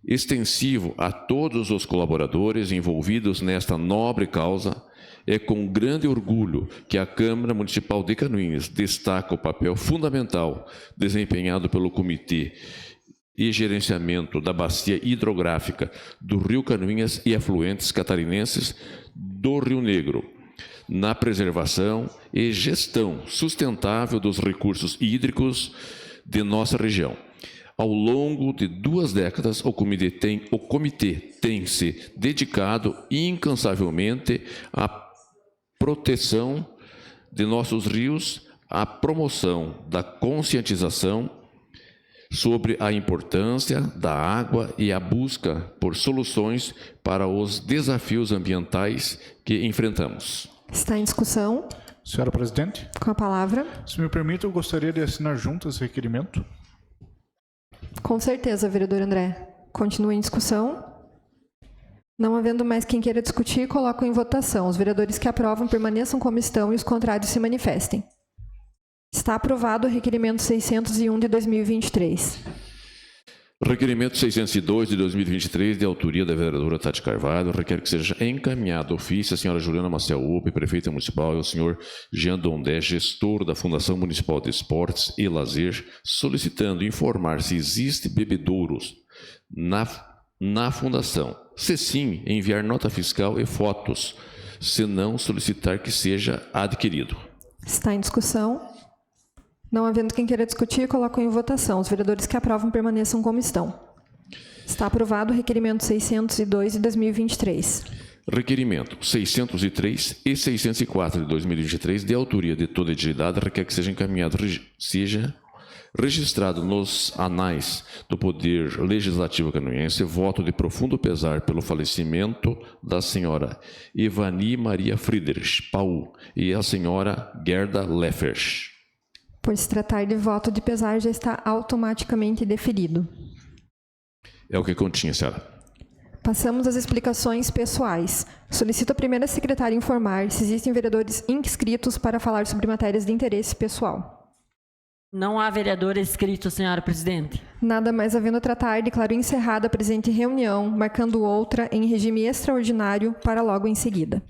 Extensivo a todos os colaboradores envolvidos nesta nobre causa, é com grande orgulho que a Câmara Municipal de Canoinhas destaca o papel fundamental desempenhado pelo Comitê e Gerenciamento da Bacia Hidrográfica do Rio Canoinhas e afluentes catarinenses do Rio Negro, na preservação e gestão sustentável dos recursos hídricos de nossa região. Ao longo de 2 décadas, o comitê tem se dedicado incansavelmente à proteção de nossos rios, à promoção da conscientização sobre a importância da água e a busca por soluções para os desafios ambientais que enfrentamos. Está em discussão? Senhora presidente. Com a palavra. Se me permite, eu gostaria de assinar junto esse requerimento. Com certeza, vereador André. Continua em discussão. Não havendo mais quem queira discutir, coloco em votação. Os vereadores que aprovam permaneçam como estão e os contrários se manifestem. Está aprovado o requerimento 601 de 2023. Requerimento 602 de 2023, de autoria da vereadora Tati Carvalho, requer que seja encaminhado ofício à senhora Juliana Maciel Upe, prefeita municipal, e ao senhor Jean Dondé, gestor da Fundação Municipal de Esportes e Lazer, solicitando informar se existe bebedouros na fundação. Se sim, enviar nota fiscal e fotos, se não, solicitar que seja adquirido. Está em discussão? Não havendo quem queira discutir, coloco em votação. Os vereadores que aprovam permaneçam como estão. Está aprovado o requerimento 602 de 2023. Requerimento 603 e 604 de 2023, de autoria de toda a entidade, requer que seja encaminhado, seja registrado nos anais do Poder Legislativo canoense voto de profundo pesar pelo falecimento da senhora Ivani Maria Friedrich Paul e a senhora Gerda Leffers. Por se tratar de voto de pesar, já está automaticamente deferido. É o que continha, senhora. Passamos às explicações pessoais. Solicito a primeira secretária informar se existem vereadores inscritos para falar sobre matérias de interesse pessoal. Não há vereador inscrito, senhora presidente. Nada mais havendo a tratar, declaro encerrada a presente reunião, marcando outra em regime extraordinário para logo em seguida.